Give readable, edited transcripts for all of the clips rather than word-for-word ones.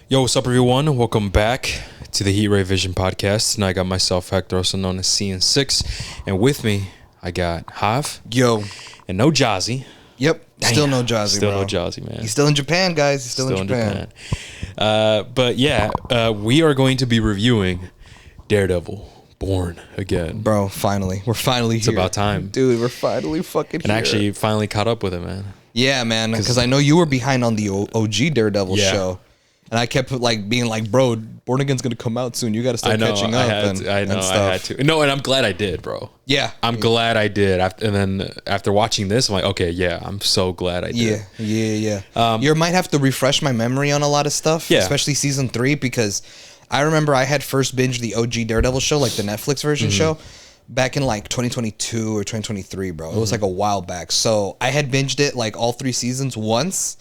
Yo, what's up, everyone? Welcome back to the Heat Ray Vision podcast. Tonight I got myself, Hector, also known as CN6, and with me, I got Hav. Yo. And no Jazzy. Yep. Still no Jazzy, Still bro. no Jazzy, man. He's still in Japan, guys. He's still in Japan. But yeah, we are going to be reviewing Daredevil, Born Again. Bro, finally. We're finally It's here. about time. Dude, we're finally fucking And here. actually finally caught up with it, man. Yeah, man. Because I know you were behind on the OG Daredevil Yeah. show. And I kept being like, bro, Born Again's going to come out soon. You got to start catching up. I had to. No, and I'm glad I did, bro. Yeah. I'm glad I did. And then after watching this, I'm like, okay, yeah, I'm so glad I did. Yeah. You might have to refresh my memory on a lot of stuff. Yeah. Especially season 3, because I remember I had first binged the OG Daredevil show, like the Netflix version show, back in like 2022 or 2023, bro. It was like a while back. So I had binged it like all 3 seasons once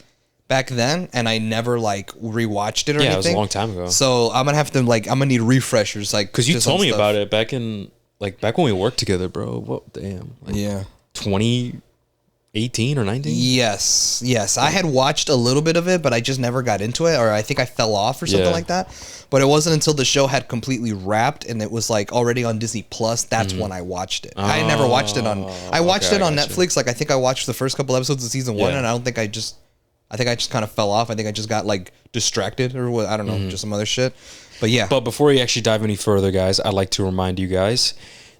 back then, and I never like rewatched it or anything. Yeah, it was a long time ago. So I'm gonna have to I'm gonna need refreshers, like, because you told me about it back when we worked together, bro. What, damn? Like yeah. 2018 or 19? Yes. I had watched a little bit of it, but I just never got into it, or I think I fell off or something like that. But it wasn't until the show had completely wrapped and it was like already on Disney Plus. That's when I watched it. I had never watched it on. I watched it on Netflix. Like, I think I watched the first couple episodes of season 1, and I think I just kind of fell off. I think I just got like distracted or what. I don't know, just some other shit. But yeah. But before we actually dive any further, guys, I'd like to remind you guys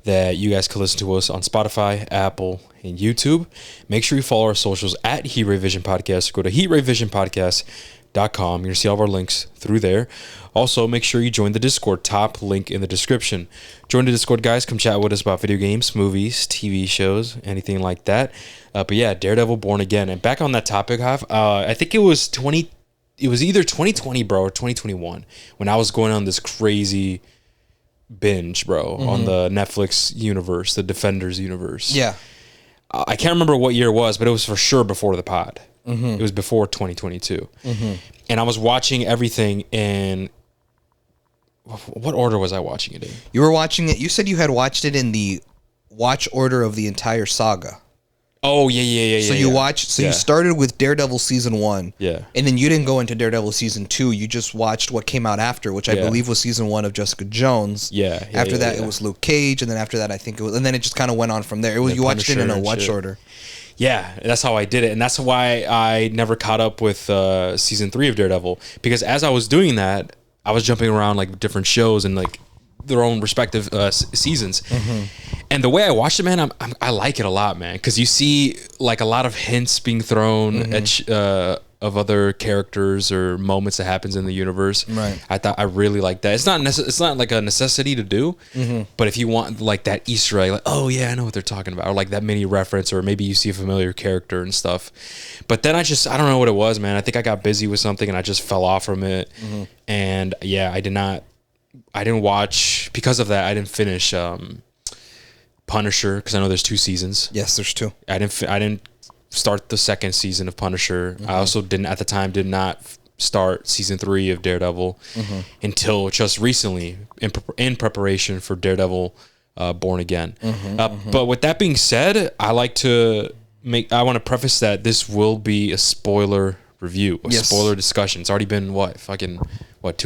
that you guys can listen to us on Spotify, Apple, and YouTube. Make sure you follow our socials at Heat Ray Vision Podcast. Go to heatrayvisionpodcast.com. You're going to see all of our links through there. Also, make sure you join the Discord. Top link in the description. Join the Discord, guys. Come chat with us about video games, movies, TV shows, anything like that. But yeah, Daredevil Born Again. And back on that topic, I think it was either 2020, bro, or 2021 when I was going on this crazy binge, bro, on the Netflix universe, the Defenders universe. Yeah. I can't remember what year it was, but it was for sure before the pod. It was before 2022. And I was watching everything in... What order was I watching it in? You were watching it. You said you had watched it in the watch order of the entire saga. Oh, yeah. So you watched. So you started with Daredevil season 1. Yeah. And then you didn't go into Daredevil season 2. You just watched what came out after, which I believe was season 1 of Jessica Jones. After that, it was Luke Cage, and then after that, I think it was, and then it just kind of went on from there. It was, you watched it in a watch order. Yeah, that's how I did it, and that's why I never caught up with season 3 of Daredevil, because as I was doing that, I was jumping around like different shows and like their own respective seasons. And the way I watched it, man, I like it a lot, man, because you see like a lot of hints being thrown at of other characters or moments that happens in the universe. Right. I really like that. It's not like a necessity to do, but if you want like that Easter egg, like, oh yeah, I know what they're talking about, or like that mini reference, or maybe you see a familiar character and stuff. But then I don't know what it was, man. I think I got busy with something and I just fell off from it. And yeah, I didn't watch, because of that, I didn't finish Punisher, because I know there's 2 seasons. Yes, there's 2. I didn't start the second season of Punisher. I also did not start season 3 of Daredevil until just recently in preparation for Daredevil Born Again. But with that being said, I want to preface that this will be a spoiler review, spoiler discussion. It's already been 2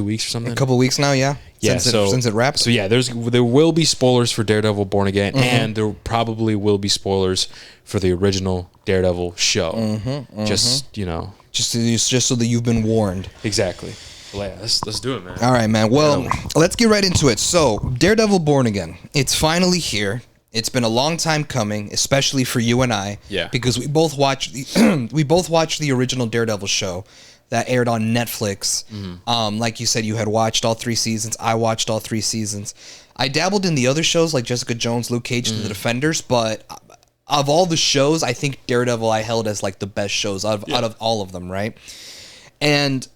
weeks or something? A couple weeks now, yeah. Since it wrapped. So yeah, there will be spoilers for Daredevil Born Again, and there probably will be spoilers for the original Daredevil show. Just, you know, just so that you've been warned. Exactly. Well, yeah, let's do it, man. All right, man. Well, let's get right into it. So, Daredevil Born Again. It's finally here. It's been a long time coming, especially for you and I. Yeah. Because we both watched the original Daredevil show that aired on Netflix. Like you said, you had watched all 3 seasons. I watched all 3 seasons. I dabbled in the other shows like Jessica Jones, Luke Cage, and The Defenders, but of all the shows, I think Daredevil I held as like the best shows out of all of them, right? And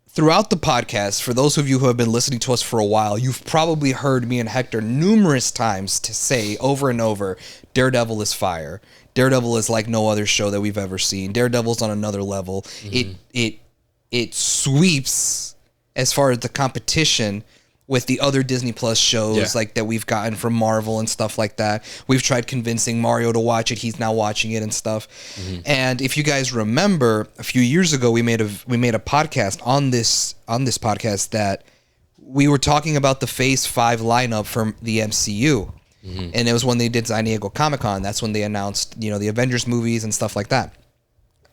throughout the podcast, for those of you who have been listening to us for a while, you've probably heard me and Hector numerous times to say over and over, Daredevil is fire. Daredevil is like no other show that we've ever seen. Daredevil's on another level. It sweeps as far as the competition with the other Disney Plus shows Yeah. like that we've gotten from Marvel and stuff like that. We've tried convincing Mario to watch it. He's now watching it and stuff. And if you guys remember, a few years ago we made a podcast on this podcast that we were talking about the Phase 5 lineup from the MCU. And it was when they did San Diego Comic-Con. That's when they announced, you know, the Avengers movies and stuff like that.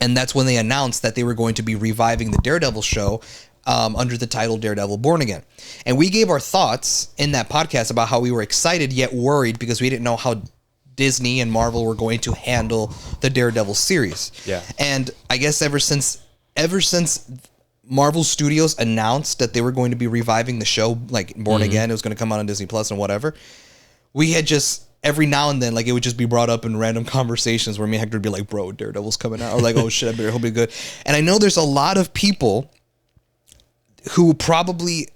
And that's when they announced that they were going to be reviving the Daredevil show under the title Daredevil Born Again. And we gave our thoughts in that podcast about how we were excited yet worried because we didn't know how Disney and Marvel were going to handle the Daredevil series. Yeah. And I guess ever since Marvel Studios announced that they were going to be reviving the show, like Born Again, it was going to come out on Disney Plus and whatever, we had just every now and then, like, it would just be brought up in random conversations where me and Hector would be like, bro, Daredevil's coming out. Or like, oh shit, I better hope it's good. And I know there's a lot of people who probably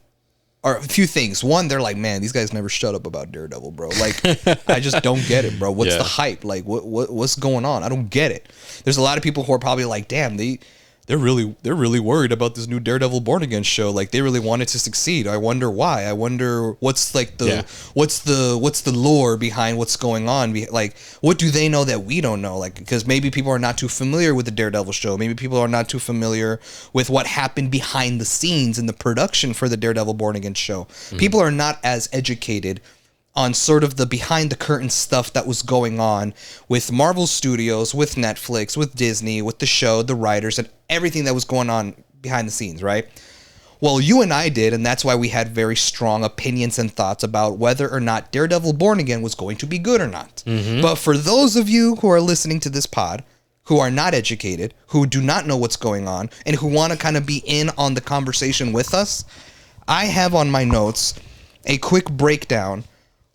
are a few things. One, they're like, man, these guys never shut up about Daredevil, bro. Like, I just don't get it, bro. What's the hype? Like, what's going on? I don't get it. There's a lot of people who are probably like, damn, they're really worried about this new Daredevil Born Again show. Like, they really want it to succeed. I wonder why. I wonder what's like what's the lore behind what's going on. Like, what do they know that we don't know? Like, because maybe people are not too familiar with the Daredevil show. Maybe people are not too familiar with what happened behind the scenes in the production for the Daredevil Born Again show. People are not as educated on sort of the behind the curtain stuff that was going on with Marvel Studios, with Netflix, with Disney, with the show, the writers, and everything that was going on behind the scenes, right? Well, you and I did, and that's why we had very strong opinions and thoughts about whether or not Daredevil Born Again was going to be good or not. But for those of you who are listening to this pod, who are not educated, who do not know what's going on, and who want to kind of be in on the conversation with us, I have on my notes a quick breakdown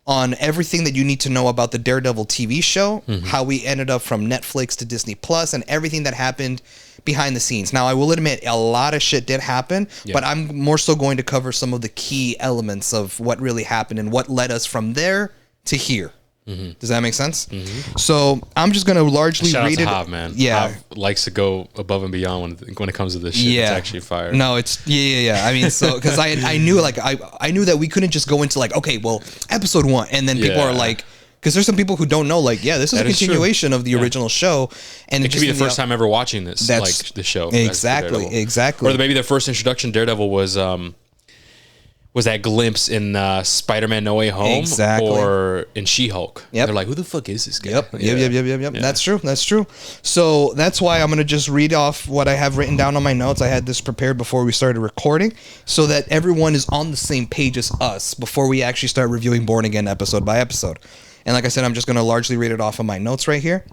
on everything that you need to know about the Daredevil TV show, how we ended up from Netflix to Disney Plus, and everything that happened behind the scenes. Now, I will admit a lot of shit did happen, but I'm more so going to cover some of the key elements of what really happened and what led us from there to here. Does that make sense? So I'm just going to largely Shout read out to it. Hav, man. Yeah. Hav likes to go above and beyond when it comes to this shit. Yeah. It's actually fire. No, it's yeah. I mean, so because I knew like I knew that we couldn't just go into like, okay, well, episode 1, and then people are like, because there's some people who don't know, like, yeah, this is a continuation of the original show, and it could be the first time ever watching this, like the show. Exactly. Or maybe their first introduction to Daredevil was that glimpse in Spider-Man No Way Home, or in She-Hulk. Yep. They're like, who the fuck is this guy? Yep. Yeah. That's true. So that's why I'm going to just read off what I have written down on my notes. I had this prepared before we started recording so that everyone is on the same page as us before we actually start reviewing Born Again episode by episode. And like I said, I'm just going to largely read it off of my notes right here.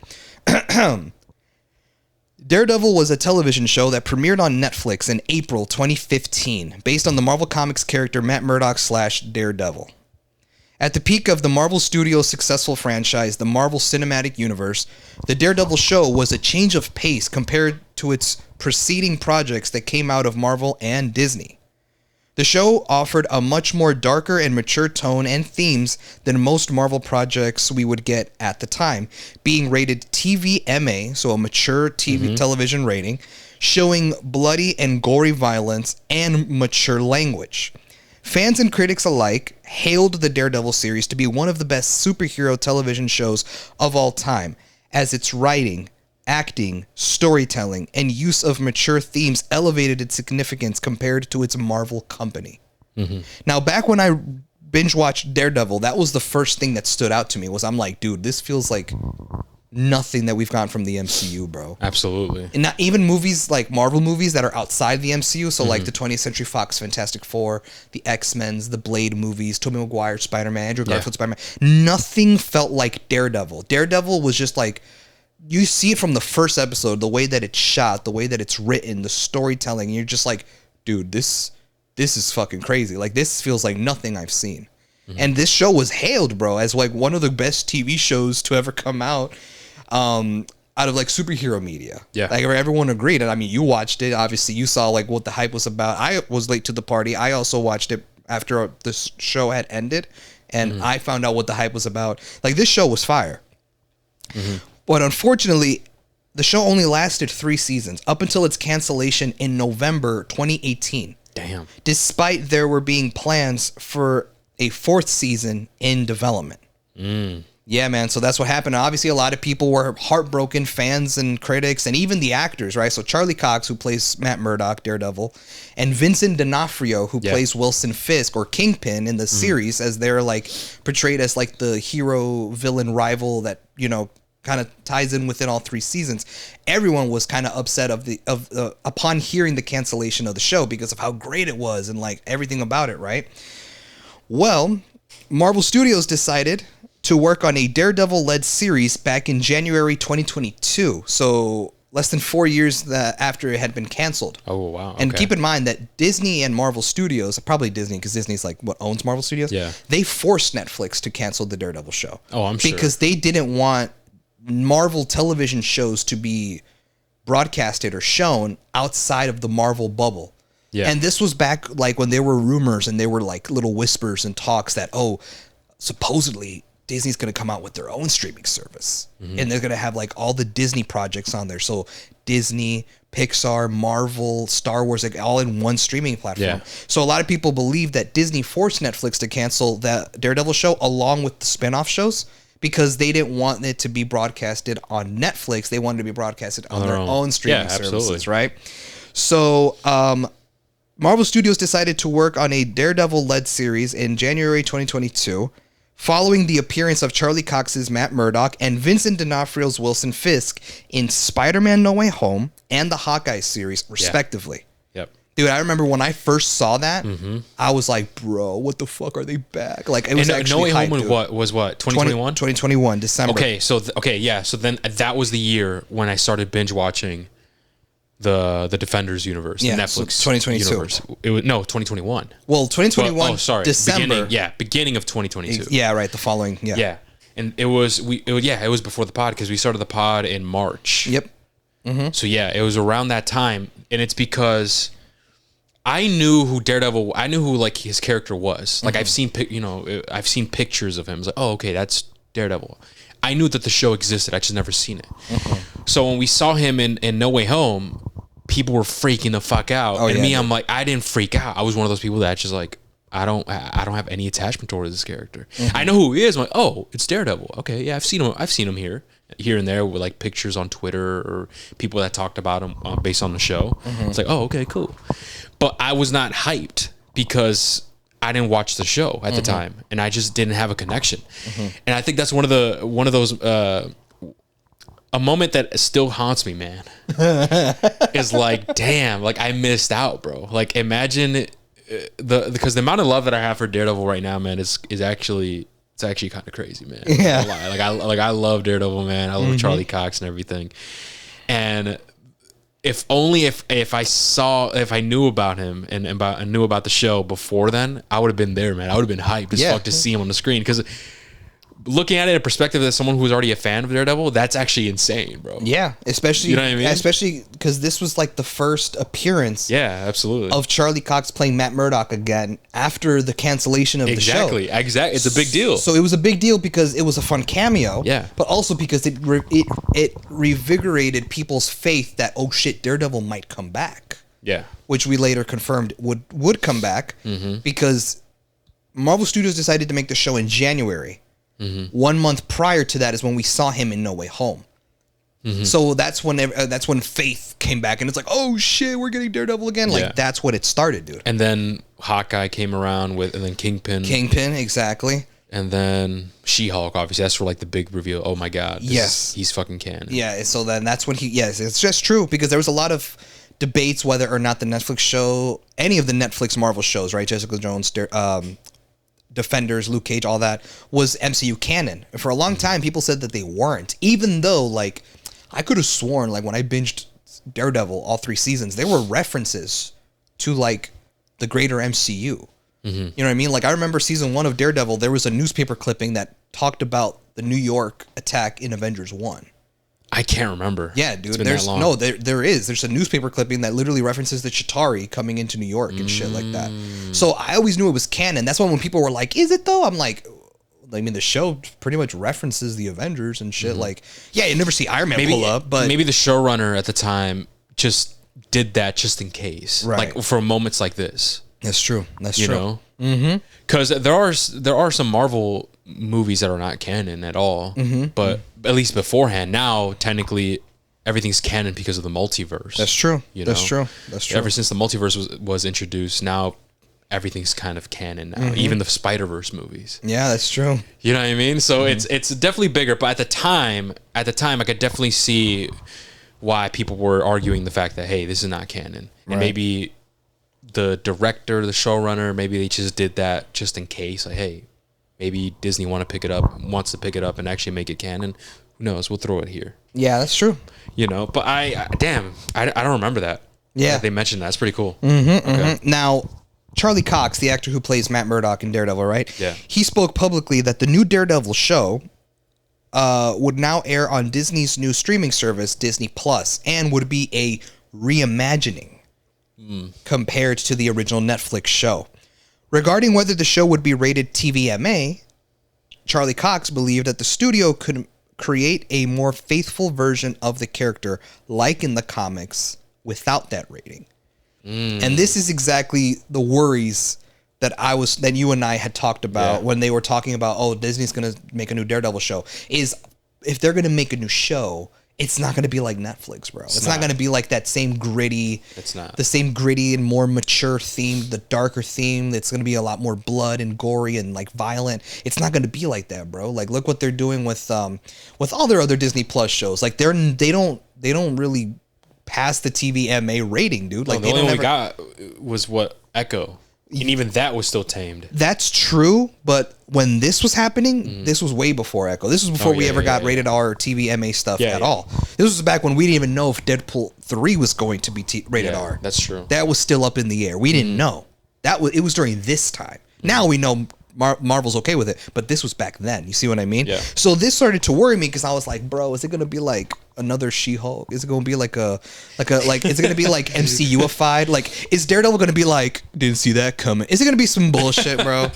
Daredevil was a television show that premiered on Netflix in April 2015, based on the Marvel Comics character Matt Murdock / Daredevil. At the peak of the Marvel Studios' successful franchise, the Marvel Cinematic Universe, the Daredevil show was a change of pace compared to its preceding projects that came out of Marvel and Disney. The show offered a much more darker and mature tone and themes than most Marvel projects we would get at the time, being rated TVMA, so a mature television rating, showing bloody and gory violence and mature language. Fans and critics alike hailed the Daredevil series to be one of the best superhero television shows of all time, as its writing, acting, storytelling, and use of mature themes elevated its significance compared to its Marvel company. Now, back when I binge watched Daredevil, that was the first thing that stood out to me. I'm like, dude, this feels like nothing that we've gotten from the MCU, bro. Absolutely. And not even movies like Marvel movies that are outside the MCU, so like the 20th Century Fox Fantastic Four, the X-Men's, the Blade movies, Tobey Maguire Spider-Man, Andrew Garfield Spider-Man. Nothing felt like Daredevil. Daredevil was just like, you see it from the first episode, the way that it's shot, the way that it's written, the storytelling, and you're just like, dude, this is fucking crazy. Like, this feels like nothing I've seen. And this show was hailed, bro, as like one of the best TV shows to ever come out of like superhero media. Yeah. Like, everyone agreed. And I mean, you watched it. Obviously, you saw like what the hype was about. I was late to the party. I also watched it after the show had ended, and I found out what the hype was about. Like, this show was fire. But unfortunately, the show only lasted 3 seasons, up until its cancellation in November 2018. Damn. despite there were being plans for a 4th season in development. Yeah, man. So that's what happened. Obviously, a lot of people were heartbroken, fans and critics, and even the actors, right? So Charlie Cox, who plays Matt Murdock, Daredevil, and Vincent D'Onofrio, who plays Wilson Fisk or Kingpin in the series, as they're like portrayed as like the hero villain rival that, you know, kind of ties in within all 3 seasons. Everyone was kind of upset upon hearing the cancellation of the show because of how great it was and like everything about it, right? Well, Marvel Studios decided to work on a Daredevil-led series back in January 2022. So less than 4 years after it had been canceled. Oh, wow. Okay. And keep in mind that Disney and Marvel Studios, probably Disney because Disney's like what owns Marvel Studios. Yeah. They forced Netflix to cancel the Daredevil show. Oh, I'm sure. Because they didn't want Marvel television shows to be broadcasted or shown outside of the Marvel bubble. Yeah. And this was back like when there were rumors and there were like little whispers and talks that, oh, supposedly Disney's going to come out with their own streaming service. And they're going to have like all the Disney projects on there. So Disney, Pixar, Marvel, Star Wars, like all in one streaming platform. Yeah. So a lot of people believe that Disney forced Netflix to cancel that Daredevil show along with the spin-off shows because they didn't want it to be broadcasted on Netflix. They wanted to be broadcasted on their own streaming services, right? So Marvel Studios decided to work on a Daredevil-led series in January 2022, following the appearance of Charlie Cox's Matt Murdock and Vincent D'Onofrio's Wilson Fisk in Spider-Man No Way Home and the Hawkeye series, respectively. Yep. Dude, I remember when I first saw that, I was like, bro, what the fuck are they back? Like, it was actually No Way Home hype, was what 2021? 2021, December. Okay, so yeah, so then that was the year when I started binge watching the Defenders universe, the Netflix 2022. universe. It was 2021. Well, 2021, December. December. Beginning of 2022. Yeah, right, the following, Yeah. And it was before the pod because we started the pod in March. Yep. So yeah, it was around that time, and it's because I knew who Daredevil. I knew who like his character was. Like I've seen pictures of him. It's like, oh, okay, that's Daredevil. I knew that the show existed. I just never seen it. So when we saw him in No Way Home, people were freaking the fuck out. I'm like, I didn't freak out. I was one of those people that just like, I don't have any attachment towards this character. I know who he is. I'm like, oh, it's Daredevil. Okay, yeah, I've seen him here and there with like pictures on Twitter or people that talked about him based on the show. It's like, oh, okay, cool. But I was not hyped because I didn't watch the show at the time, and I just didn't have a connection. And I think that's one of those a moment that still haunts me, man. Is like, damn, like I missed out, bro. Like imagine because the amount of love that I have for Daredevil right now, man, is actually kind of crazy, man. Yeah. Like I love Daredevil, man. I love Charlie Cox and everything. And if I knew about him and knew about the show before then, I would have been there, man. I would have been hyped as fuck to see him on the screen. Because looking at it in perspective as someone who's already a fan of Daredevil, that's actually insane, bro. Yeah, especially, you know what I mean? Especially because this was like the first appearance absolutely. of Charlie Cox playing Matt Murdock again after the cancellation of the show. Exactly. It's a big deal. So it was a big deal because it was a fun cameo. Yeah. But also because it revigorated people's faith that, oh shit, Daredevil might come back. Yeah. Which we later confirmed would come back because Marvel Studios decided to make the show in January. 1 month prior to that is when we saw him in No Way Home. So that's when faith came back, and it's like, oh shit, we're getting Daredevil again. Like that's what it started, dude. And then Hawkeye came around and then Kingpin, exactly. And then She-Hulk, obviously, that's for like the big reveal. Oh my god, he's fucking canon. Yeah, so then that's when it's just true because there was a lot of debates whether or not the Netflix show, any of the Netflix Marvel shows, right, Jessica Jones, Defenders, Luke Cage, all that was MCU canon. And for a long time, people said that they weren't, even though like I could have sworn like when I binged Daredevil all 3 seasons, there were references to like the greater MCU. You know what I mean? Like I remember season 1 of Daredevil, there was a newspaper clipping that talked about the New York attack in Avengers 1. I can't remember. Yeah, dude. There's a newspaper clipping that literally references the Chitauri coming into New York and shit like that. So I always knew it was canon. That's why when people were like, "Is it though?" I'm like, I mean, the show pretty much references the Avengers and shit. Like, yeah, you never see Iron Man pull up, but maybe the showrunner at the time just did that just in case, Right. like for moments like this. That's true. That's You true. know, because there are some Marvel movies that are not canon at all, but at least beforehand, now technically everything's canon because of the multiverse. That's true. You That's know? true. That's true. Ever since the multiverse was introduced, now everything's kind of canon now. Even the Spider-Verse movies. Yeah, that's true. You know what I mean? So it's definitely bigger. But at the time, I could definitely see why people were arguing the fact that, hey, this is not canon, and maybe the director, the showrunner, maybe they just did that just in case. Like, hey, maybe Disney wants to pick it up and actually make it canon. Who knows? We'll throw it here. Yeah, that's true. You know, but I don't remember that. Yeah. That they mentioned that. It's pretty cool. Now, Charlie Cox, the actor who plays Matt Murdock in Daredevil, right? Yeah. He spoke publicly that the new Daredevil show would now air on Disney's new streaming service, Disney Plus, and would be a reimagining compared to the original Netflix show. Regarding whether the show would be rated TVMA, Charlie Cox believed that the studio could create a more faithful version of the character, like in the comics, without that rating. And this is exactly the worries that you and I had talked about when they were talking about, oh, Disney's going to make a new Daredevil show, is if they're going to make a new show, it's not going to be like Netflix, bro. It's not going to be like that same gritty, the same gritty and more mature theme, the darker theme. It's going to be a lot more blood and gory and like violent. It's not going to be like that, bro. Like, look what they're doing with all their other Disney Plus shows. Like they don't really pass the TVMA rating, dude. Like the only one we got was what Echo. And even that was still tamed. That's true, but when this was happening, this was way before Echo. This was before we ever got rated R or TVMA stuff at all. This was back when we didn't even know if Deadpool 3 was going to be rated R. That's true. That was still up in the air. We didn't know. It was during this time. Now we know Marvel's okay with it, but this was back then. You see what I mean? Yeah. So this started to worry me because I was like, bro, is it going to be like another She-Hulk? Is it going to be is it going to be like MCU-ified? Like, is Daredevil going to be like, didn't see that coming? Is it going to be some bullshit, bro?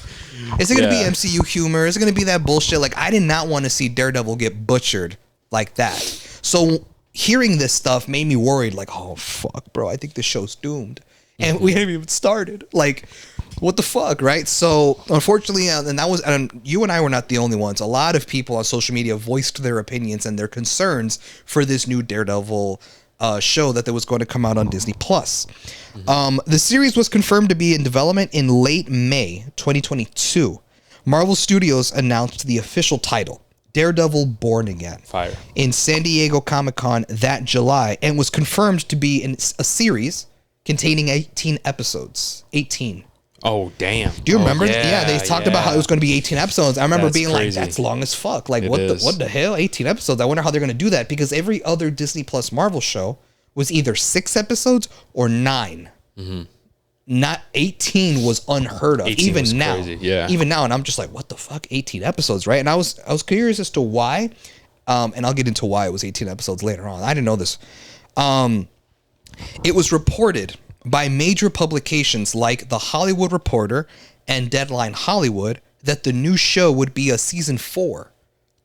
Is it going to be MCU humor? Is it going to be that bullshit? Like, I did not want to see Daredevil get butchered like that. So hearing this stuff made me worried, like, oh, fuck, bro, I think this show's doomed. And we haven't even started. Like, what the fuck, right? So, unfortunately, and you and I were not the only ones. A lot of people on social media voiced their opinions and their concerns for this new Daredevil show that was going to come out on Disney Plus. The series was confirmed to be in development in late May 2022. Marvel Studios announced the official title, Daredevil Born Again, Fire, in San Diego Comic-Con that July, and was confirmed to be in a series containing 18 episodes. 18. Oh, damn. Do you remember? Yeah, they talked about how it was going to be 18 episodes. I remember being crazy. like, that's long as fuck. Like, what the hell? 18 episodes? I wonder how they're going to do that, because every other Disney Plus Marvel show was either 6 episodes or 9. Not 18 was unheard of. 18 even was now. crazy. Yeah. Even now, and I'm just like, what the fuck? 18 episodes, right? And I was curious as to why. And I'll get into why it was 18 episodes later on. I didn't know this. It was reported by major publications like The Hollywood Reporter and Deadline Hollywood that the new show would be a season 4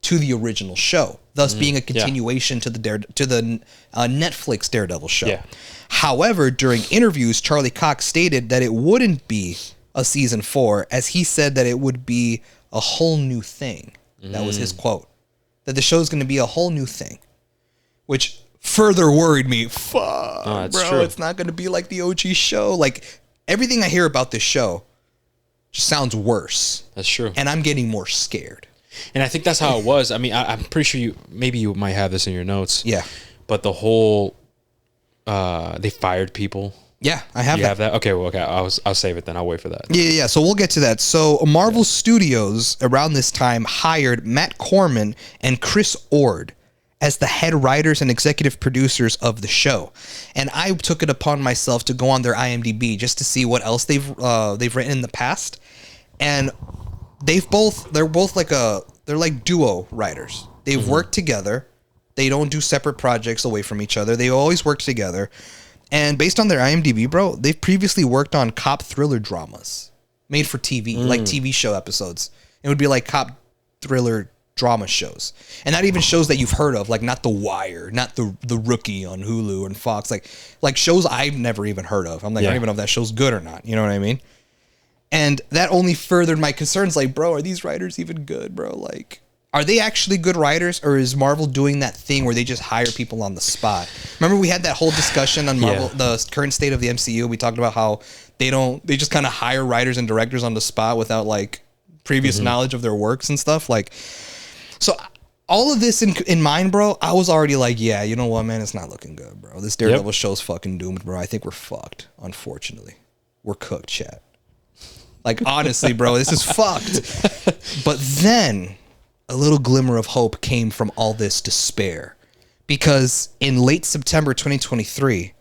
to the original show, thus being a continuation to the Netflix Daredevil show. Yeah. However, during interviews, Charlie Cox stated that it wouldn't be a season 4, as he said that it would be a whole new thing. That was his quote. That the show's going to be a whole new thing, which further worried me. Fuck, bro, true. It's not going to be like the OG show. Like, everything I hear about this show just sounds worse. That's true. And I'm getting more scared. And I think that's how it was. I mean, I'm pretty sure you might have this in your notes. Yeah. But the whole, they fired people. Yeah, I have You that. have that? Okay, well, okay. I'll save it then. I'll wait for that. Yeah. So we'll get to that. So Marvel Studios around this time hired Matt Corman and Chris Ord as the head writers and executive producers of the show. And I took it upon myself to go on their IMDb just to see what else they've written in the past. And they're both like duo writers. They've worked together. They don't do separate projects away from each other. They always work together. And based on their IMDb, bro, they've previously worked on cop thriller dramas made for TV, like TV show episodes. It would be like cop thriller drama shows, and not even shows that you've heard of, like not The Wire, not the Rookie on Hulu and Fox, like shows I've never even heard of. I'm like, I don't even know if that show's good or not. You know what I mean? And that only furthered my concerns. Like, bro, are these writers even good, bro? Like, are they actually good writers, or is Marvel doing that thing where they just hire people on the spot? Remember we had that whole discussion on Marvel, the current state of the MCU. We talked about how they just kind of hire writers and directors on the spot without like previous knowledge of their works and stuff. Like, so all of this in mind, bro, I was already like, yeah, you know what, man, it's not looking good, bro. This Daredevil show's fucking doomed, bro. I think we're fucked. Unfortunately, we're cooked, chat. Like, honestly, bro, this is fucked. But then a little glimmer of hope came from all this despair, because in late September 2023,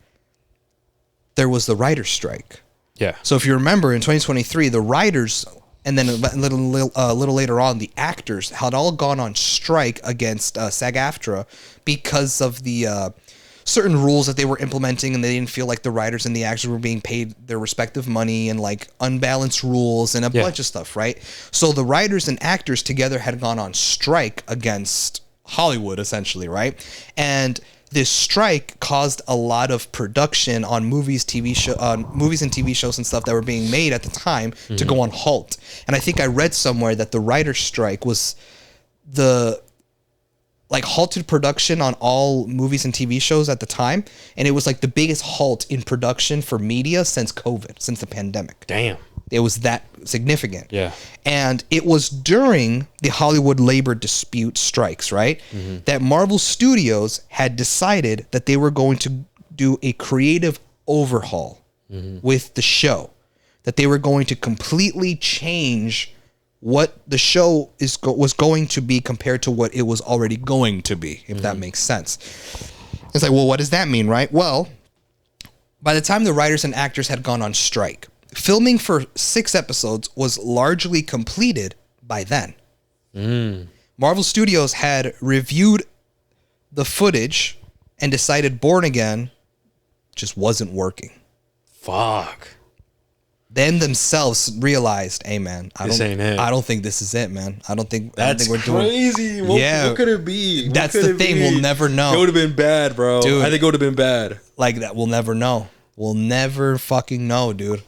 there was the writer's strike. Yeah. So if you remember, in 2023, the writers, and then a little later on, the actors had all gone on strike against SAG-AFTRA because of the certain rules that they were implementing, and they didn't feel like the writers and the actors were being paid their respective money, and like unbalanced rules and a bunch of stuff, right? So the writers and actors together had gone on strike against Hollywood, essentially, right? And this strike caused a lot of production on movies and TV shows and stuff that were being made at the time to go on halt. And I think I read somewhere that the writer's strike was halted production on all movies and TV shows at the time, and it was like the biggest halt in production for media since COVID, since the pandemic. Damn. It was that significant. Yeah. And it was during the Hollywood labor dispute strikes, right? That Marvel Studios had decided that they were going to do a creative overhaul with the show, that they were going to completely change what the show was going to be compared to what it was already going to be, if that makes sense. It's like, well, what does that mean, right? Well, by the time the writers and actors had gone on strike, filming for 6 episodes was largely completed by then. Marvel Studios had reviewed the footage and decided Born Again just wasn't working. Fuck. Then themselves realized, hey man, I don't think this is it, man. I don't think we're doing crazy. What could it be? That's the thing. We'll never know. It would have been bad, bro. Dude, I think it would have been bad. Like that, we'll never know. We'll never fucking know, dude.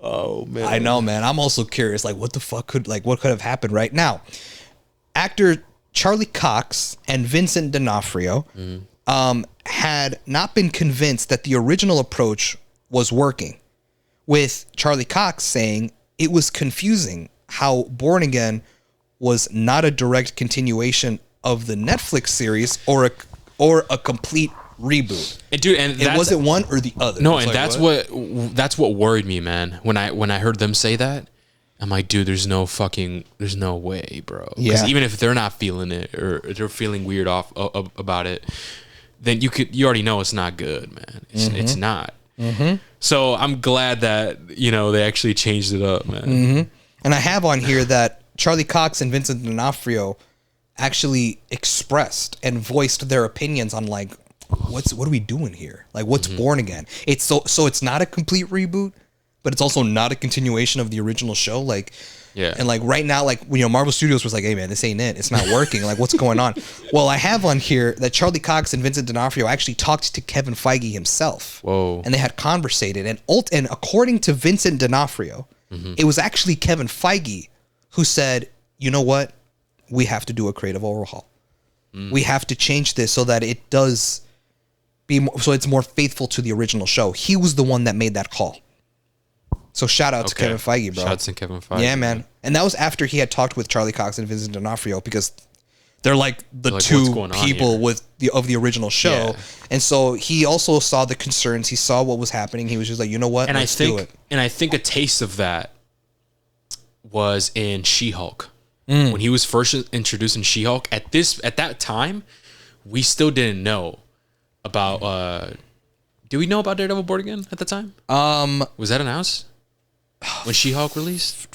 Oh man. I know, man. I'm also curious, like what could have happened right now? Actor Charlie Cox and Vincent D'Onofrio had not been convinced that the original approach was working, with Charlie Cox saying it was confusing how Born Again was not a direct continuation of the Netflix series or a complete reboot. Dude, and it wasn't one or the other. No, and like, that's what worried me, man. When I heard them say that, I'm like, dude, there's no way, bro. Because even if they're not feeling it or they're feeling weird about it, then you already know it's not good, man. It's not. So I'm glad that they actually changed it up, man. And I have on here that Charlie Cox and Vincent D'Onofrio actually expressed and voiced their opinions on like what are we doing here? Like what's Born Again? It's so it's not a complete reboot, but it's also not a continuation of the original show. Like and like right now, like Marvel Studios was like, hey man, this ain't it. It's not working. Like what's going on? Well, I have on here that Charlie Cox and Vincent D'Onofrio actually talked to Kevin Feige himself. Whoa. And they had conversated, and according to Vincent D'Onofrio, it was actually Kevin Feige who said, you know what? We have to do a creative overhaul. We have to change this so that it does so it's more faithful to the original show. He was the one that made that call. So shout out to Kevin Feige, bro. Shout out to Kevin Feige. Yeah, man. And that was after he had talked with Charlie Cox and Vincent D'Onofrio, because they're like the two people of the original show. Yeah. And so he also saw the concerns. He saw what was happening. He was just like, you know what? Let's do it. And I think a taste of that was in She-Hulk. When he was first introduced in She-Hulk, at that time, we still didn't know about did we know about Daredevil Born Again at the time? Was that announced when She-Hulk released?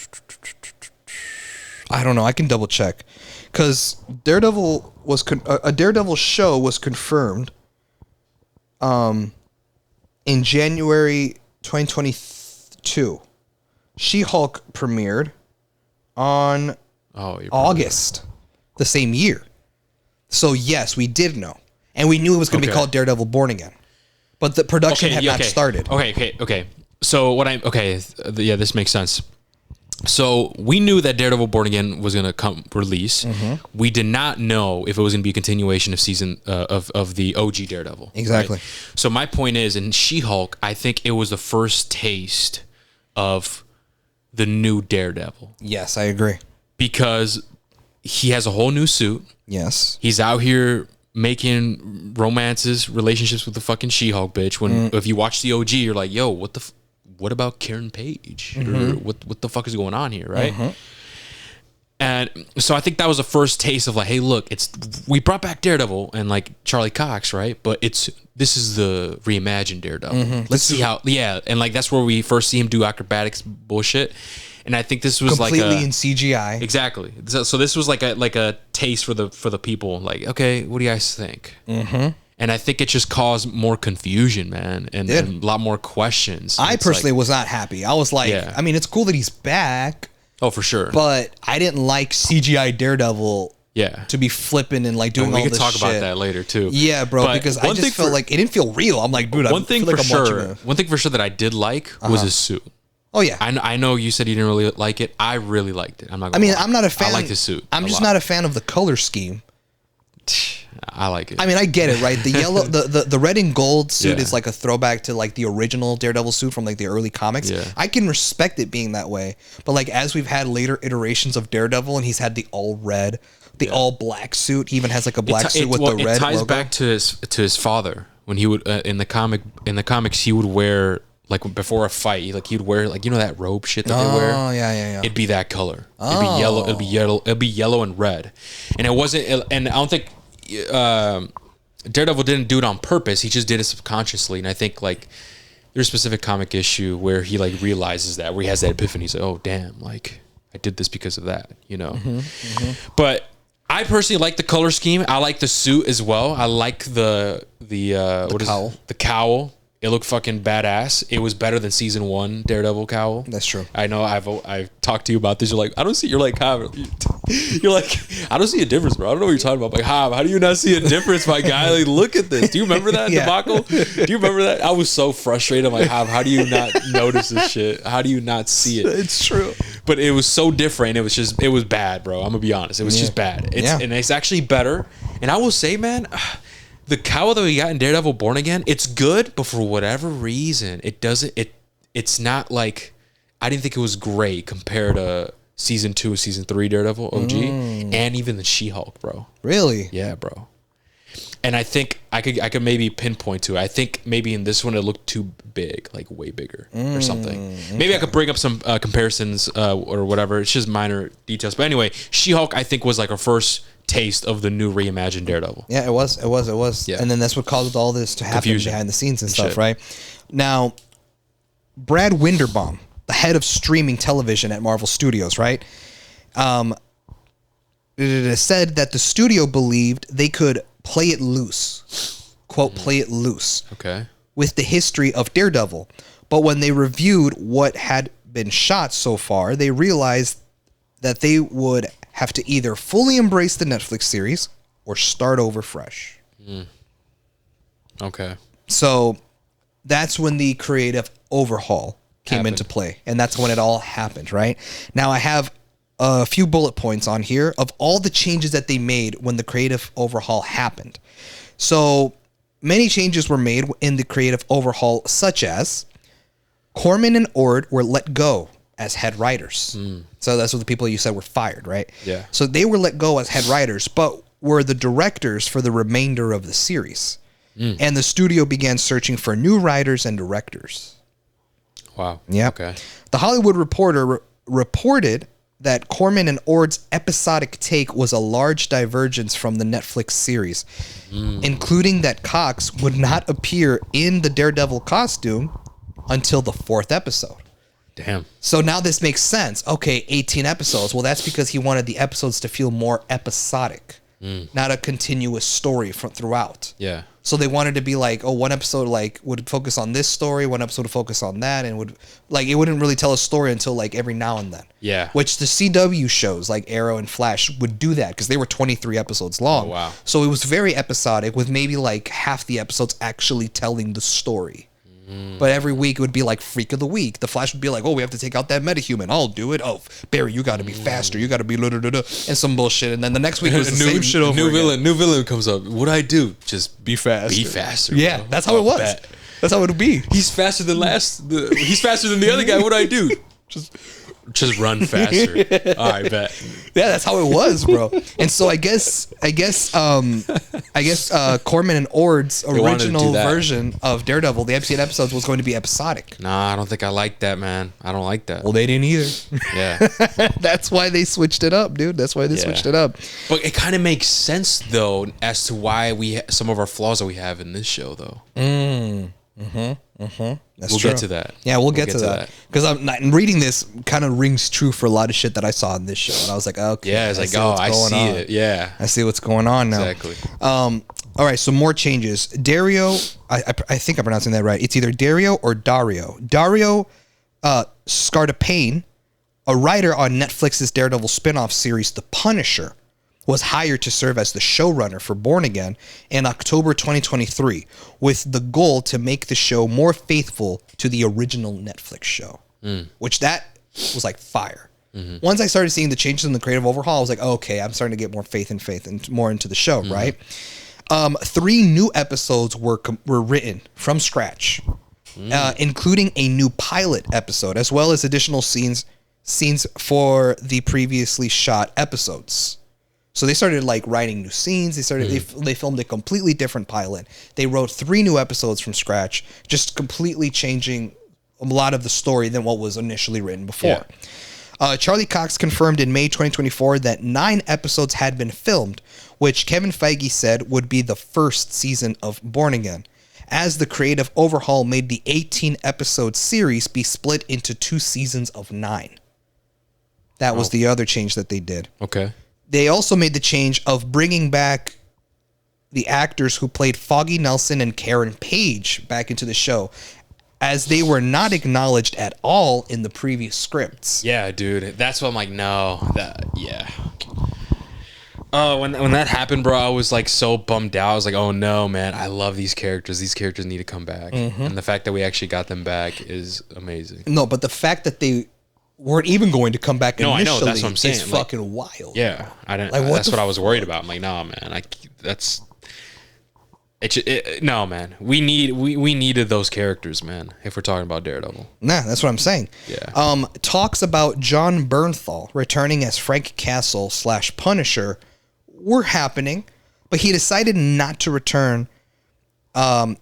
I don't know. I can double check, because Daredevil was a Daredevil show was confirmed in January 2022. She-Hulk premiered on August. the same year. So yes, we did know. And we knew it was going to be called Daredevil Born Again. But the production had not started. Okay. So this makes sense. So we knew that Daredevil Born Again was going to come release. Mm-hmm. We did not know if it was going to be a continuation of season of the OG Daredevil. Exactly. Right? So my point is, in She-Hulk, I think it was the first taste of the new Daredevil. Yes, I agree. Because he has a whole new suit. Yes. He's out here making relationships with the fucking She-Hulk bitch. When if you watch the OG, you're like, yo, what about Karen Page? Or what the fuck is going on here, right? And so I think that was the first taste of like, hey, look, we brought back Daredevil and like Charlie Cox, right? But this is the reimagined Daredevil. Let's see how, and like that's where we first see him do acrobatics bullshit. And I think this was completely in CGI. Exactly. So this was like a taste for the people. Like, okay, what do you guys think? And I think it just caused more confusion, man, and a lot more questions. I personally was not happy. I was like, I mean, it's cool that he's back. Oh, for sure. But I didn't like CGI Daredevil. To be flipping and like doing all this shit. We can talk about that later too. Yeah, bro, because I just felt like it didn't feel real. I'm like, dude, one thing for sure that I did like was his suit. Oh yeah, I know you said you didn't really like it. I really liked it. I'm not. I'm not a fan. I like the suit. I'm just not a fan of the color scheme. I like it. I mean, I get it, right? The yellow, the red and gold suit is like a throwback to like the original Daredevil suit from like the early comics. Yeah. I can respect it being that way, but like as we've had later iterations of Daredevil, and he's had the all red, the all black suit. He even has like a black suit with the red. It ties back to his father when he would in the comics he would wear. Like before a fight, he'd wear like that robe shit that they wear. Oh yeah. It'd be that color. It'd be yellow. It'd be yellow and red. And it wasn't. And I don't think Daredevil didn't do it on purpose. He just did it subconsciously. And I think like there's a specific comic issue where he like realizes that, where he has that epiphany. He's like, oh damn, like I did this because of that, But I personally like the color scheme. I like the suit as well. I like the cowl. The cowl. It looked fucking badass. It was better than season 1 Daredevil cowl. That's true. I know. I've talked to you about this. You're like, I don't see. You're like, you're like, I don't see a difference, bro. I don't know what you're talking about. I'm like, how do you not see a difference, my guy? Like, look at this. Do you remember that debacle? Do you remember that? I was so frustrated. I'm like, how do you not notice this shit? How do you not see it? It's true. But it was so different. It was bad, bro. I'm gonna be honest. It was just bad. And it's actually better. And I will say, man. The cowl that we got in Daredevil Born Again, it's good, but for whatever reason, it's not like, I didn't think it was great compared to season 2 or season 3 Daredevil OG and even the She-Hulk, bro. Really? Yeah, bro. And I think I could maybe pinpoint to it. I think maybe in this one it looked too big, like way bigger or something. Maybe I could bring up some comparisons or whatever. It's just minor details. But anyway, She-Hulk I think was like our first taste of the new reimagined Daredevil. Yeah, it was. Yeah. And then that's what caused all this to happen behind the scenes and stuff, shit. Right? Now, Brad Winderbaum, the head of streaming television at Marvel Studios, right? It is said that the studio believed they could play it loose, quote, play it loose. Okay. With the history of Daredevil. But when they reviewed what had been shot so far, they realized that they would have to either fully embrace the Netflix series or start over fresh. Okay. So that's when the creative overhaul came into play. And that's when it all happened, right? Now I have a few bullet points on here of all the changes that they made when the creative overhaul happened. So many changes were made in the creative overhaul, such as Corman and Ord were let go as head writers. So that's what the people you said were fired, right? Yeah. So they were let go as head writers, but were the directors for the remainder of the series. And the studio began searching for new writers and directors. Wow. Yeah. Okay. The Hollywood Reporter reported that Corman and Ord's episodic take was a large divergence from the Netflix series, including that Cox would not appear in the Daredevil costume until the 4th episode. Damn. So now this makes sense. Okay, 18 episodes. Well, that's because he wanted the episodes to feel more episodic. not a continuous story throughout. Yeah. So they wanted to be like, oh, one episode like would focus on this story, one episode would focus on that, and would like it wouldn't really tell a story until like every now and then. Yeah. Which the CW shows like Arrow and Flash would do that because they were 23 episodes long. Oh, wow. So it was very episodic with maybe like half the episodes actually telling the story. But every week it would be like Freak of the Week. The Flash would be like, oh, we have to take out that metahuman. I'll do it. Oh, Barry, you got to be faster. You got to be and some bullshit. And then the next week it was the same shit over again. New villain comes up. What I do? Just be faster. Be faster. Yeah, bro. that's how it was. Bet. That's how it would be. He's faster than he's faster than the other guy. What do I do? Just run faster. All right, bet. Yeah, that's how it was, bro. And so I guess Corman and Ord's original version of Daredevil, the MCN episodes, was going to be episodic. Nah, I don't think I like that, man. I don't like that. Well, they didn't either. Yeah. That's why they switched it up, dude. That's why they switched it up. But it kind of makes sense though as to why some of our flaws that we have in this show, though. We'll get to that. Yeah, we'll get to that. Because I'm not reading this kind of rings true for a lot of shit that I saw in this show, and I was like, okay, yeah, it's like, I see it. Yeah, I see what's going on now. Exactly. All right, so more changes. Dario, I think I'm pronouncing that right. It's either Dario or Dario. Dario Scartapane, a writer on Netflix's Daredevil spinoff series, The Punisher, was hired to serve as the showrunner for Born Again in October 2023, with the goal to make the show more faithful to the original Netflix show, which that was like fire. Once I started seeing the changes in the creative overhaul, I was like, okay, I'm starting to get more faith and more into the show, right? 3 new episodes were written from scratch, including a new pilot episode, as well as additional scenes for the previously shot episodes. So they started like writing new scenes. They filmed a completely different pilot. They wrote 3 new episodes from scratch, just completely changing a lot of the story than what was initially written before. Yeah. Charlie Cox confirmed in May 2024 that 9 episodes had been filmed, which Kevin Feige said would be the first season of Born Again, as the creative overhaul made the 18-episode series be split into 2 seasons of 9. That was the other change that they did. Okay. They also made the change of bringing back the actors who played Foggy Nelson and Karen Page back into the show, as they were not acknowledged at all in the previous scripts. Yeah, dude. That's what I'm like, no. When that happened, bro, I was like so bummed out. I was like, oh no, man. I love these characters. These characters need to come back. And the fact that we actually got them back is amazing. No, but the fact that they weren't even going to come back initially, I know, that's what I'm saying. Is fucking wild. Yeah, I didn't. Like, that's what I was worried about. I'm like, nah, man. No, man. We needed those characters, man. If we're talking about Daredevil. Nah, that's what I'm saying. Yeah. Talks about John Bernthal returning as Frank Castle / Punisher were happening, but he decided not to return to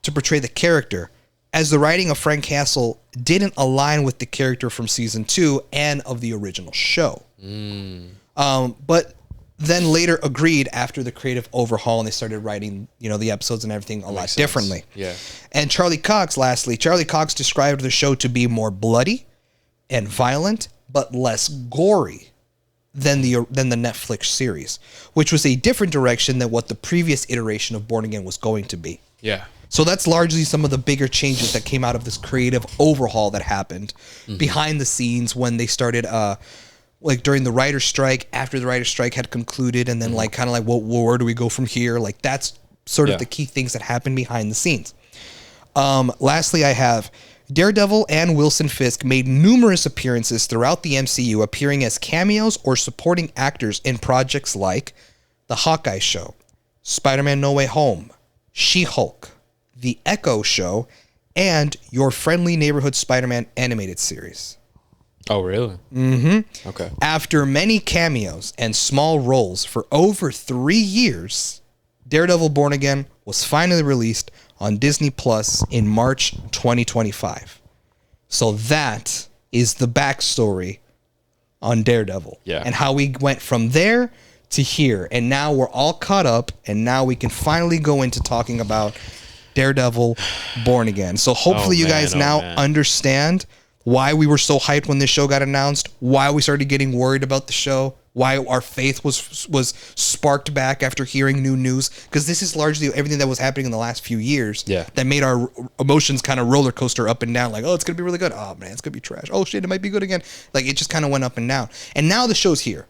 portray the character, as the writing of Frank Castle didn't align with the character from season 2 and of the original show. But then later agreed after the creative overhaul, and they started writing, the episodes and everything a lot differently. Yeah. And Charlie Cox described the show to be more bloody and violent, but less gory than the Netflix series, which was a different direction than what the previous iteration of Born Again was going to be. Yeah. So that's largely some of the bigger changes that came out of this creative overhaul that happened behind the scenes when they started, like during the writer's strike, after the writer's strike had concluded, and then where do we go from here? Like that's sort of the key things that happened behind the scenes. Lastly, I have Daredevil and Wilson Fisk made numerous appearances throughout the MCU, appearing as cameos or supporting actors in projects like The Hawkeye Show, Spider-Man No Way Home, She-Hulk, The Echo Show, and Your Friendly Neighborhood Spider-Man animated series. Oh, really? Mm-hmm. Okay. After many cameos and small roles for over 3 years, Daredevil Born Again was finally released on Disney Plus in March 2025. So that is the backstory on Daredevil. Yeah. And how we went from there to here. And now we're all caught up, and now we can finally go into talking about Daredevil Born Again. So hopefully you guys now understand why we were so hyped when this show got announced, why we started getting worried about the show, why our faith was sparked back after hearing new news, because this is largely everything that was happening in the last few years that made our emotions kind of roller coaster up and down, like, oh, it's gonna be really good, oh man, it's gonna be trash, oh shit, it might be good again. Like, it just kind of went up and down. And now the show's here,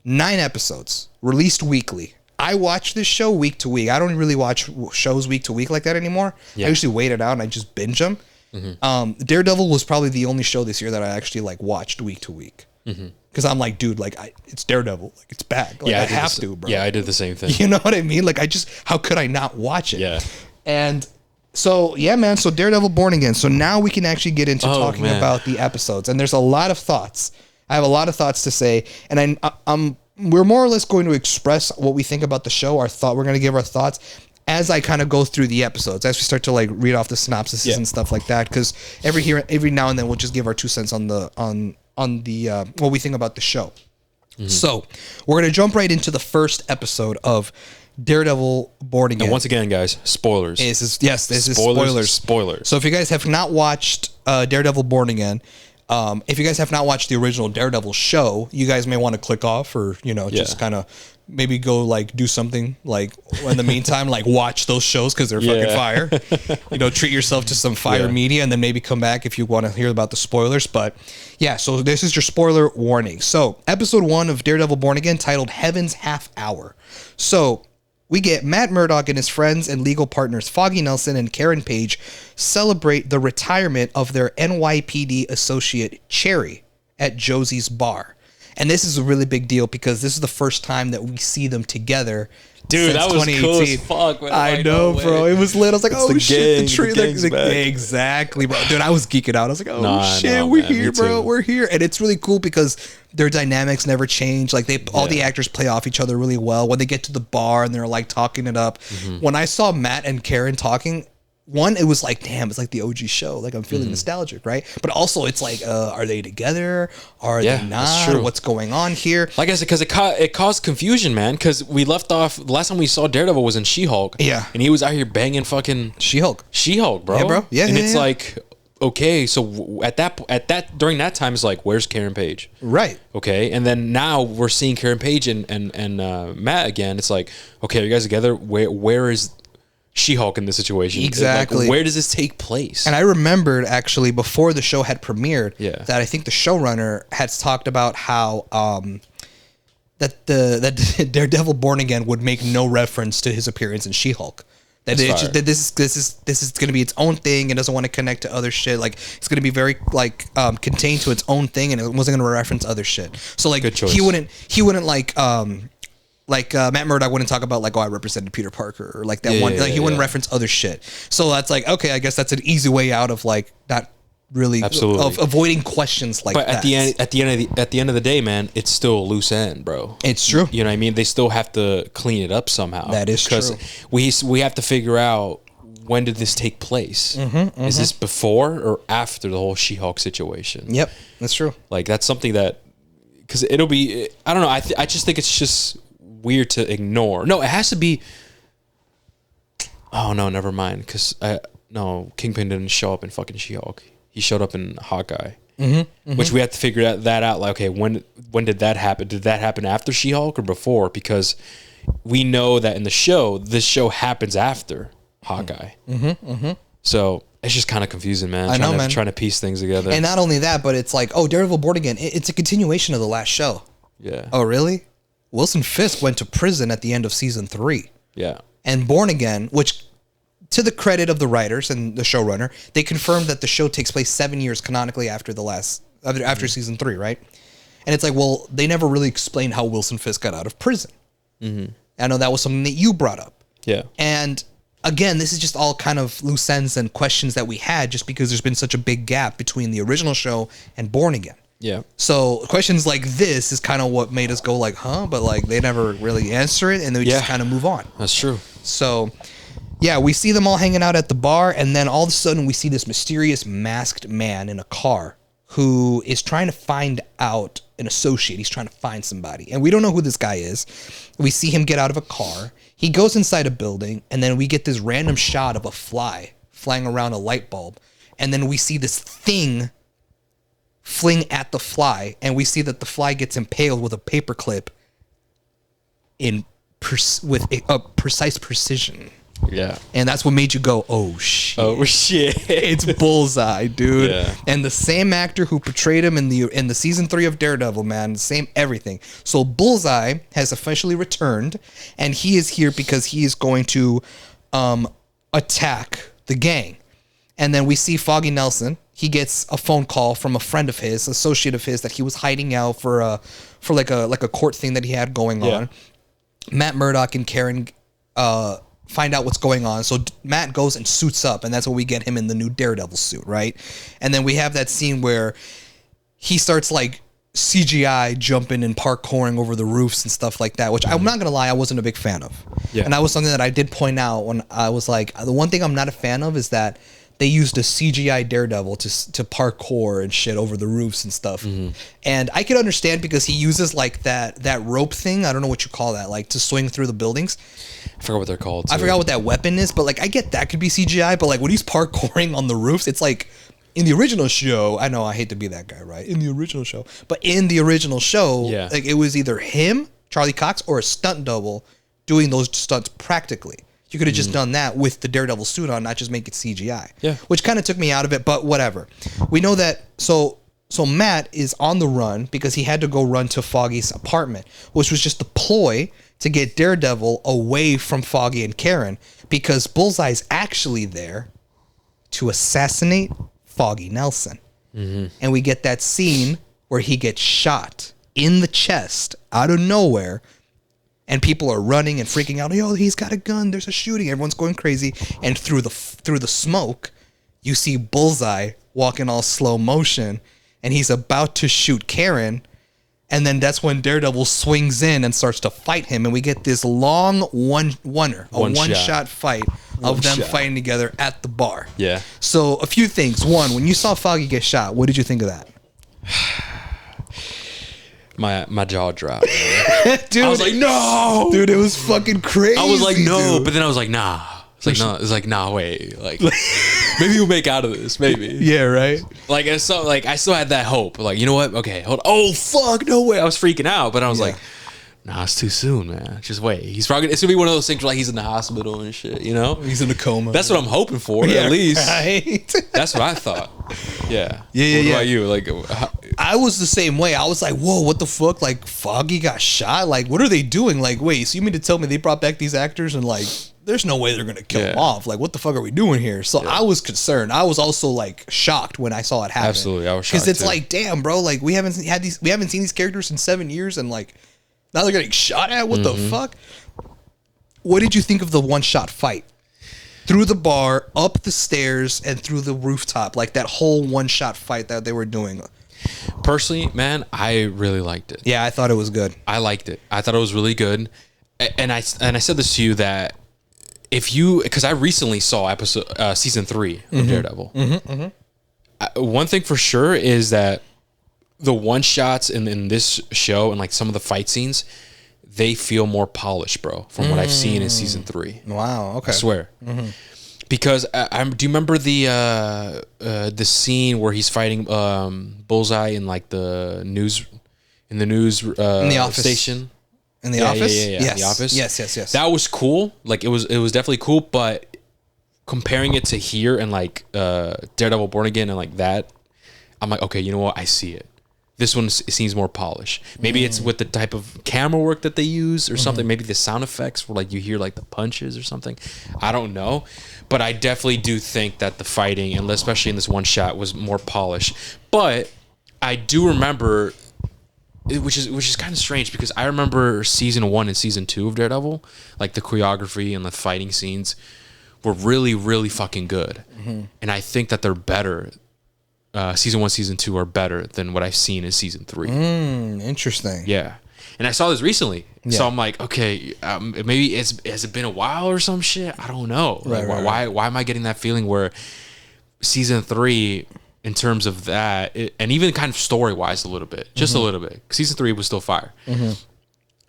9 episodes released weekly. I watch this show week to week. I don't really watch shows week to week like that anymore. I usually wait it out and I just binge them. Daredevil was probably the only show this year that I actually like watched week to week. Because I'm like, dude, like, it's Daredevil, like, it's bad. Like, I have to, bro. Yeah, I did the same thing. You know what I mean? Like, how could I not watch it? Yeah. And so, yeah, man. So Daredevil Born Again. So now we can actually get into talking about the episodes. And there's a lot of thoughts. I have a lot of thoughts to say. And we're more or less going to express what we think about the show. We're going to give our thoughts as I kind of go through the episodes, as we start to like read off the synopses and stuff like that. Because every now and then we'll just give our 2 cents on what we think about the show. So we're going to jump right into the first episode of Daredevil Born Again. And once again, guys, spoilers. This is spoilers. Spoilers. So if you guys have not watched Daredevil Born Again, if you guys have not watched the original Daredevil show, you guys may want to click off, or just kind of maybe go like do something like in the meantime, like watch those shows because they're fucking fire. Treat yourself to some fire media, and then maybe come back if you want to hear about the spoilers. But yeah, so this is your spoiler warning. So episode 1 of Daredevil Born Again, titled Heaven's Half Hour. So we get Matt Murdock and his friends and legal partners Foggy Nelson and Karen Page celebrate the retirement of their NYPD associate Cherry at Josie's bar. And this is a really big deal because this is the first time that we see them together. Dude, that was cool as fuck, man. I know, bro. It was lit. I was like, oh shit, the tree. Exactly, bro. Dude, I was geeking out. I was like, oh shit, we're here, bro. We're here. And it's really cool because their dynamics never change. Like all the actors play off each other really well. When they get to the bar and they're like talking it up. When I saw Matt and Karen talking, one, it was like, damn, it's like the OG show. Like, I'm feeling nostalgic, right? But also, it's like, are they together? Are they not? That's true. What's going on here? Like I said, because it caused confusion, man. Because we left off, the last time we saw Daredevil was in She-Hulk. Yeah. And he was out here banging fucking She-Hulk, bro. Yeah, bro. Yeah. And it's like, okay, so during that time, it's like, where's Karen Page? Right. Okay. And then now we're seeing Karen Page and Matt again. It's like, okay, are you guys together? Where is She-Hulk in this situation? Exactly. Like, where does this take place? And I remembered actually before the show had premiered that I think the showrunner had talked about how that Daredevil Born Again would make no reference to his appearance in She-Hulk. That this is going to be its own thing. It doesn't want to connect to other shit. Like, it's going to be very like contained to its own thing, and it wasn't going to reference other shit. So like he wouldn't like Matt Murdock wouldn't talk about like, oh, I represented Peter Parker, or like that he wouldn't reference other shit. So that's like, okay, I guess that's an easy way out of like not really of avoiding questions like that. But at the end of the day, man, it's still a loose end, bro. It's true. You know what I mean? They still have to clean it up somehow. That is true. Because we have to figure out, when did this take place? Is this before or after the whole She-Hulk situation? Yep, that's true. Like, that's something that, because it'll be, I don't know. I just think it's just weird to ignore. No, it has to be. Oh no, never mind. Because Kingpin didn't show up in fucking She-Hulk. He showed up in Hawkeye, which we have to figure that out. Like, okay, when did that happen? Did that happen after She-Hulk or before? Because we know that in the show, this show happens after Hawkeye. So it's just kind of confusing, man. Trying to piece things together. And not only that, but it's like, oh, Daredevil Born Again. It's a continuation of the last show. Yeah. Oh, really? Wilson Fisk went to prison at the end of season 3. Yeah. And Born Again, which, to the credit of the writers and the showrunner, they confirmed that the show takes place 7 years canonically after season 3, right? And it's like, well, they never really explained how Wilson Fisk got out of prison. I know that was something that you brought up. Yeah. And again, this is just all kind of loose ends and questions that we had just because there's been such a big gap between the original show and Born Again. Yeah. So questions like this is kind of what made us go like, huh? But like, they never really answer it, and they just kind of move on. That's true. So yeah, we see them all hanging out at the bar, and then all of a sudden we see this mysterious masked man in a car who is trying to find out an associate. He's trying to find somebody, and we don't know who this guy is. We see him get out of a car. He goes inside a building, and then we get this random shot of a fly flying around a light bulb, and then we see this thing fling at the fly, and we see that the fly gets impaled with a paperclip with a precise precision. Yeah. And that's what made you go, oh shit. Oh shit. It's Bullseye, dude. Yeah. And the same actor who portrayed him in the season 3 of Daredevil, man, same everything. So Bullseye has officially returned, and he is here because he is going to attack the gang. And then we see Foggy Nelson. He gets a phone call from a friend of his, associate of his, that he was hiding out for like a court thing that he had going on. Matt Murdock and Karen find out what's going on. So Matt goes and suits up, and that's when we get him in the new Daredevil suit, right? And then we have that scene where he starts like CGI jumping and parkouring over the roofs and stuff like that, which I'm not gonna lie, I wasn't a big fan of. Yeah. And that was something that I did point out when I was like, the one thing I'm not a fan of is that they used a CGI Daredevil to parkour and shit over the roofs and stuff. And I could understand because he uses like that rope thing. I don't know what you call that, like to swing through the buildings. I forgot what they're called. I forgot what that weapon is, but like I get that could be CGI, but like when he's parkouring on the roofs, it's like in the original show, I know I hate to be that guy, right? In the original show. But in the original show, like it was either him, Charlie Cox, or a stunt double doing those stunts practically. You could have just done that with the Daredevil suit on, not just make it CGI. Yeah. Which kind of took me out of it, but whatever. We know that, so Matt is on the run because he had to go run to Foggy's apartment, which was just a ploy to get Daredevil away from Foggy and Karen, because Bullseye's actually there to assassinate Foggy Nelson. And we get that scene where he gets shot in the chest out of nowhere, and people are running and freaking out. Yo, he's got a gun. There's a shooting. Everyone's going crazy. And through the smoke, you see Bullseye walking all slow motion, and he's about to shoot Karen. And then that's when Daredevil swings in and starts to fight him, and we get this long one-shot fight of them fighting together at the bar. Yeah. So a few things. One, when you saw Foggy get shot, what did you think of that? My jaw dropped. Dude, I was like, no, dude, it was fucking crazy. I was like, no, dude. but then I was like, nah. It's like, nah, wait, like maybe we'll make out of this, maybe. Yeah, right. Like I still had that hope. Like, you know what? Okay, hold on. Oh fuck, no way. I was freaking out, but I was like, nah, it's too soon, man. Just wait. It's gonna be one of those things where like he's in the hospital and shit, you know? He's in a coma. That's what I'm hoping for, at least. Right? That's what I thought. Yeah. Yeah. What about you? Like, I was the same way. I was like, whoa, what the fuck? Like, Foggy got shot? Like, what are they doing? Like, wait, so you mean to tell me they brought back these actors and like, there's no way they're gonna kill him off? Like, what the fuck are we doing here? So I was concerned. I was also like shocked when I saw it happen. Absolutely, I was shocked because it's too. like, damn, bro, like we haven't seen these characters in 7 years, and like now they're getting shot at. What the fuck? What did you think of the one-shot fight? Through the bar, up the stairs, and through the rooftop, like that whole one-shot fight that they were doing. Personally, man, I really liked it. Yeah, I thought it was good. I liked it. I thought it was really good. And I said this to you that because I recently saw season 3 of Daredevil. One thing for sure is that the one shots in this show and like some of the fight scenes, they feel more polished, bro, from what I've seen in season 3. Wow. Okay. I swear. Because do you remember the scene where he's fighting Bullseye in like the news in the office station? In the office? Yeah. Yes. In the office? Yes. That was cool. Like it was definitely cool, but comparing it to here and like Daredevil Born Again and like that, I'm like, okay, you know what? I see it. This one seems more polished. Maybe it's with the type of camera work that they use or something. Maybe the sound effects where like you hear like the punches or something. I don't know. But I definitely do think that the fighting, and especially in this one shot, was more polished. But I do remember, which is kind of strange, because I remember season 1 and season 2 of Daredevil, like the choreography and the fighting scenes were really, really fucking good. And I think that they're better. Season 1, season 2 are better than what I've seen in season 3. Interesting. Yeah. And I saw this recently. So I'm like, okay, maybe has it been a while or some shit? I don't know. Why am I getting that feeling where season 3, in terms of that, and even kind of story-wise a little bit, just a little bit, season 3 was still fire,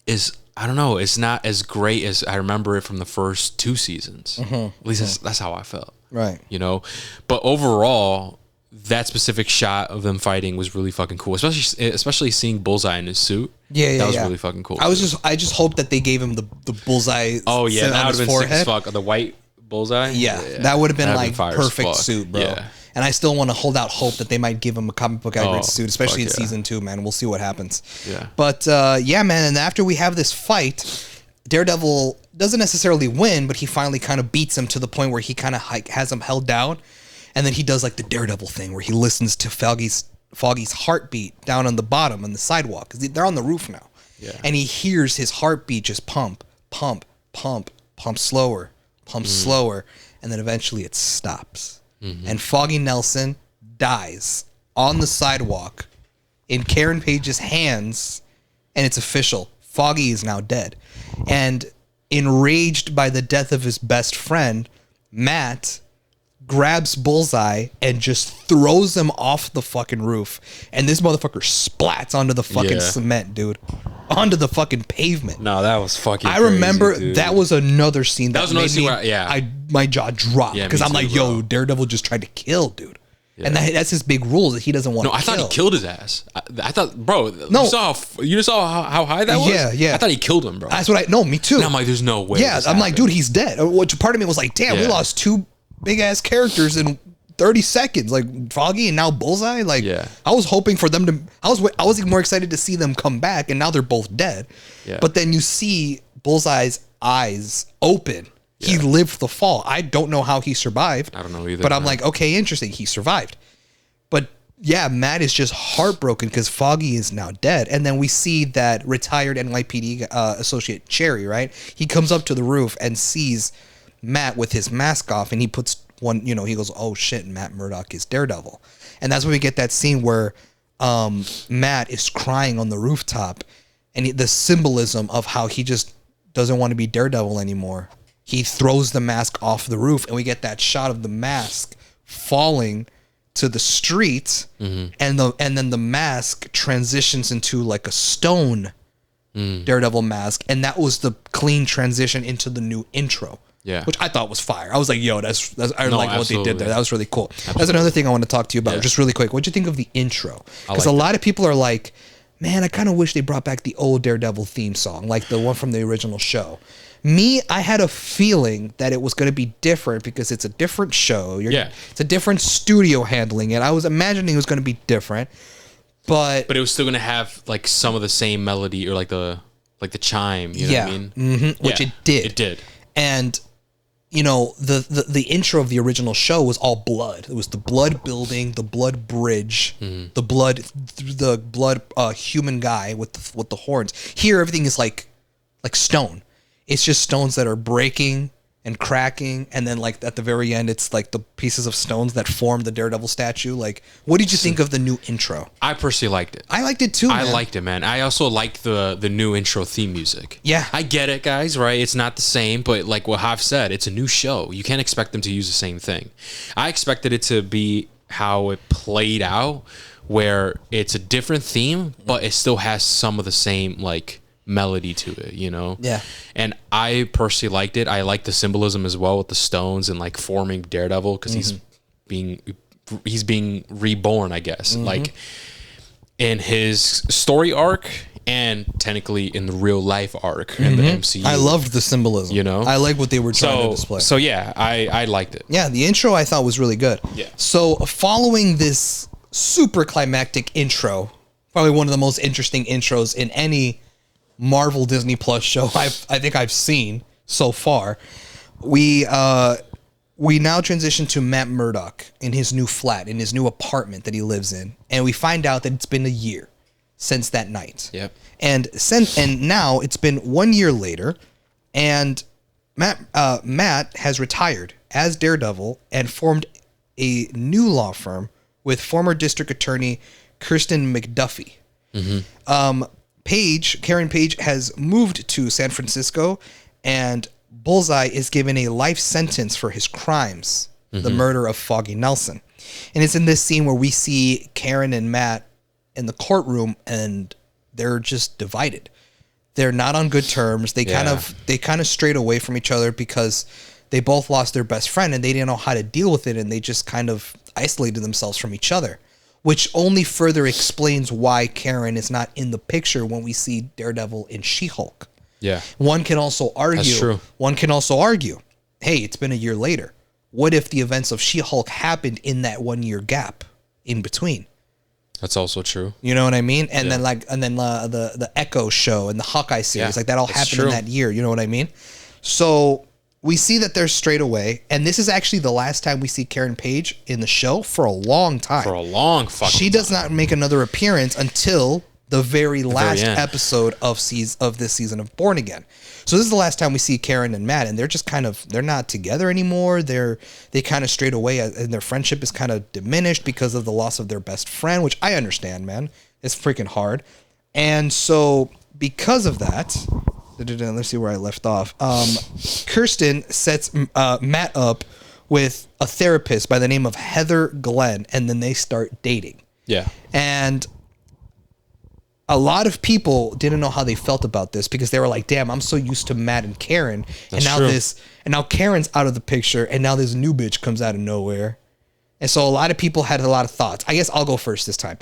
is, I don't know, it's not as great as I remember it from the first 2 seasons. At least that's how I felt. Right. You know? But overall, that specific shot of them fighting was really fucking cool, especially seeing Bullseye in his suit. Yeah, that was really fucking cool. I just hoped that they gave him the Bullseye. Oh yeah, that would have been forehead. sick as fuck. The white Bullseye. Yeah, that would have been like fire as perfect fuck. suit, bro. Yeah. And I still want to hold out hope that they might give him a comic book accurate suit, especially in fuck yeah. season 2, man. We'll see what happens. Yeah. But yeah, man. And after we have this fight, Daredevil doesn't necessarily win, but he finally kind of beats him to the point where he kind of has him held down, and then he does like the Daredevil thing where he listens to Foggy's heartbeat down on the bottom on the sidewalk because they're on the roof now. Yeah. And he hears his heartbeat just pump, slower, slower, and then eventually it stops. And Foggy Nelson dies on the sidewalk in Karen Page's hands, and it's official. Foggy is now dead. And enraged by the death of his best friend, Matt grabs Bullseye and just throws him off the fucking roof. And this motherfucker splats onto the fucking cement, dude. Onto the fucking pavement. No, that was fucking I remember crazy, dude. that was another scene that was another made scene me, where, my jaw dropped Yeah, because me I'm like, too, yo, bro. Daredevil just tried to kill, dude. And that's his big rule that he doesn't want No, to I kill. thought he killed his ass. I thought, bro. No. You just saw how high that was. Yeah. I thought he killed him, bro. That's what I, no, me too. And I'm like, there's no way. Yeah, this I'm like, happened. dude, he's dead. Which part of me was like, damn, we Yeah. lost 2 big ass characters in 30 seconds, like Foggy and now Bullseye. Like, Yeah. I was hoping for them to. I was even more excited to see them come back, and now they're both dead. Yeah. But then you see Bullseye's eyes open. He Yeah. lived the fall. I don't know how he survived. I don't know either, But I'm man. like, okay, interesting. He survived. But yeah, Matt is just heartbroken because Foggy is now dead. And then we see that retired NYPD associate Cherry, right? He comes up to the roof and sees Matt with his mask off, and he puts one, he goes, oh shit, Matt Murdock is Daredevil. And that's when we get that scene where Matt is crying on the rooftop, and the symbolism of how he just doesn't want to be Daredevil anymore. He throws the mask off the roof, and we get that shot of the mask falling to the street, and then the mask transitions into like a stone Daredevil mask, and that was the clean transition into the new intro. Yeah. Which I thought was fire. I was like, yo, that's I No, like what they did absolutely. there. That was really cool. That's another thing I want to talk to you about, Yeah. just really quick. What'd you think of the intro? Because like a lot of people are like, man, I kind of wish they brought back the old Daredevil theme song, like the one from the original show. Me, I had a feeling that it was going to be different because it's a different show. It's a different studio handling it. I was imagining it was going to be different, but But it was still gonna have like some of the same melody or like the chime. You know yeah, what I mean? which Yeah, it did. It did. And the intro of the original show was all blood. It was the blood building, the blood bridge, the blood human guy with the horns. Here, everything is like stone. It's just stones that are breaking and cracking, and then like at the very end, it's like the pieces of stones that form the Daredevil statue. Like, what did you think of the new intro? I personally liked it. I liked it too. I man. liked it, man. I also liked the new intro theme music. Yeah. I get it, guys, right? It's not the same, but like what Hav said, it's a new show. You can't expect them to use the same thing. I expected it to be how it played out, where it's a different theme, but it still has some of the same like melody to it, Yeah. And I personally liked it. I like the symbolism as well with the stones and like forming Daredevil because he's being reborn, I guess, like in his story arc and technically in the real life arc in the MCU. I loved the symbolism. I like what they were trying to display. So yeah, I liked it. Yeah, the intro I thought was really good. Yeah. So following this super climactic intro, probably one of the most interesting intros in any Marvel Disney Plus show I think I've seen so far, we now transition to Matt Murdock in his new flat, in his new apartment that he lives in, and we find out that it's been a year since that night. Yep. And now it's been 1 year later, and Matt has retired as Daredevil and formed a new law firm with former district attorney Kirsten McDuffie. Karen Page has moved to San Francisco, and Bullseye is given a life sentence for his crimes, the murder of Foggy Nelson. And it's in this scene where we see Karen and Matt in the courtroom, and they're just divided. They're not on good terms. They kind of strayed away from each other because they both lost their best friend, and they didn't know how to deal with it, and they just kind of, isolated themselves from each other, which only further explains why Karen is not in the picture when we see Daredevil and She-Hulk. Yeah. One can also argue. That's true. One can also argue, hey, it's been a year later. What if the events of She-Hulk happened in that 1 year gap in between? That's also true. You know what I mean? And then the Echo show and the Hawkeye series, like that all happened in that year. You know what I mean? So we see that they're straight away, and this is actually the last time we see Karen Page in the show for a long time. For a long fucking She does not make another appearance until the very last episode of this season of Born Again. So this is the last time we see Karen and Matt, and they're just they're not together anymore. They kind of strayed away, and their friendship is kind of diminished because of the loss of their best friend, which I understand, man. It's freaking hard. And so because of that, let's see where I left off. Kirsten sets Matt up with a therapist by the name of Heather Glenn, and then they start dating. Yeah. And a lot of people didn't know how they felt about this because they were like, damn, I'm so used to Matt and Karen. That's and now Karen's out of the picture, and now this new bitch comes out of nowhere. And so a lot of people had a lot of thoughts. I guess I'll go first this time.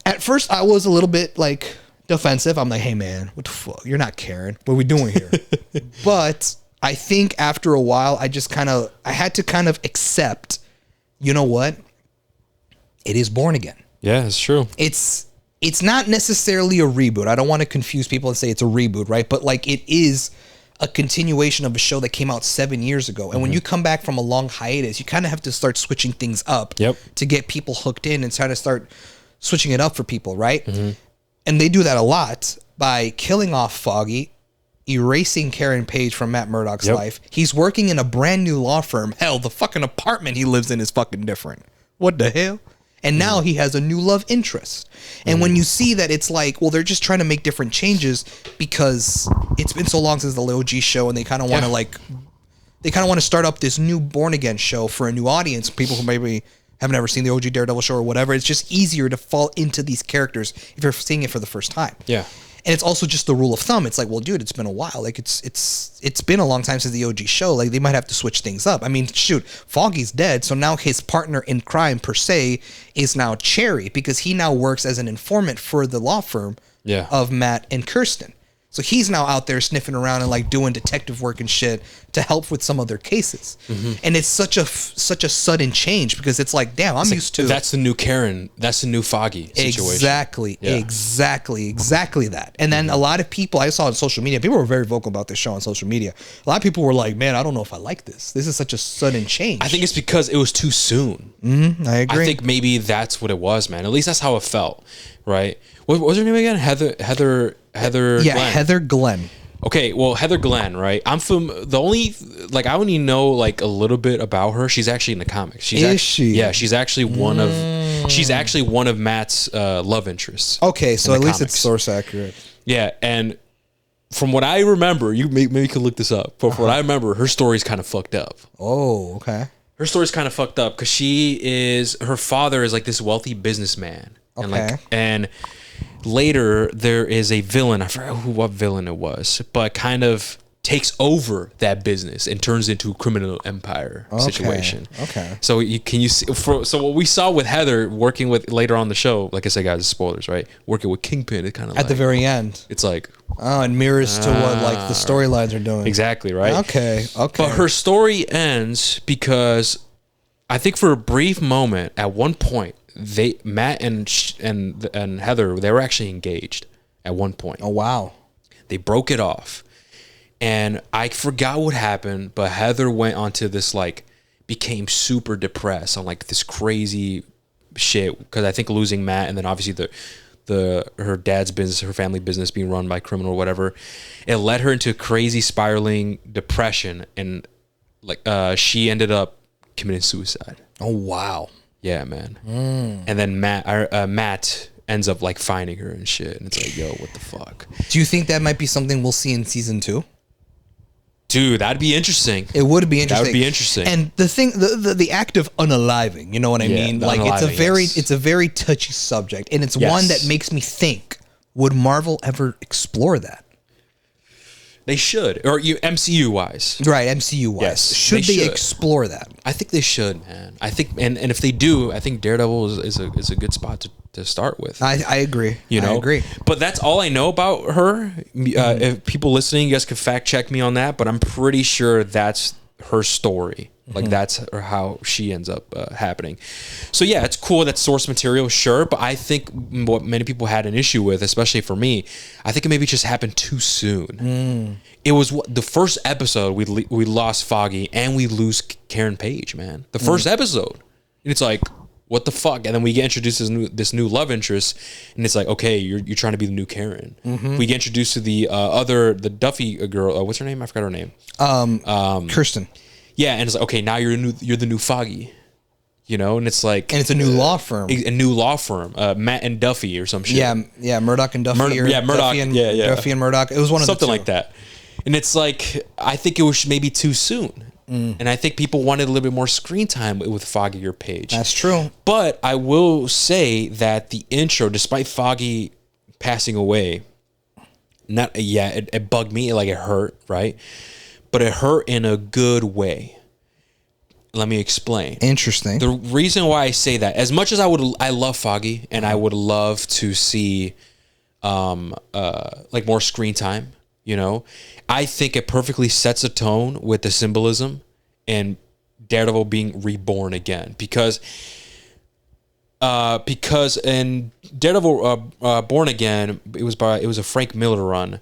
At first, I was a little bit like defensive. I'm like, hey man, what the fuck? You're not Karen. What are we doing here? But I think after a while, I had to kind of accept, you know what? It is Born Again. Yeah, it's true. It's not necessarily a reboot. I don't want to confuse people and say it's a reboot, right? But like it is a continuation of a show that came out 7 years ago. And when you come back from a long hiatus, you kind of have to start switching things up to get people hooked in and try to start switching it up for people, right? And they do that a lot by killing off Foggy, erasing Karen Page from Matt Murdock's life. He's working in a brand new law firm. Hell, the fucking apartment he lives in is fucking different. What the hell? And now he has a new love interest. And when you see that, it's like, well, they're just trying to make different changes because it's been so long since the OG show, and they kind of want to start up this new Born Again show for a new audience, people who maybe have never seen the OG Daredevil show or whatever. It's just easier to fall into these characters if you're seeing it for the first time. Yeah. And it's also just the rule of thumb. It's like, well, dude, it's been a while. Like it's been a long time since the OG show. Like they might have to switch things up. I mean, shoot, Foggy's dead, so now his partner in crime per se is now Cherry because he now works as an informant for the law firm of Matt and Kirsten. So he's now out there sniffing around and like doing detective work and shit to help with some of their cases. And it's such a sudden change because it's like, damn, I'm used to. That's the new Karen. That's the new Foggy situation. Exactly that. And then a lot of people I saw on social media, people were very vocal about this show on social media. A lot of people were like, man, I don't know if I like this. This is such a sudden change. I think it's because it was too soon. I agree. I think maybe that's what it was, man. At least that's how it felt, right? What was her name again? Heather Glenn. Heather Glenn. Okay, well, Heather Glenn, right? I only know like a little bit about her. She's actually in the comics. She? Yeah, she's actually one of Matt's love interests. Okay, so at least it's source accurate. Yeah, and from what I remember, maybe you could look this up. But from what I remember, her story's kind of fucked up. Oh, okay. Her story's kind of fucked up because her father is like this wealthy businessman. Okay. And later there is a villain, I forgot what villain it was, but kind of takes over that business and turns into a criminal empire situation. Okay. So so what we saw with Heather working with later on the show, like I said, guys, spoilers, right? Working with Kingpin, it kind of at the very end. It's like it mirrors to what like the storylines are doing. Exactly, right? Okay. But her story ends because I think for a brief moment, at one point, Matt and Heather, they were actually engaged at one point. Oh wow. They broke it off. And I forgot what happened, but Heather went onto this became super depressed on this crazy shit because I think losing Matt and then obviously her dad's business, her family business being run by criminal or whatever, it led her into crazy spiraling depression and she ended up committing suicide. Oh wow. Yeah, man. And then Matt ends up finding her and shit, and it's like, yo, what the fuck? Do you think that might be something we'll see in season 2? Dude, that'd be interesting. It would be interesting. That would be interesting. And the thing, the act of unaliving, you know what I mean? It's a very touchy subject, and it's one that makes me think: would Marvel ever explore that? They should, or you MCU wise. Right, MCU wise. Yes, should they should explore that? I think they should, man. I think, and if they do, I think Daredevil is a good spot to start with. I agree. You know, I agree. But that's all I know about her. If people listening, you guys can fact check me on that. But I'm pretty sure that's her story. Like that's how she ends up happening. So yeah, it's cool. That's source material, sure. But I think what many people had an issue with, especially for me, I think it maybe just happened too soon. It was the first episode we lost Foggy and we lose Karen Page, man. The first episode, and it's like, what the fuck? And then we get introduced to this new love interest, and it's like, okay, you're trying to be the new Karen. We get introduced to the Duffy girl. What's her name? I forgot her name. Kirsten. Yeah, and it's like, okay, now you're the new Foggy, you know, and it's like, and it's a new law firm, Matt and Duffy or some shit. Yeah, Murdoch and Duffy, Murdoch, Duffy and Murdoch. It was one of something the two. like that, and it's like, I think it was maybe too soon, and I think people wanted a little bit more screen time with Foggy or Page. That's true, but I will say that the intro, despite Foggy passing away, it bugged me, like it hurt, right? But it hurt in a good way. Let me explain. Interesting. The reason why I say that, as much as I love Foggy and I would love to see like more screen time, you know, I think it perfectly sets a tone with the symbolism and Daredevil being reborn again, because in Daredevil Born Again, it was a Frank Miller run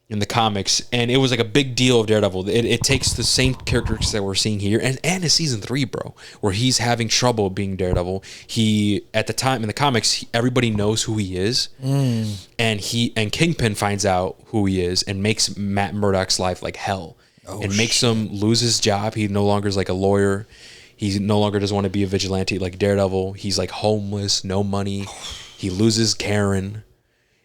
in the comics, and it was like a big deal of Daredevil. It takes the same characters that we're seeing here, and in season 3, bro, where he's having trouble being Daredevil. He, at the time in the comics, everybody knows who he is, and Kingpin finds out who he is and makes Matt Murdock's life like hell, makes him lose his job. He no longer is like a lawyer. He no longer doesn't want to be a vigilante like Daredevil. He's like homeless, no money. He loses Karen.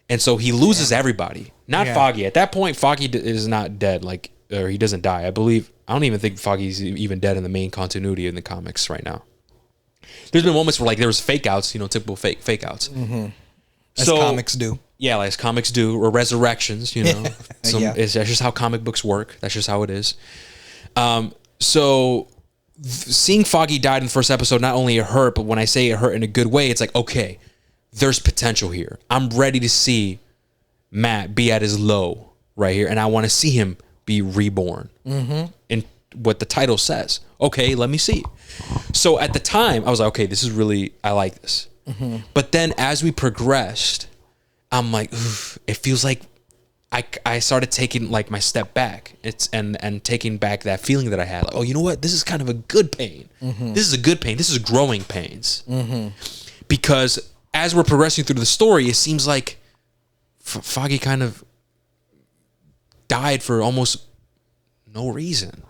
And so he loses everybody. Not Foggy. At that point, Foggy is not dead, or he doesn't die. I don't even think Foggy's even dead in the main continuity in the comics right now. There's been moments where like there was fake outs, you know, typical fake outs. As comics do. Yeah, like as comics do, or resurrections, you know. That's just how comic books work. That's just how it is. So seeing Foggy died in the first episode, not only it hurt, but when I say it hurt in a good way, it's like, okay, there's potential here. I'm ready to see Matt be at his low right here, and I want to see him be reborn. And what the title says. Okay, let me see. So at the time, I was like, okay, this is really, I like this. But then as we progressed, I'm like, it feels like I started taking like my step back. And taking back that feeling that I had. Like, oh, you know what? This is kind of a good pain. This is a good pain. This is growing pains. Because as we're progressing through the story, it seems like Foggy kind of died for almost no reason.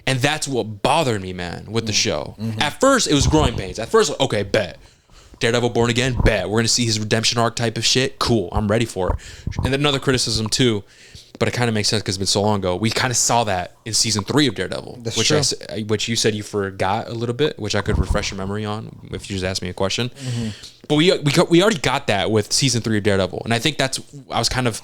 And that's what bothered me, man, with the show. At first, it was growing pains. At first, okay, bet. Daredevil Born Again, bet. We're going to see his redemption arc type of shit. Cool, I'm ready for it. And then another criticism, too, but it kind of makes sense because it's been so long ago. We kind of saw that in season 3 of Daredevil, which you said you forgot a little bit, which I could refresh your memory on if you just asked me a question. But we already got that with season 3 of Daredevil, and I think I was kind of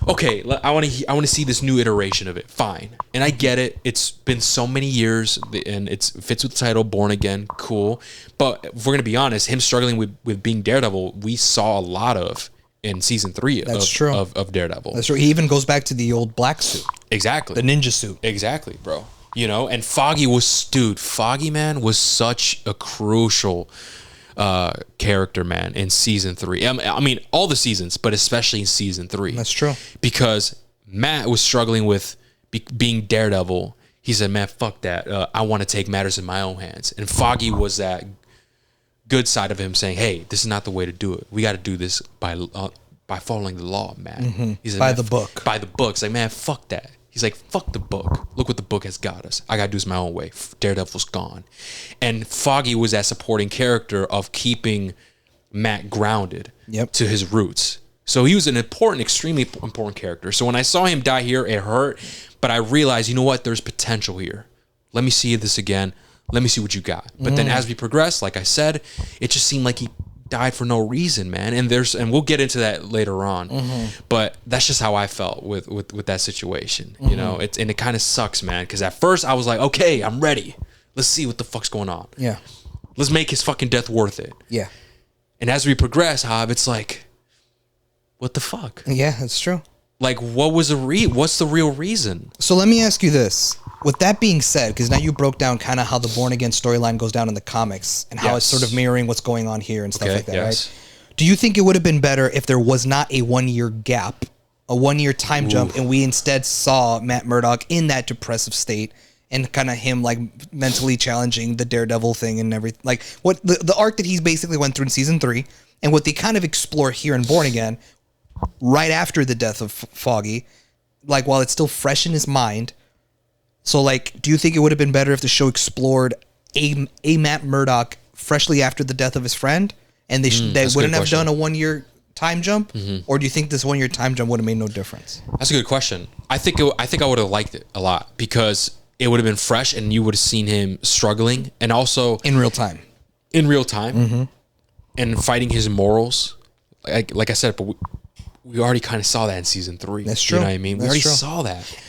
okay. I want to see this new iteration of it. Fine, and I get it. It's been so many years, and it fits with the title Born Again. Cool, but if we're gonna be honest, him struggling with being Daredevil, we saw a lot of in season 3 of Daredevil. That's true. He even goes back to the old black suit. Exactly. The ninja suit. Exactly, bro. You know, and Foggy, man, was such a crucial character, man, in season 3. I mean, all the seasons, but especially in season 3. That's true. Because Matt was struggling with being Daredevil. He said, man, fuck that. I want to take matters in my own hands. And Foggy was that good side of him saying, hey, this is not the way to do it. We got to do this by following the law, man. He's like, the book. By the book. He's like, man, fuck that. He's like, fuck the book. Look what the book has got us. I got to do this my own way. Daredevil's gone. And Foggy was that supporting character of keeping Matt grounded to his roots. So he was an extremely important character. So when I saw him die here, it hurt. But I realized, you know what? There's potential here. Let me see this again. Let me see what you got. But then as we progress, like I said, it just seemed like he died for no reason, man. And we'll get into that later on. But that's just how I felt with that situation. You know, it kind of sucks, man. Because at first I was like, okay, I'm ready. Let's see what the fuck's going on. Yeah. Let's make his fucking death worth it. Yeah. And as we progress, Hob, it's like, what the fuck? Yeah, that's true. Like, what's the real reason? So let me ask you this. With that being said, because now you broke down kind of how the Born Again storyline goes down in the comics and how it's sort of mirroring what's going on here and stuff like that, right? Do you think it would have been better if there was not a 1 year gap, a 1 year time jump, and we instead saw Matt Murdock in that depressive state and kind of him like mentally challenging the Daredevil thing and everything? Like what the arc that he's basically went through in season 3 and what they kind of explore here in Born Again right after the death of Foggy, like while it's still fresh in his mind. So, like, do you think it would have been better if the show explored a Matt Murdock freshly after the death of his friend, and they wouldn't have done a 1 year time jump, or do you think this 1 year time jump would have made no difference? That's a good question. I think I would have liked it a lot because it would have been fresh, and you would have seen him struggling, and also in real time, and fighting his morals. Like I said, but we already kind of saw that in season 3. That's true. You know what I mean? We already saw that.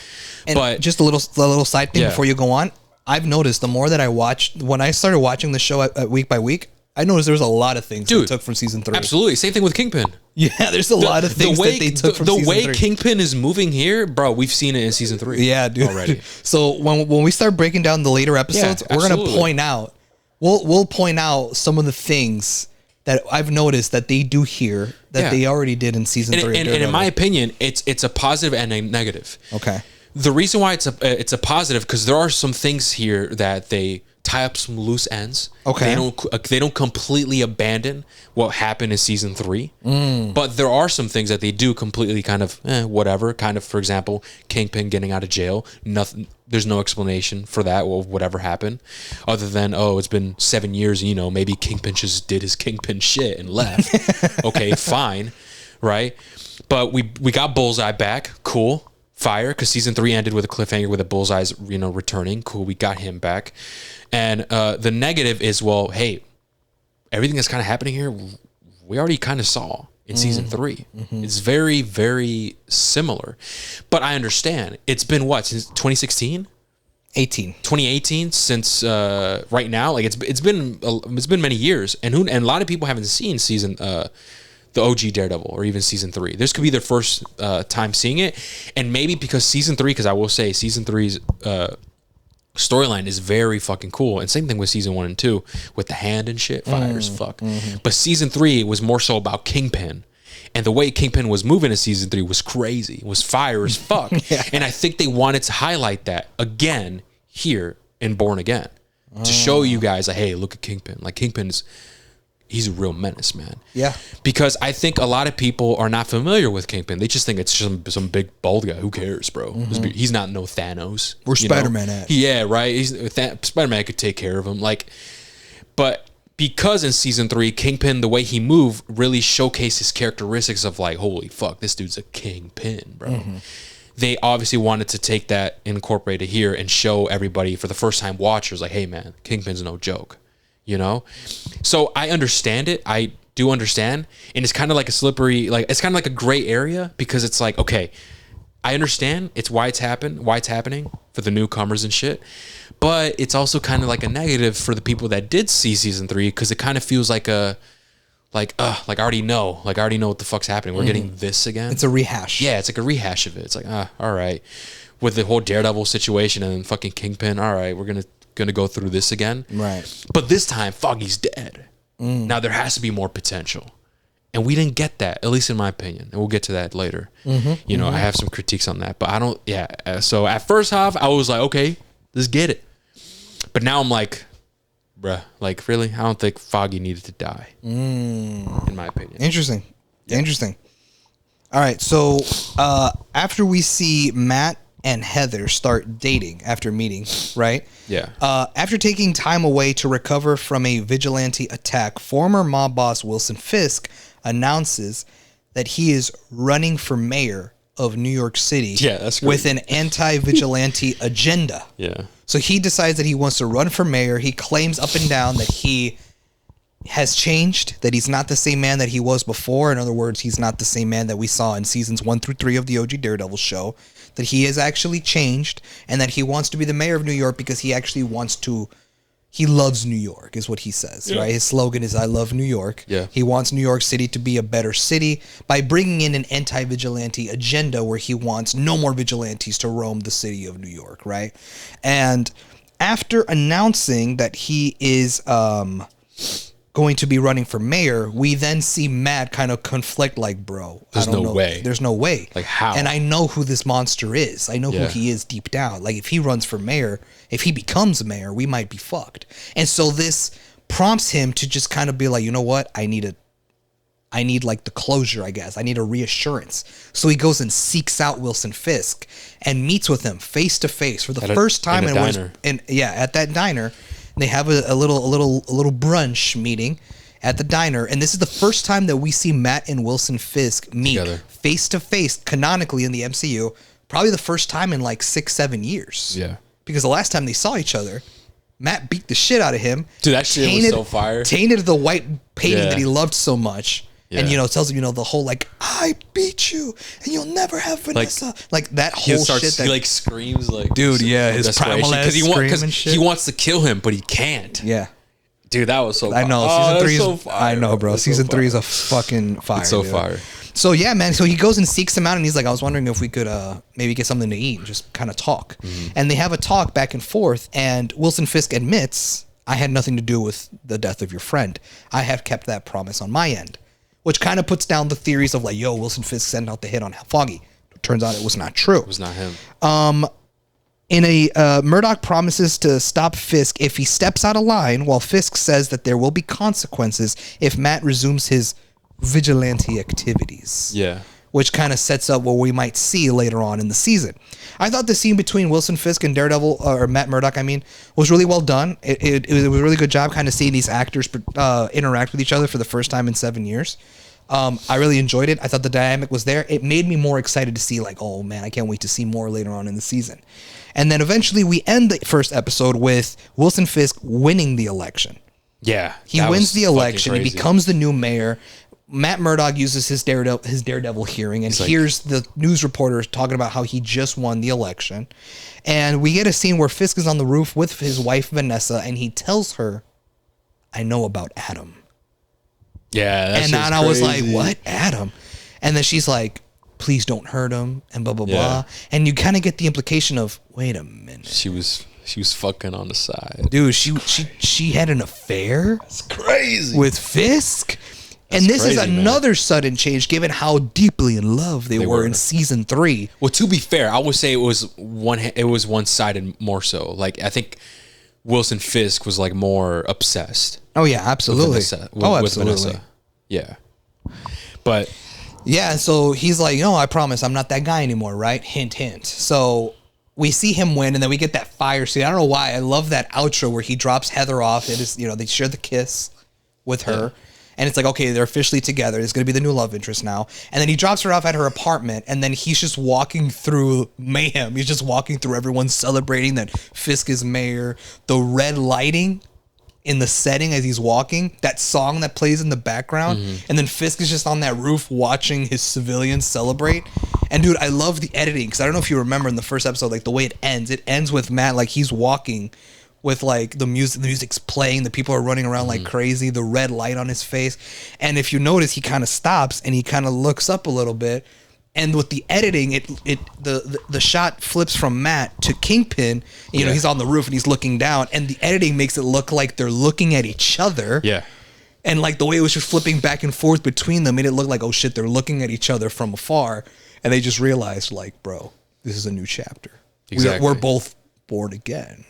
And but just a little side thing before you go on, I've noticed the more that I watched, when I started watching the show week by week, I noticed there was a lot of things they took from season 3. Absolutely. Same thing with Kingpin. Yeah, there's a lot of things that they took from season 3. The way Kingpin is moving here, bro, we've seen it in season 3. Yeah, dude. Already. So when we start breaking down the later episodes, we're going to point out, we'll point out some of the things that I've noticed that they do here that they already did in season 3. And in my opinion, it's a positive and a negative. Okay. The reason why it's a positive, because there are some things here that they tie up some loose ends. Okay. They don't completely abandon what happened in season 3, but there are some things that they do completely kind of whatever. Kind of, for example, Kingpin getting out of jail. Nothing. There's no explanation for that or whatever happened, other than it's been 7 years. You know, maybe Kingpin just did his Kingpin shit and left. Okay, fine, right? But we got Bullseye back. Cool. Fire, because season 3 ended with a cliffhanger with a Bullseye's returning. Cool, we got him back. And the negative is, well, hey, everything that's kind of happening here, we already kind of saw in season 3. It's very, very similar. But I understand. It's been what, since 2016? 2018 since right now. Like it's been many years, and a lot of people haven't seen season the OG Daredevil or even season 3. This could be their first time seeing it, and maybe because season 3, because I will say season 3's storyline is very fucking cool, and same thing with season 1 and 2 with the hand and shit, fire as fuck. But season 3 was more so about Kingpin, and the way Kingpin was moving in season 3 was crazy, it was fire as fuck. And I think they wanted to highlight that again here in Born Again to show you guys, like, hey, look at Kingpin. Like, he's a real menace, man. Yeah. Because I think a lot of people are not familiar with Kingpin. They just think it's some big bald guy. Who cares, bro? He's not no Thanos. Where's Spider-Man at? Yeah, right. Spider-Man could take care of him. But because in season 3, Kingpin, the way he moved really showcased his characteristics of like, holy fuck, this dude's a Kingpin, bro. They obviously wanted to take that, incorporate it here, and show everybody, for the first time watchers, like, hey man, Kingpin's no joke. You know, so I understand it. I do understand, and it's kind of like a slippery, it's kind of like a gray area, because it's like, okay, I understand it's why it's happening for the newcomers and shit, but it's also kind of like a negative for the people that did see season 3, because it kind of feels like I already know, what the fuck's happening. We're getting this again. It's a rehash. Yeah, it's like a rehash of it. It's like, all right, with the whole Daredevil situation and fucking Kingpin. All right, we're gonna go through this again, right? But this time Foggy's dead. Now there has to be more potential, and we didn't get that, at least in my opinion, and we'll get to that later. I have some critiques on that, but I don't. So at first half I was like, okay, let's get it, but now I'm like, bruh, like, really? I don't think Foggy needed to die, in my opinion. Interesting. All right, so after we see Matt and Heather start dating after meeting, right? Yeah. After taking time away to recover from a vigilante attack, former mob boss Wilson Fisk announces that he is running for mayor of New York City. Yeah, that's great. With an anti-vigilante agenda. Yeah. So he decides that he wants to run for mayor. He claims up and down that he has changed, that he's not the same man that he was before. In other words, he's not the same man that we saw in seasons 1 through 3 of the OG Daredevil show, that he has actually changed, and that he wants to be the mayor of New York because he actually wants to, he loves New York is what he says, right? His slogan is, I love New York. Yeah. He wants New York City to be a better city by bringing in an anti-vigilante agenda where he wants no more vigilantes to roam the city of New York, right? And after announcing that he is going to be running for mayor, we then see Matt kind of conflict, like, bro, There's I don't no know. way. There's no way. Like, how? And I know who this monster is. I know who he is deep down. Like, if he runs for mayor, if he becomes mayor, we might be fucked. And so this prompts him to just kind of be like, you know what? I need like the closure, I guess. I need a reassurance. So he goes and seeks out Wilson Fisk and meets with him face to face for the first time in a diner. At that diner. They have a little brunch meeting at the diner, and this is the first time that we see Matt and Wilson Fisk meet face to face canonically in the MCU. Probably the first time in like 6-7 years. Yeah. Because the last time they saw each other, Matt beat the shit out of him. Dude, that shit was so fire. Tainted the white painting that he loved so much. Yeah. And, tells him, the whole, like, I beat you, and you'll never have Vanessa. Like that whole shit. He, like, screams, like... Dude, yeah, his primal ass scream and shit. He wants to kill him, but he can't. Yeah. Dude, that was so fire. I know. Season 3 is... So fire, I know, bro. Season 3 is a fucking fire. It's so fire. So, yeah, man. So he goes and seeks him out, and he's like, I was wondering if we could maybe get something to eat and just kind of talk. Mm-hmm. And they have a talk back and forth, and Wilson Fisk admits, I had nothing to do with the death of your friend. I have kept that promise on my end. Which kind of puts down the theories of like, yo, Wilson Fisk sent out the hit on Foggy. Turns out it was not true. It was not him. Murdoch promises to stop Fisk if he steps out of line, while Fisk says that there will be consequences if Matt resumes his vigilante activities. Yeah. Which kind of sets up what we might see later on in the season. I thought the scene between Wilson Fisk and Daredevil, or Matt Murdock, was really well done. It was a really good job kind of seeing these actors interact with each other for the first time in 7 years. I really enjoyed it. I thought the dynamic was there. It made me more excited to see, like, oh man, I can't wait to see more later on in the season. And then eventually we end the first episode with Wilson Fisk winning the election. Yeah. He wins the election. He becomes the new mayor. Matt Murdock uses his Daredevil hearing and hears the news reporters talking about how he just won the election. And we get a scene where Fisk is on the roof with his wife, Vanessa, and he tells her, I know about Adam. Yeah. And then I was like, what? Adam? And then she's like, please don't hurt him, and blah, blah, blah. And you kind of get the implication of, wait a minute. She was fucking on the side. Dude, she had an affair? That's crazy. With Fisk? And this is another sudden change, given how deeply in love they were in season 3. Well, to be fair, I would say it was one-sided more so. Like, I think Wilson Fisk was like more obsessed. Oh yeah, absolutely. With Vanessa. Yeah, but yeah. So he's like, no, I promise, I'm not that guy anymore, right? Hint, hint. So we see him win, and then we get that fire scene. I don't know why. I love that outro where he drops Heather off. It is, they share the kiss with her. Yeah. And it's like, okay, they're officially together. It's going to be the new love interest now. And then he drops her off at her apartment, and then he's just walking through mayhem. He's just walking through everyone celebrating that Fisk is mayor. The red lighting in the setting as he's walking, that song that plays in the background, and then Fisk is just on that roof watching his civilians celebrate. And dude, I love the editing, because I don't know if you remember in the first episode, like the way it ends with Matt, like he's walking with like the music's playing, the people are running around like crazy, the red light on his face. And if you notice, he kind of stops and he kind of looks up a little bit. And with the editing, the shot flips from Matt to Kingpin. You know, he's on the roof and he's looking down, and the editing makes it look like they're looking at each other. Yeah. And like the way it was just flipping back and forth between them made it look like, oh shit, they're looking at each other from afar. And they just realized, like, bro, this is a new chapter. Exactly. We're both born again.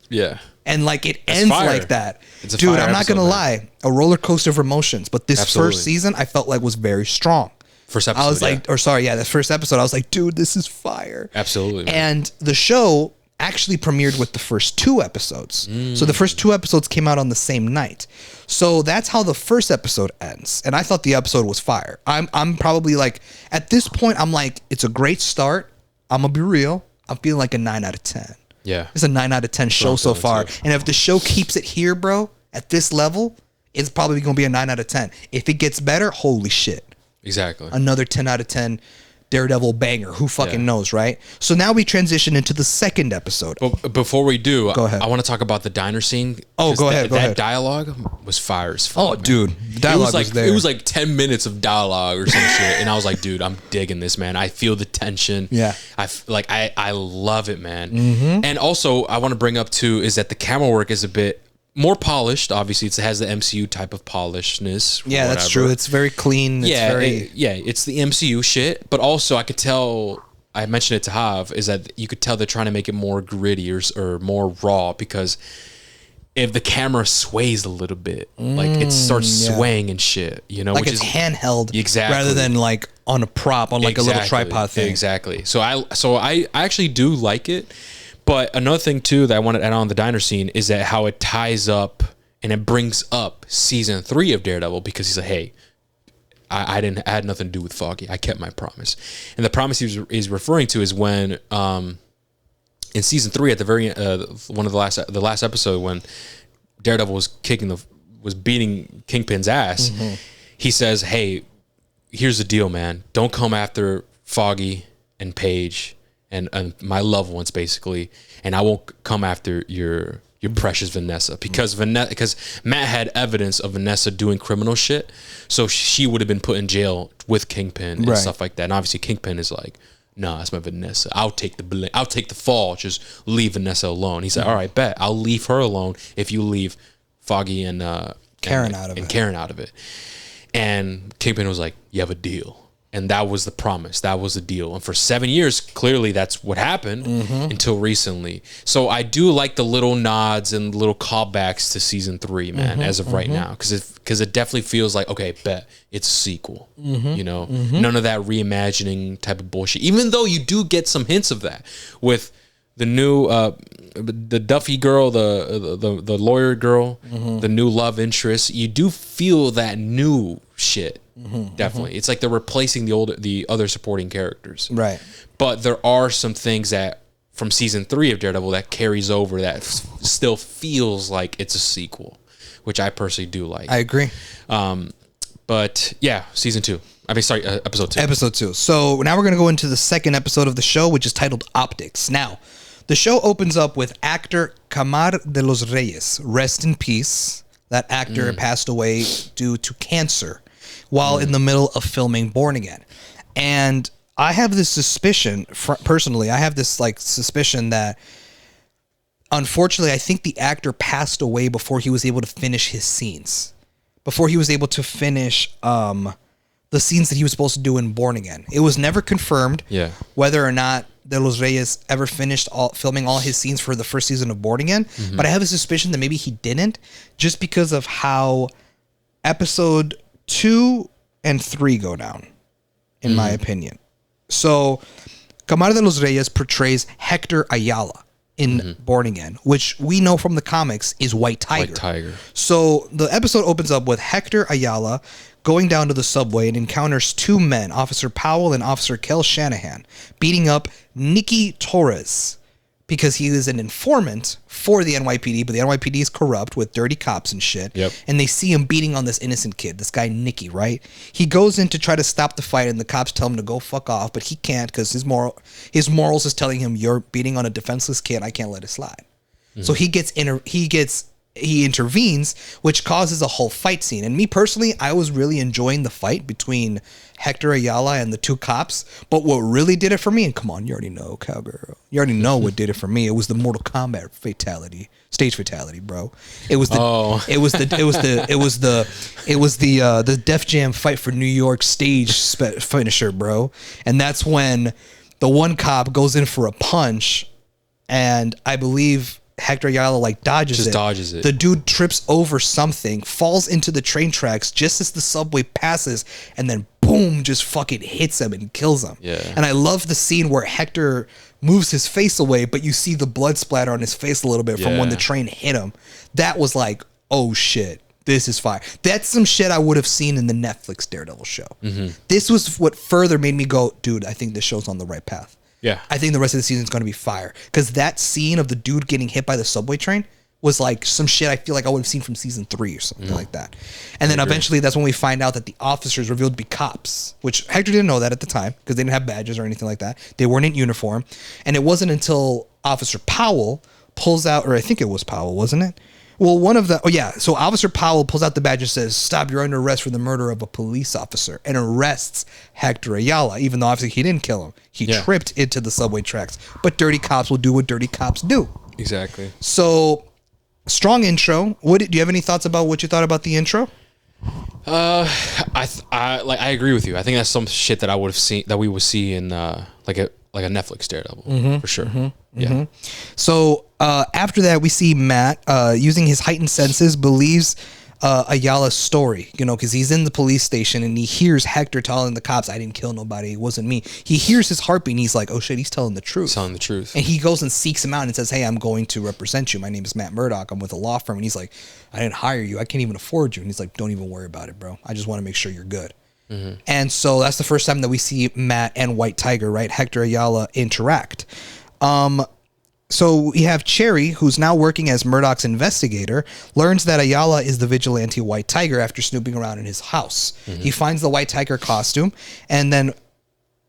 Yeah. And like it ends like that. Dude, I'm not gonna lie, a roller coaster of emotions. But this first season I felt like was very strong. First episode. I was like, that first episode, I was like, dude, this is fire. Absolutely. Man. And the show actually premiered with the first 2 episodes. So the first 2 episodes came out on the same night. So that's how the first episode ends. And I thought the episode was fire. I'm probably like, at this point, I'm like, it's a great start. I'm gonna be real. I'm feeling like a 9 out of 10. Yeah. It's a 9 out of 10 show so far. And if the show keeps it here, bro, at this level, it's probably going to be a 9 out of 10. If it gets better, holy shit. Exactly. Another 10 out of 10 Daredevil banger. Who fucking knows, right? So now we transition into the second episode. But before we do, Go ahead. I want to talk about the diner scene. Oh, go ahead. That dialogue was fire as fuck. Oh, man. dude. The dialogue was there. It was like 10 minutes of dialogue or some shit. And I was like, dude, I'm digging this, man. I feel the tension. Yeah. I love it, man. And also, I want to bring up, too, is that the camera work is a bit more polished. Obviously, it has the MCU type of polishedness. Yeah, that's true. It's very clean. It's the MCU shit. But also, I could tell, I mentioned it to Hav, is that you could tell they're trying to make it more gritty or more raw, because if the camera sways a little bit, like it starts swaying and shit, you know, like which it's is handheld, exactly, rather than like on a prop, on like a little tripod thing. Exactly. So I actually do like it. But another thing too that I want to add on the diner scene is that how it ties up and it brings up season 3 of Daredevil, because he's like, hey, I had nothing to do with Foggy. I kept my promise. And the promise he's referring to is when in season 3 at the very one of the last episode, when Daredevil was beating Kingpin's ass, he says, hey, here's the deal, man. Don't come after Foggy and Paige and my loved ones, basically, and I won't come after your precious Vanessa, because Matt had evidence of Vanessa doing criminal shit, so she would have been put in jail with Kingpin and stuff like that. And obviously Kingpin is like, nah, that's my Vanessa. I'll take the fall. Just leave Vanessa alone. He's like, all right, bet. I'll leave her alone if you leave Foggy and Karen out of it. And Kingpin was like, you have a deal. And that was the promise. That was the deal. And for 7 years, clearly that's what happened until recently. So I do like the little nods and little callbacks to season 3, man, as of right now. Because it definitely feels like, okay, bet, it's a sequel. You know? None of that reimagining type of bullshit. Even though you do get some hints of that with the new, the Duffy girl, the lawyer girl, the new love interest. You do feel that new shit. Definitely. It's like they're replacing the other supporting characters. Right. But there are some things that from season 3 of Daredevil that carries over that still feels like it's a sequel, which I personally do like. I agree. But yeah, season 2. Episode 2. Episode 2. So now we're going to go into the second episode of the show, which is titled Optics. Now, the show opens up with actor Camar de los Reyes. Rest in peace. That actor passed away due to cancer while in the middle of filming Born Again. And I have this suspicion, personally, suspicion that, unfortunately, I think the actor passed away before he was able to finish his scenes. Before he was able to finish the scenes that he was supposed to do in Born Again. It was never confirmed whether or not De Los Reyes ever finished filming all his scenes for the first season of Born Again. But I have a suspicion that maybe he didn't, just because of how episode 2 and 3 go down, in my opinion. So, Camar de los Reyes portrays Hector Ayala in Born Again, which we know from the comics is White Tiger. So, the episode opens up with Hector Ayala going down to the subway and encounters 2 men, Officer Powell and Officer Kel Shanahan, beating up Nicky Torres, because he is an informant for the NYPD, but the NYPD is corrupt with dirty cops and shit. Yep. And they see him beating on this innocent kid, this guy Nicky, right? He goes in to try to stop the fight, and the cops tell him to go fuck off, but he can't because his morals is telling him, you're beating on a defenseless kid, I can't let it slide. So he intervenes, which causes a whole fight scene. And me personally, I was really enjoying the fight between Hector Ayala and the 2 cops. But what really did it for me, and come on, you already know, cowgirl. You already know what did it for me. It was the Mortal Kombat stage fatality, bro. It was the Def Jam Fight for New York stage finisher, bro. And that's when the one cop goes in for a punch, and I believe Hector Ayala dodges it. The dude trips over something, falls into the train tracks just as the subway passes, and then boom, just fucking hits him and kills him. Yeah. And I love the scene where Hector moves his face away, but you see the blood splatter on his face a little bit from when the train hit him. That was like, oh shit, this is fire. That's some shit I would have seen in the Netflix Daredevil show. This was what further made me go, dude, I think this show's on the right path. Yeah. I think the rest of the season is going to be fire. Because that scene of the dude getting hit by the subway train, was like some shit I feel like I would have seen from season 3 or something like that. And then eventually that's when we find out that the officers revealed to be cops, which Hector didn't know that at the time because they didn't have badges or anything like that. They weren't in uniform. And it wasn't until Officer Powell pulls out, or I think it was Powell, wasn't it? Well, one of the, so Officer Powell pulls out the badge and says, "Stop, you're under arrest for the murder of a police officer," and arrests Hector Ayala, even though obviously he didn't kill him. He tripped into the subway tracks. But dirty cops will do what dirty cops do. Exactly. So, strong intro. Do you have any thoughts about what you thought about the intro? I agree with you. I think that's some shit that I would have seen, that we would see in like a Netflix Daredevil for sure. Yeah. So after that, we see Matt using his heightened senses believes Ayala's story, because he's in the police station and he hears Hector telling the cops, "I didn't kill nobody. It wasn't me." He hears his heartbeat and he's like, "Oh shit, he's telling the truth." Telling the truth. And he goes and seeks him out and says, "Hey, I'm going to represent you. My name is Matt Murdock. I'm with a law firm." And he's like, "I didn't hire you. I can't even afford you." And he's like, "Don't even worry about it, bro. I just want to make sure you're good." And so that's the first time that we see Matt and White Tiger, right? Hector Ayala interact. So we have Cherry, who's now working as Murdoch's investigator, learns that Ayala is the vigilante White Tiger after snooping around in his house. He finds the White Tiger costume, and then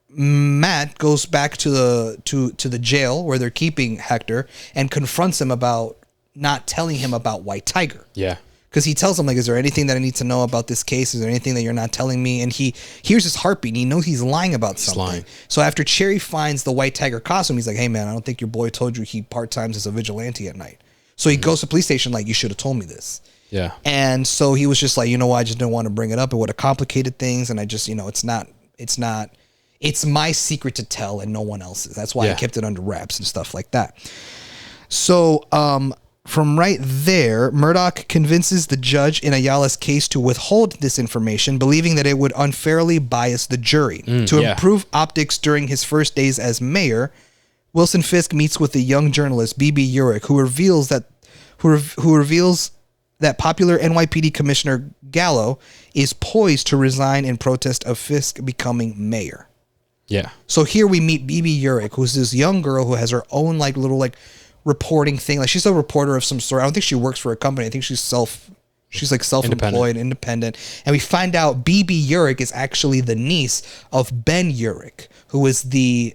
Matt goes back to the jail where they're keeping Hector and confronts him about not telling him about White Tiger. Yeah. Because he tells him, like, "Is there anything that I need to know about this case? Is there anything that you're not telling me?" And he hears his heartbeat and he knows he's lying about something. Lying. So after Cherry finds the White Tiger costume, he's like, "Hey man, I don't think your boy told you he part-times as a vigilante at night." So he goes to the police station like, "You should have told me this." Yeah. And so he was just like, I just didn't want to bring it up. It would have complicated things. And I just, it's my secret to tell and no one else's. That's why I kept it under wraps and stuff like that. So, from right there, Murdoch convinces the judge in Ayala's case to withhold this information, believing that it would unfairly bias the jury. To improve optics during his first days as mayor, Wilson Fisk meets with the young journalist B.B. Urich, who reveals that popular NYPD Commissioner Gallo is poised to resign in protest of Fisk becoming mayor. Yeah. So here we meet B.B. Urich, who's this young girl who has her own little reporting thing. Like, she's a reporter of some sort. I don't think she works for a company. I think she's self-employed, independent. And we find out B.B. Urich is actually the niece of Ben Urich, who is the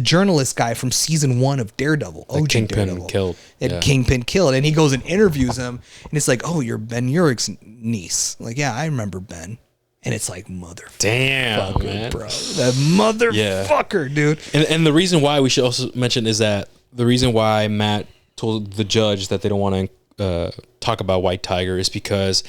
journalist guy from season 1 of Daredevil. OG Daredevil. Killed. Kingpin killed. And he goes and interviews him, and it's like, "Oh, you're Ben Urich's niece." Like, "Yeah, I remember Ben." And it's like, motherfucker, damn, man. Bro. That motherfucker, dude. And the reason why we should also mention is that the reason why Matt told the judge that they don't want to talk about White Tiger is because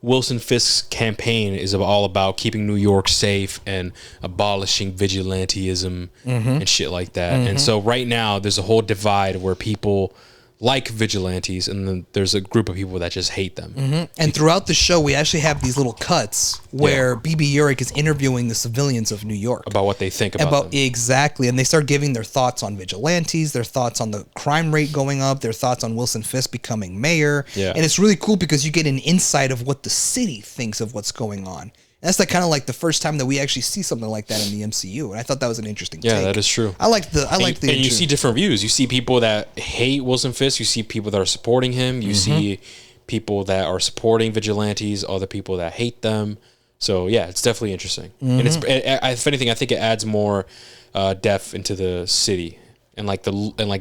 Wilson Fisk's campaign is all about keeping New York safe and abolishing vigilantism and shit like that. And so right now there's a whole divide where people like vigilantes, and then there's a group of people that just hate them. And throughout the show, we actually have these little cuts where B.B. Urich is interviewing the civilians of New York about what they think about them. Exactly. And they start giving their thoughts on vigilantes, their thoughts on the crime rate going up, their thoughts on Wilson Fisk becoming mayor. Yeah. And it's really cool because you get an insight of what the city thinks of what's going on. That's kind of the first time that we actually see something like that in the MCU, and I think that was an interesting take. Yeah, that is true. I like the. And you see different views. You see people that hate Wilson Fisk. You see people that are supporting him. You see people that are supporting vigilantes. Other people that hate them. So yeah, it's definitely interesting. And if anything, I think it adds more depth into the city and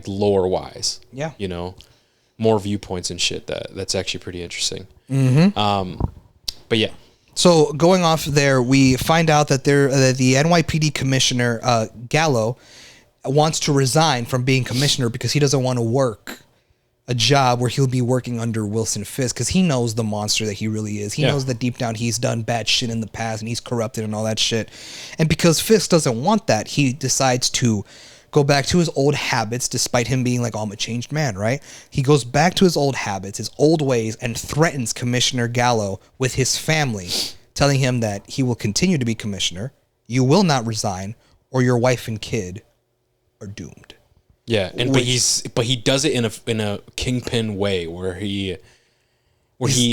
lore wise. Yeah, more viewpoints and shit. That's actually pretty interesting. But yeah. So going off there, we find out that the NYPD commissioner, Gallo, wants to resign from being commissioner because he doesn't want to work a job where he'll be working under Wilson Fisk, because he knows the monster that he really is. He knows that deep down he's done bad shit in the past and he's corrupted and all that shit. And because Fisk doesn't want that, he decides to go back to his old habits, despite him being like, "Oh, I'm a changed man," right? He goes back to his old habits, his old ways, and threatens Commissioner Gallo with his family, telling him that he will continue to be commissioner, you will not resign, or your wife and kid are doomed. Yeah, but he does it in a kingpin way where he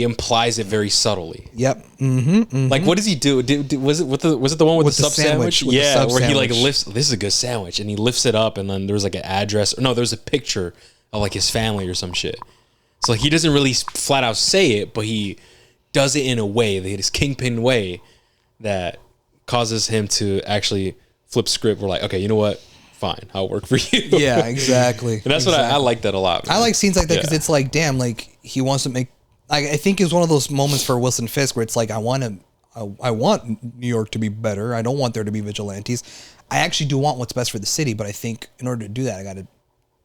implies it very subtly. Yep. Like, what does he do? Was it the one with the sub sandwich? Yeah, where he lifts. This is a good sandwich, and he lifts it up, and then there's an address. No, there's a picture of like his family or some shit. So like he doesn't really flat out say it, but he does it in a way, this kingpin way, that causes him to actually flip script. We're like, okay, you know what? Fine, I'll work for you. Yeah, exactly. And that's what I like that a lot. Man. I like scenes like that because it's like, damn, like he wants to make. I think it was one of those moments for Wilson Fisk where it's like, I want New York to be better. I don't want there to be vigilantes. I actually do want what's best for the city, but I think in order to do that, I got to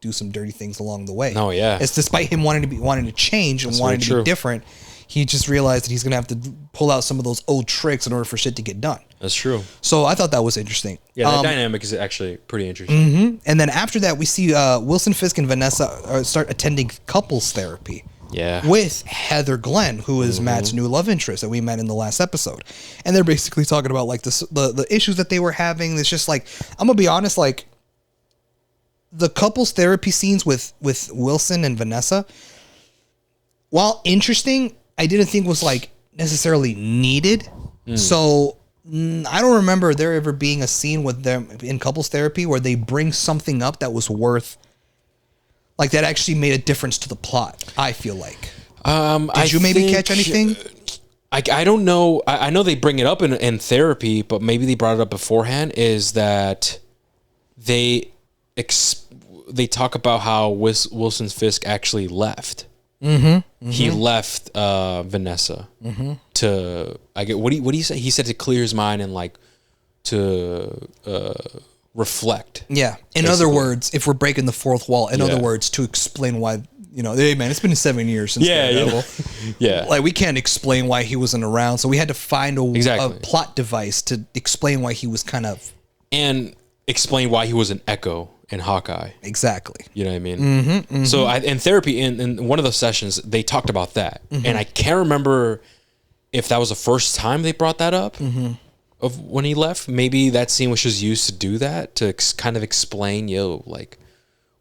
do some dirty things along the way. Oh yeah. It's despite him wanting to change and wanting to be different. He just realized that he's going to have to pull out some of those old tricks in order for shit to get done. That's true. So I thought that was interesting. Yeah, that dynamic is actually pretty interesting. Mm-hmm. And then after that, we see Wilson Fisk and Vanessa start attending couples therapy. Yeah. With Heather Glenn, who is Matt's new love interest that we met in the last episode. And they're basically talking about like the issues that they were having. It's just like, I'm going to be honest, like the couples therapy scenes with Wilson and Vanessa, while interesting, I didn't think was like necessarily needed. So I don't remember there ever being a scene with them in couples therapy where they bring something up that was worth, like that actually made a difference to the plot. I feel like. Did you maybe catch anything? I don't know. I know they bring it up in therapy, but maybe they brought it up beforehand. Is that they talk about how Wilson Fisk actually left. He left Vanessa to what do you say? He said to clear his mind and like to reflect. Yeah. In other words, if we're breaking the fourth wall, in other words, to explain why, hey man, it's been 7 years since Daredevil. Yeah. Like we can't explain why he wasn't around, so we had to find a plot device to explain why he was kind of, and explain why he was an Echo in Hawkeye. Exactly. You know what I mean? So in therapy, in one of those sessions, they talked about that. And I can't remember if that was the first time they brought that up of when he left. Maybe that scene was just used to do that, to kind of explain, like,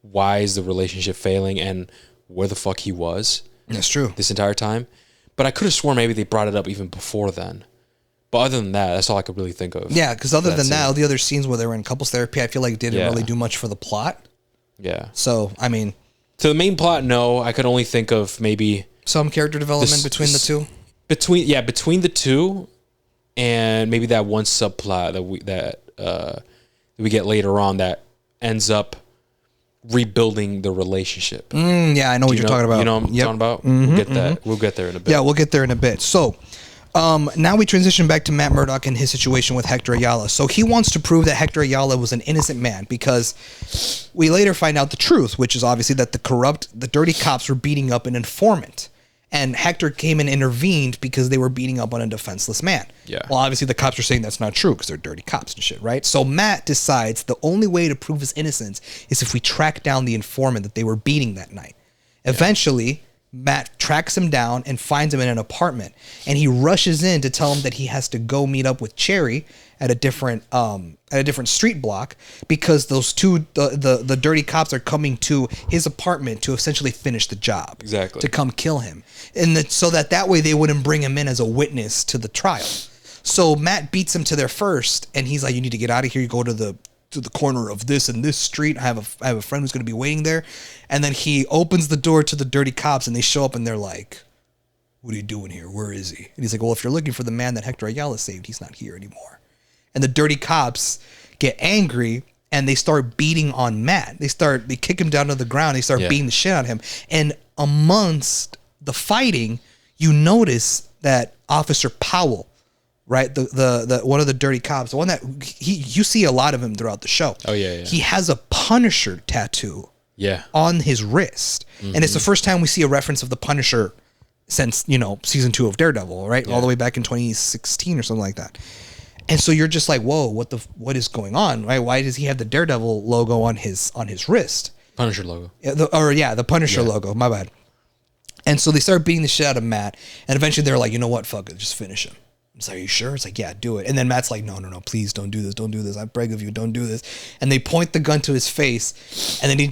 why is the relationship failing and where the fuck he was. That's true. This entire time. But I could have sworn maybe they brought it up even before then. But other than that, that's all I could really think of. Yeah, because other than that, all the other scenes where they were in couples therapy, I feel like didn't really do much for the plot. Yeah. So, I mean... To the main plot, no. I could only think of maybe... some character development between the two? Between the two, and maybe that one subplot that we get later on that ends up rebuilding the relationship. Yeah, I know what you're talking about. You know what I'm talking about? We'll get that. We'll get there in a bit. Yeah, we'll get there in a bit. So... now we transition back to Matt Murdock and his situation with Hector Ayala. So he wants to prove that Hector Ayala was an innocent man because we later find out the truth, which is obviously that the dirty cops were beating up an informant. And Hector came and intervened because they were beating up on a defenseless man. Yeah. Well, obviously the cops are saying that's not true because they're dirty cops and shit, right? So Matt decides the only way to prove his innocence is if we track down the informant that they were beating that night. Eventually... Matt tracks him down and finds him in an apartment, and he rushes in to tell him that he has to go meet up with Cherry at a different street block because those two the dirty cops are coming to his apartment to essentially finish the job. Exactly. To come kill him, and so that way they wouldn't bring him in as a witness to the trial. So Matt beats him to there first, and he's like, "You need to get out of here. You go to the corner of this and this street. I have a friend who's going to be waiting there." And then he opens the door to the dirty cops, and they show up, and they're like, "What are you doing here? Where is he?" And he's like, "Well, if you're looking for the man that Hector Ayala saved, he's not here anymore." And the dirty cops get angry, and they start beating on Matt. They kick him down to the ground. They start beating the shit out of him. And amongst the fighting, you notice that Officer Powell, right, the one of the dirty cops, the one that you see a lot of him throughout the show. Oh yeah. He has a Punisher tattoo. Yeah. On his wrist. And it's the first time we see a reference of the Punisher since, season 2 of Daredevil, right? Yeah. All the way back in 2016 or something like that. And so you're just like, whoa, what is going on? Right? Why does he have the Daredevil logo on his wrist? Punisher logo. The Punisher logo. My bad. And so they start beating the shit out of Matt, and eventually they're like, you know what? Fuck it, just finish him. It's like, are you sure? It's like, yeah, do it. And then Matt's like, no, please don't do this. I beg of you, don't do this. And they point the gun to his face, and then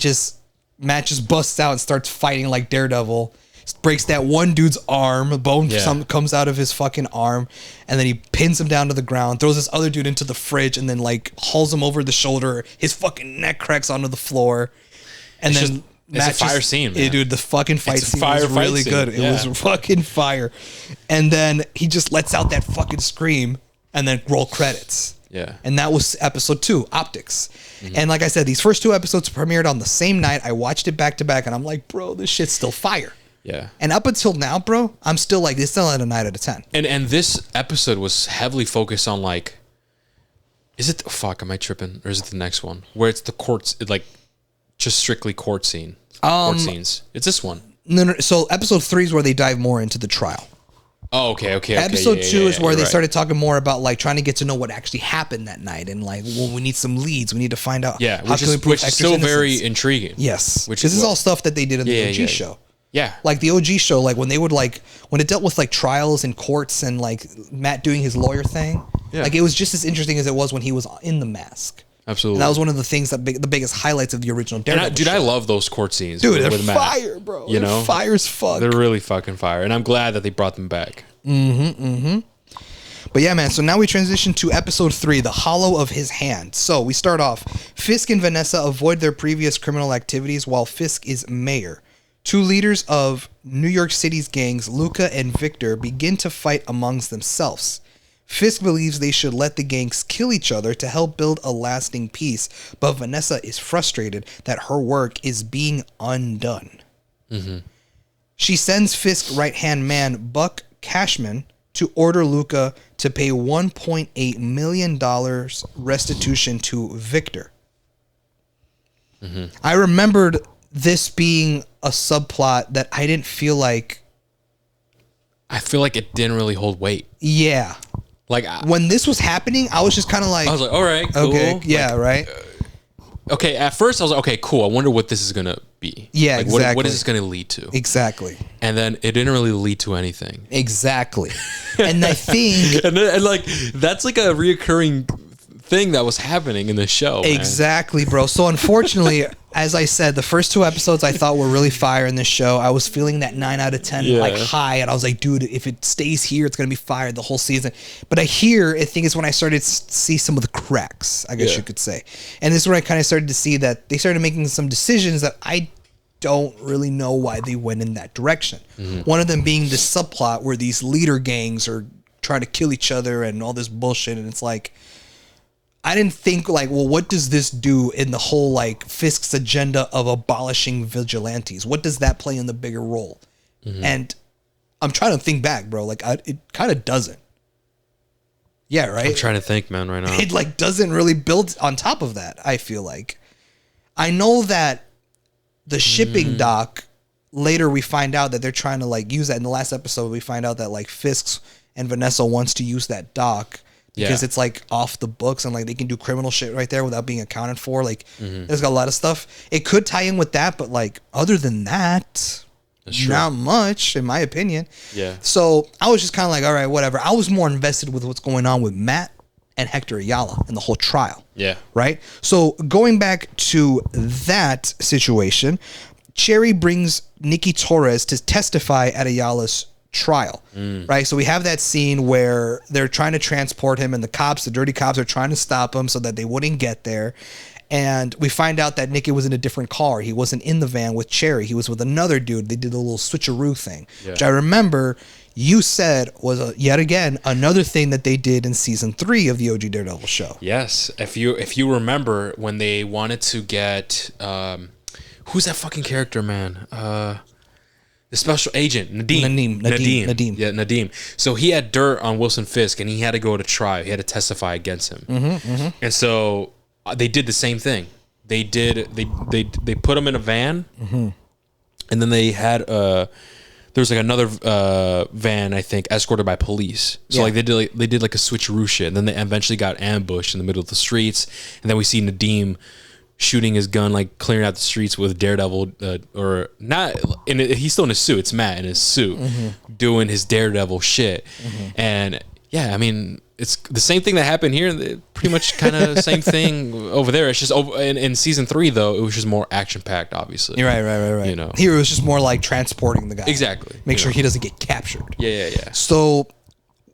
Matt just busts out and starts fighting like Daredevil, breaks that one dude's arm, a bone comes out of his fucking arm, and then he pins him down to the ground, throws this other dude into the fridge, and then like hauls him over the shoulder. His fucking neck cracks onto the floor. And then It's a fire scene, man. Dude, the fucking fight scene was really good. It was fucking fire. And then he just lets out that fucking scream and then roll credits. Yeah. And that was episode 2, Optics. And like I said, these first 2 episodes premiered on the same night. I watched it back to back and I'm like, bro, this shit's still fire. Yeah. And up until now, bro, I'm still like, it's still at a 9 out of 10. And this episode was heavily focused on like, is it, fuck, am I tripping? Or is it the next one? Where it's the courts, like, just strictly court scene. Court scenes. It's this one. No, so episode 3 is where they dive more into the trial. Oh, okay. Episode 2 is where they started talking more about like trying to get to know what actually happened that night, and like, well, we need some leads. We need to find out. Yeah, which is still very intriguing. Yes, which this is all stuff that they did in the OG show. Yeah, like the OG show, like when they would like when it dealt with like trials and courts and like Matt doing his lawyer thing. Yeah. Like it was just as interesting as it was when he was in the mask. Absolutely. And that was one of the things the biggest highlights of the original Daredevil show. I love those court scenes. Dude, they're fire, bro. You know, fire as fuck. They're really fucking fire, and I'm glad that they brought them back. But yeah, man, so now we transition to episode 3, The Hollow of His Hand. So we start off, Fisk and Vanessa avoid their previous criminal activities while Fisk is mayor. 2 leaders of New York City's gangs, Luca and Victor, begin to fight amongst themselves. Fisk believes they should let the gangs kill each other to help build a lasting peace, but Vanessa is frustrated that her work is being undone. She sends Fisk's right-hand man, Buck Cashman, to order Luca to pay $1.8 million restitution to Victor. I remembered this being a subplot that I didn't feel like... I feel like it didn't really hold weight. Yeah. Like when this was happening, I was just kind of like... I was like, all right, cool. Okay, yeah, like, right? Okay, at first I was like, okay, cool. I wonder what this is going to be. Yeah, like, exactly. What is this going to lead to? Exactly. And then it didn't really lead to anything. Exactly. And I think... and like, that's like a reoccurring thing that was happening in the show. Exactly, bro. So unfortunately, as I said, the first 2 episodes I thought were really fire in this show. I was feeling that 9 out of 10 like high, and I was like, dude, if it stays here, it's gonna be fire the whole season. But I think it's when I started to see some of the cracks, I guess you could say. And this is where I kind of started to see that they started making some decisions that I don't really know why they went in that direction. One of them being the subplot where these leader gangs are trying to kill each other and all this bullshit, and it's like, I didn't think like, well, what does this do in the whole like Fisk's agenda of abolishing vigilantes? What does that play in the bigger role? And I'm trying to think back, bro. Like it kind of doesn't. Yeah, right. I'm trying to think, man, right now. It like doesn't really build on top of that. I feel like I know that the shipping dock. Later, we find out that they're trying to like use that. In the last episode, we find out that like Fisk and Vanessa wants to use that dock. Because it's like off the books and like they can do criminal shit right there without being accounted for. Like there's got a lot of stuff. It could tie in with that, but like other than that, not much in my opinion. Yeah. So I was just kind of like, all right, whatever. I was more invested with what's going on with Matt and Hector Ayala in the whole trial. Yeah. Right. So going back to that situation, Cherry brings Nikki Torres to testify at Ayala's trial, right? So we have that scene where they're trying to transport him and the dirty cops are trying to stop him so that they wouldn't get there. And we find out that Nicky was in a different car. He wasn't in the van with Cherry. He was with another dude. They did a little switcheroo thing, which I remember you said was yet again another thing that they did in season 3 of the OG Daredevil show. Yes. If you remember when they wanted to get, who's that fucking character, man? The special agent, Nadeem. Yeah, Nadeem. So he had dirt on Wilson Fisk, and he had to go to trial. He had to testify against him. And so they did the same thing. They put him in a van, and then they had there was like another van, I think, escorted by police. So like they did like a switcheroo shit, and then they eventually got ambushed in the middle of the streets, and then we see Nadeem shooting his gun, like clearing out the streets with Daredevil, or not. And he's still in his suit. It's Matt in his suit doing his Daredevil shit. And yeah, I mean, it's the same thing that happened here. Pretty much kind of same thing over there. It's just in season 3 though, it was just more action packed. Obviously, right. You know, here it was just more like transporting the guy. Exactly. Make sure he doesn't get captured. Yeah. So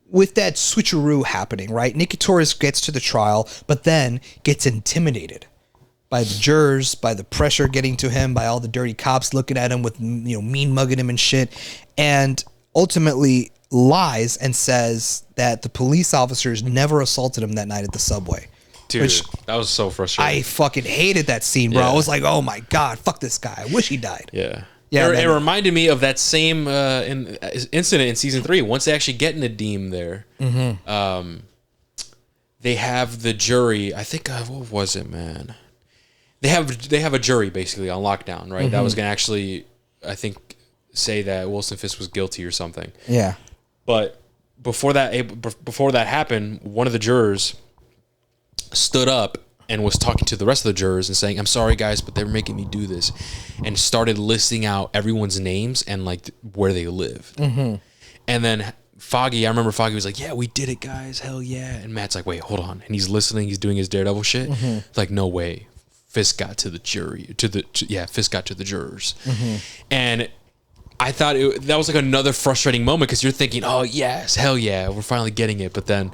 with that switcheroo happening, right? Nikki Torres gets to the trial, but then gets intimidated by the jurors, by the pressure getting to him, by all the dirty cops looking at him with, mean mugging him and shit, and ultimately lies and says that the police officers never assaulted him that night at the subway. Dude, that was so frustrating. I fucking hated that scene, bro. I was like, oh my God, fuck this guy. I wish he died. Yeah. Yeah, it reminded me of that same incident in season 3. Once they actually get in the Deem there, they have the jury. I think what was it, man? They have a jury basically on lockdown, right? That was gonna actually, I think, say that Wilson Fisk was guilty or something. Yeah. But before that happened, one of the jurors stood up and was talking to the rest of the jurors and saying, "I'm sorry, guys, but they're making me do this," and started listing out everyone's names and like where they lived. And then Foggy, I remember Foggy was like, "Yeah, we did it, guys. Hell yeah!" And Matt's like, "Wait, hold on." And he's listening. He's doing his Daredevil shit. Like, no way. Fisk got to the jury. Fisk got to the jurors. And I thought that was like another frustrating moment because you're thinking, "Oh yes, hell yeah, we're finally getting it." But then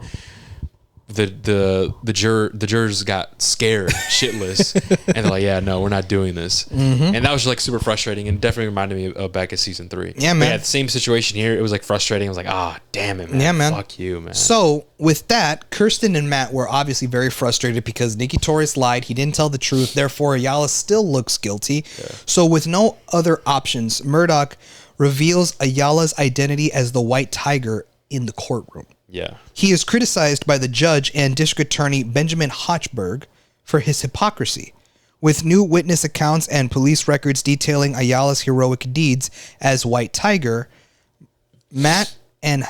the jurors got scared shitless, and they're like, "Yeah, no, we're not doing this." And that was like super frustrating, and definitely reminded me of back at season 3. Yeah, man. But yeah, the same situation here. It was like frustrating. I was like, damn it, man. Yeah, man. Fuck you, man. So with that, Kirsten and Matt were obviously very frustrated because Nicky Torres lied. He didn't tell the truth. Therefore, Ayala still looks guilty. So with no other options, Murdoch reveals Ayala's identity as the White Tiger in the courtroom. Yeah. He is criticized by the judge and district attorney Benjamin Hochberg for his hypocrisy. With new witness accounts and police records detailing Ayala's heroic deeds as White Tiger, Matt and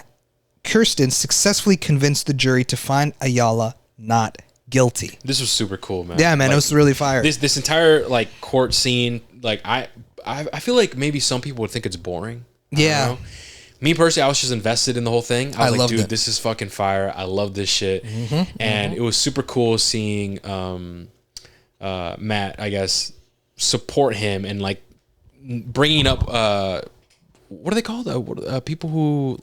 Kirsten successfully convinced the jury to find Ayala not guilty. This was super cool, man. Yeah, man, like, it was really fire. This entire like court scene, like I feel like maybe some people would think it's boring. Yeah. I don't know. Me personally, I was just invested in the whole thing. I was like, loved dude, it. this is fucking fire. I love this shit. And it was super cool seeing Matt, I guess, support him and like bringing up what are they called? People who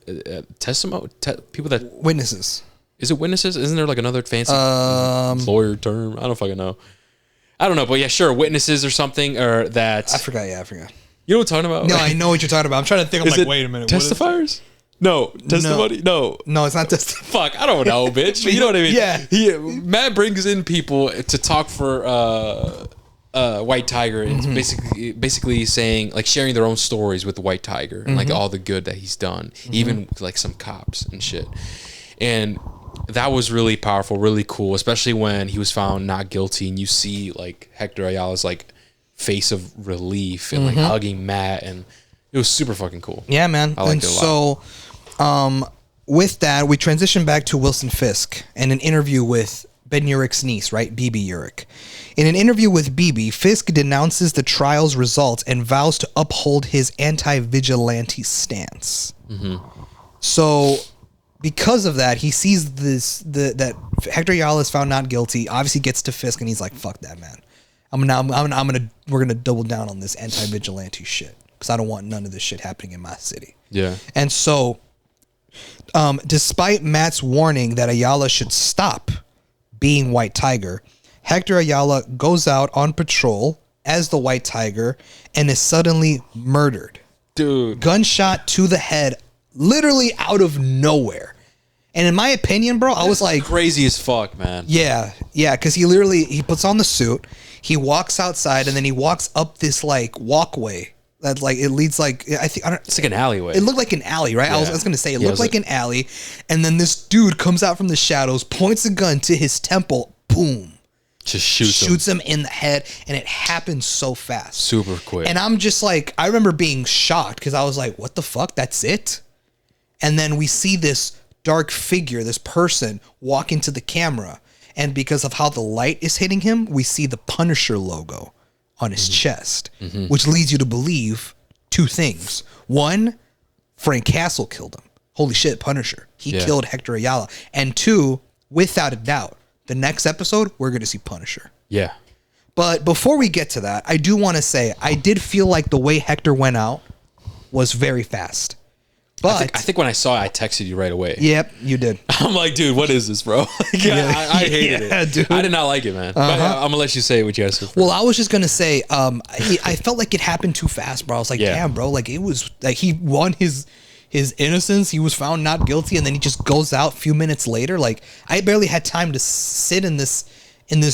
people that Witnesses. Is it witnesses? Isn't there like another fancy lawyer term? I don't fucking know. I don't know, but yeah, sure, witnesses or something, or that. I forgot. You know what I'm talking about? No, I know what you're talking about. I'm trying to think. I'm Is like, it wait a minute. Testifiers? No. Testimony? No. No, it's not testimony. Fuck, I don't know, bitch. You know what I mean? Yeah. Matt brings in people to talk for White Tiger. It's basically saying, like, sharing their own stories with the White Tiger and like all the good that he's done, even like some cops and shit. And that was really powerful, really cool, especially when he was found not guilty and you see like Hector Ayala's like face of relief and like hugging Matt, and it was super fucking cool. Yeah, man. I liked it a lot. So, with that, we transition back to Wilson Fisk and an interview with Ben Urich's niece, right? Bibi Urich. In an interview with Bibi, Fisk denounces the trial's results and vows to uphold his anti-vigilante stance. So, because of that, he sees that Hector Ayala is found not guilty. Obviously, gets to Fisk, and he's like, "Fuck that, man. We're gonna double down on this anti-vigilante shit because I don't want none of this shit happening in my city." Yeah. And so, despite Matt's warning that Ayala should stop being White Tiger, Hector Ayala goes out on patrol as the White Tiger and is suddenly murdered. Dude. Gunshot to the head, literally out of nowhere. And in my opinion, bro, I was like, crazy as fuck, man. yeah, because he puts on the suit, he walks outside, and then he walks up this like walkway that like it leads like It's like an alleyway. It looked like an alley, right? Yeah. I was gonna say it looked like an alley, and then this dude comes out from the shadows, points a gun to his temple, boom, just shoots him in the head, and it happens so fast, super quick. And I'm just like, I remember being shocked because I was like, what the fuck? That's it? And then we see this dark figure, this person walk into the camera, and because of how the light is hitting him, we see the Punisher logo on his chest, which leads you to believe two things. One, Frank Castle killed him. Holy shit, Punisher. He killed Hector Ayala. And two, without a doubt, the next episode, we're going to see Punisher. Yeah. But before we get to that, I do want to say, I did feel like the way Hector went out was very fast. But I think when I saw it, I texted you right away. yep, you did. I'm like, dude, what is this, bro? I hated it. Dude. I did not like it, man. But I'm gonna let you say what you guys said. Well, I was just gonna say, I felt like it happened too fast, bro. I was like, damn, bro, like it was like he won his innocence. He was found not guilty, and then he just goes out a few minutes later. Like I barely had time to sit in this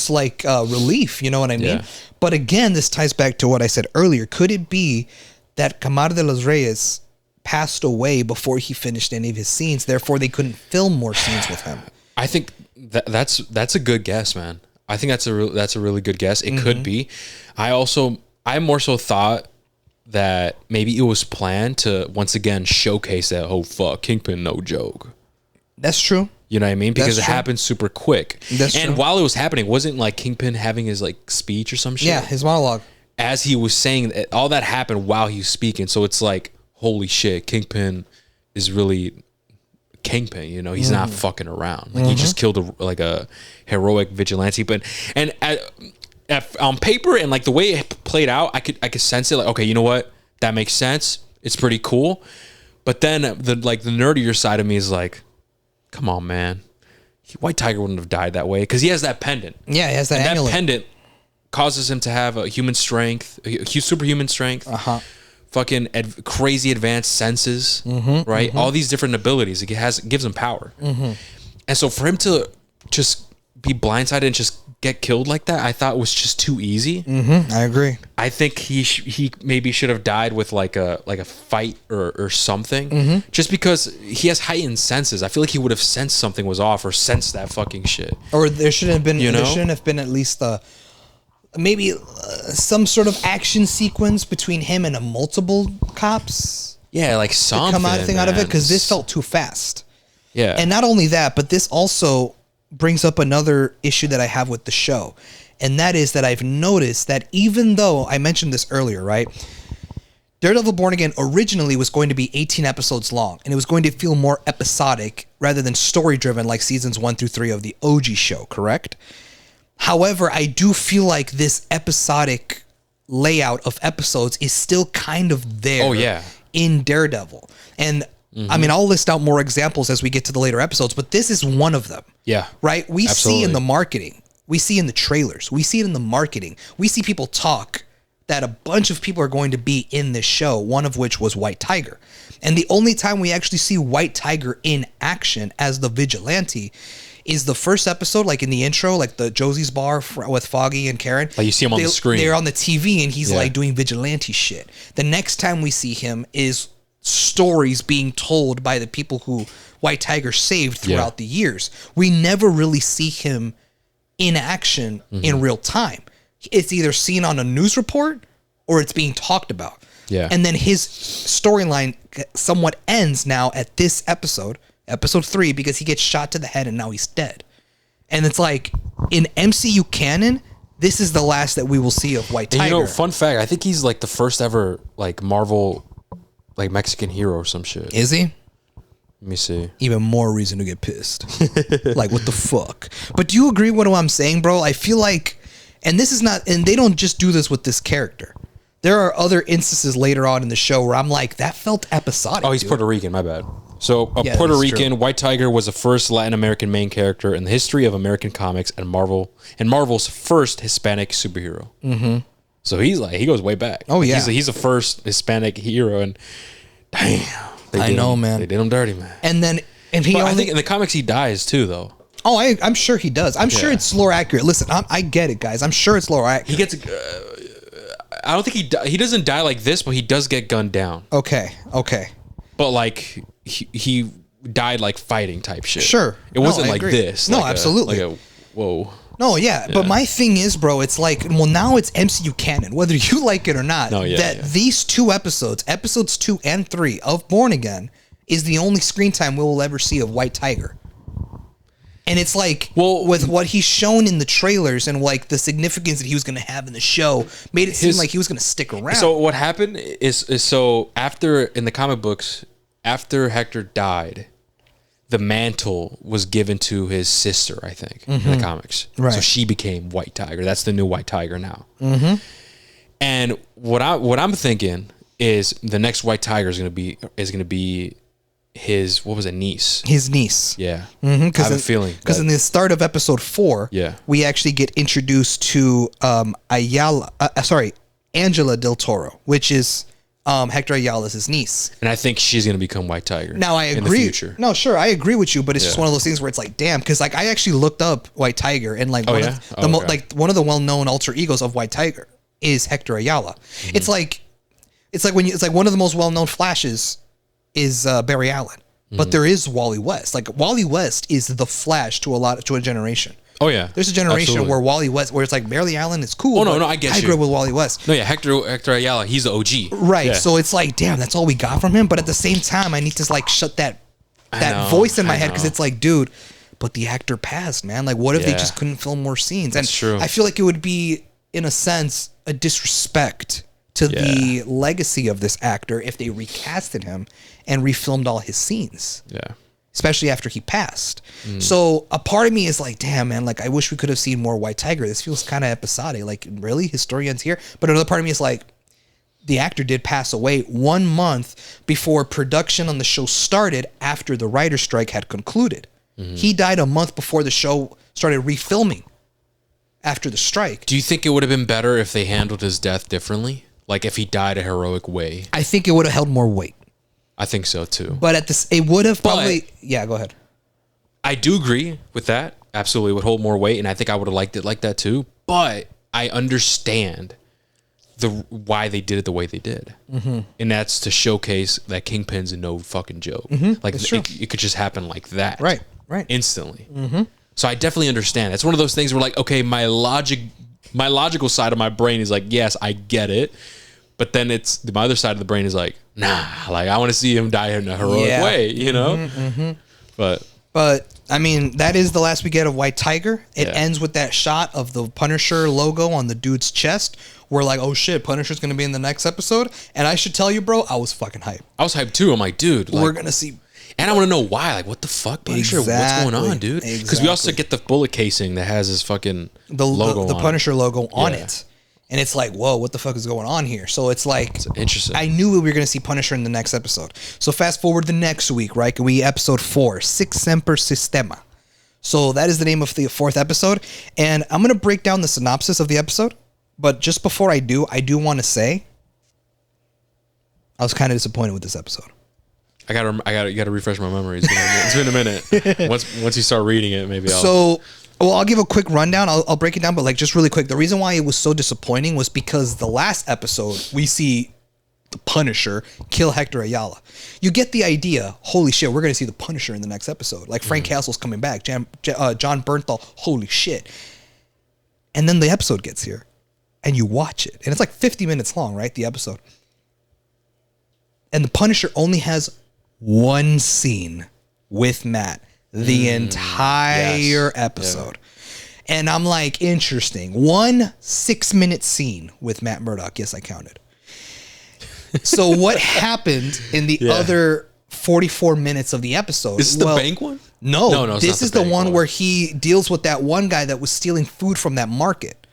like relief. You know what I mean? Yeah. But again, this ties back to what I said earlier. Could it be that Camar de los Reyes passed away before he finished any of his scenes? Therefore, they couldn't film more scenes with him. I think that's a good guess, man. I think that's a really good guess. It could be. I more so thought that maybe it was planned to once again showcase that Kingpin no joke. That's true. You know what I mean? Because That's it true. happened super quick. That's and true. while it was happening, wasn't like Kingpin having his like speech or some shit? Yeah, his monologue. As he was saying, all that happened while he was speaking. So it's like, holy shit, Kingpin is really Kingpin. You know, he's not fucking around. Like he just killed a heroic vigilante. But on paper and like the way it played out, I could sense it. Like, okay, you know what? That makes sense. It's pretty cool. But then the nerdier side of me is like, come on, man. White Tiger wouldn't have died that way because he has that pendant. Yeah, he has that and amulet. that pendant causes him to have a human strength, superhuman strength, fucking crazy advanced senses, right? All these different abilities. It gives him power. And so for him to just be blindsided and just get killed like that, I thought was just too easy. I agree. I think he maybe should have died with like a fight or something, just because he has heightened senses. I feel like he would have sensed something was off or sensed that fucking shit. Or there shouldn't have been. You know? There shouldn't have been at least maybe some sort of action sequence between him and multiple cops. Yeah, like something. Come out thing out of it man. because this felt too fast. Yeah, And not only that, but this also brings up another issue that I have with the show. And that is that I've noticed that even though I mentioned this earlier, right? Daredevil Born Again originally was going to be 18 episodes long, and it was going to feel more episodic rather than story driven like seasons 1 through 3 of the OG show, correct? However, I do feel like this episodic layout of episodes is still kind of there in Daredevil. And I mean, I'll list out more examples as we get to the later episodes, but this is one of them. Yeah. Right? We Absolutely. see in the marketing, we see in the trailers, we see it in the marketing, we see people talk that a bunch of people are going to be in this show, one of which was White Tiger. And the only time we actually see White Tiger in action as the vigilante is the first episode, like in the intro, like the Josie's bar with Foggy and Karen. Like you see him on the screen. They're on the TV and he's like doing vigilante shit. The next time we see him is stories being told by the people who White Tiger saved throughout the years. We never really see him in action in real time. It's either seen on a news report or it's being talked about. Yeah. And then his storyline somewhat ends now at this episode 3, because he gets shot to the head and now he's dead. And it's like, in MCU canon, this is the last that we will see of White Tiger. And you know, fun fact, I think he's like the first ever like Marvel like Mexican hero or some shit. Is he? Let me see. Even more reason to get pissed. Like, what the fuck? But do you agree with what I'm saying, bro? I feel like, and this is not, and they don't just do this with this character. There are other instances later on in the show where I'm like, that felt episodic. Oh, he's dude. Puerto Rican, my bad. So Yeah, Puerto that's Rican, true. White Tiger was the first Latin American main character in the history of American comics and Marvel's first Hispanic superhero. So he goes way back. Oh, yeah. He's the first Hispanic hero, and damn, I know, man. They did him dirty, man. And then, and he But only, I think in the comics he dies too, though. oh, I'm sure he does. I'm sure it's lore accurate. Listen, I get it, guys. I'm sure it's lore accurate. He gets. I don't think he doesn't die like this, but he does get gunned down. Okay. But like he died like fighting type shit. Sure. It No, wasn't I like agree. this. No, like absolutely. Whoa. No, yeah, but my thing is, bro, it's like, well, now it's MCU canon, whether you like it or not. These 2 episodes 2 and 3 of Born Again, is the only screen time we will ever see of White Tiger. And it's like, with what he's shown in the trailers and like the significance that he was going to have in the show, made it seem like he was going to stick around. So what happened is so after in the comic books, after Hector died, the mantle was given to his sister, I think, in the comics. Right. So she became White Tiger. That's the new White Tiger now. And what I'm thinking is the next White Tiger is gonna be what was it, niece? His niece. Yeah. I have a feeling. Because in the start of episode 4, we actually get introduced to Angela Del Toro, which is Hector Ayala's niece. And I think she's going to become White Tiger. Now, I agree. In the future. No, sure, I agree with you, but it's just one of those things where it's like, damn, because like I actually looked up White Tiger, and like one of the well-known alter egos of White Tiger is Hector Ayala. It's like one of the most well-known Flashes is Barry Allen, but there is Wally West. Like Wally West is the Flash to a generation. Oh yeah, there's a generation where Wally West, where it's like Barry Allen is cool. Oh no, I get you. I grew up with Wally West. No, yeah, Hector Ayala, he's the OG. Right. Yeah. So it's like, damn, that's all we got from him. But at the same time, I need to like shut that voice in my head, because it's like, dude, but the actor passed, man. Like, what if they just couldn't film more scenes? That's true. I feel like it would be, in a sense, a disrespect to the legacy of this actor if they recasted him and refilmed all his scenes. Yeah. Especially after he passed. So a part of me is like, damn, man, like I wish we could have seen more White Tiger. This feels kind of episodic. Like, really? His story ends here? But another part of me is like, the actor did pass away 1 month before production on the show started, after the writer's strike had concluded. He died a month before the show started refilming after the strike. Do you think it would have been better if they handled his death differently? Like if he died a heroic way? I think it would have held more weight. I think so too. But it would have probably... Yeah, go ahead. I do agree with that. Absolutely, it would hold more weight, and I think I would have liked it like that too. But I understand why they did it the way they did, and that's to showcase that Kingpin's no fucking joke. Like it could just happen like that, right, instantly. So I definitely understand. It's one of those things where, like, okay, my logical side of my brain is like, yes, I get it. But then my other side of the brain is like, nah, like I want to see him die in a heroic way, you know? But I mean, that is the last we get of White Tiger. It ends with that shot of the Punisher logo on the dude's chest. We're like, oh shit, Punisher's going to be in the next episode. And I should tell you, bro, I was fucking hyped. I was hyped too. I'm like, dude, we're going to see. And I want to know why. Like, what the fuck, Punisher? What's going on, dude? Because we also get the bullet casing that has his fucking logo the on Punisher logo on Yeah. it. And it's like, whoa, what the fuck is going on here? So it's like, It's interesting. I knew we were going to see Punisher in the next episode. So fast forward the next week, right? We episode 4, Six Semper Sistema. So that is the name of the 4th episode. And I'm going to break down the synopsis of the episode. But just before I do want to say, I was kind of disappointed with this episode. You gotta refresh my memory. It's been a minute. Once you start reading it, maybe I'll. So, well, I'll give a quick rundown. I'll break it down, but like just really quick. The reason why it was so disappointing was because the last episode we see the Punisher kill Hector Ayala. You get the idea. Holy shit, we're gonna see the Punisher in the next episode. Like Frank Castle's coming back. John Bernthal. Holy shit. And then the episode gets here, and you watch it, and it's like 50 minutes long, right? The episode, and the Punisher only has one scene with Matt the entire episode. Yeah. And I'm like, interesting. 1 6-minute scene with Matt Murdock. Yes, I counted. So what happened in the other 44 minutes of the episode? Is this the bank one? No, this is the one where he deals with that one guy that was stealing food from that market.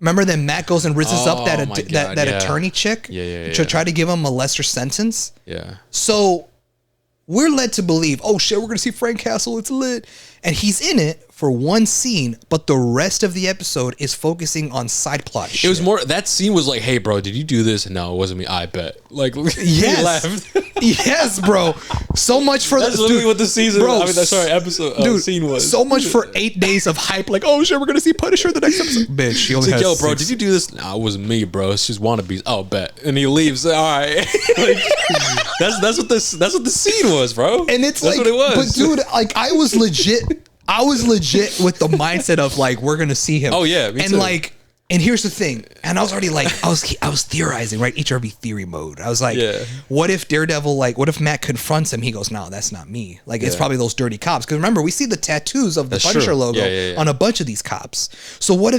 Remember, then Matt goes and rizzes up that attorney chick to try to give him a lesser sentence. Yeah. So we're led to believe, oh shit, we're going to see Frank Castle. It's lit. And he's in it for one scene, but the rest of the episode is focusing on side plot shit. It was more, that scene was like, hey, bro, did you do this? No, it wasn't me. I bet. Like, yes. He left. Yes, bro. So much for That's literally what the season, bro, episode, scene was. So much for 8 days of hype. Like, oh shit, we're going to see Punisher the next episode. Bitch, he only like, has yo, bro, 6. did you do this? No, it wasn't me, bro. It's just wannabes. Oh, bet. And he leaves. All right. Like, that's what the scene was, bro. And it's that's like, what it was. But dude, like, I was legit with the mindset of like, we're gonna see him. Oh yeah, me and too. like, and here's the thing. And I was already like, I was theorizing, right? HRV theory mode. I was like, what if Daredevil, like, what if Matt confronts him? He goes, no, that's not me. Like, it's probably those dirty cops. Because remember, we see the tattoos of the Punisher logo on a bunch of these cops. So what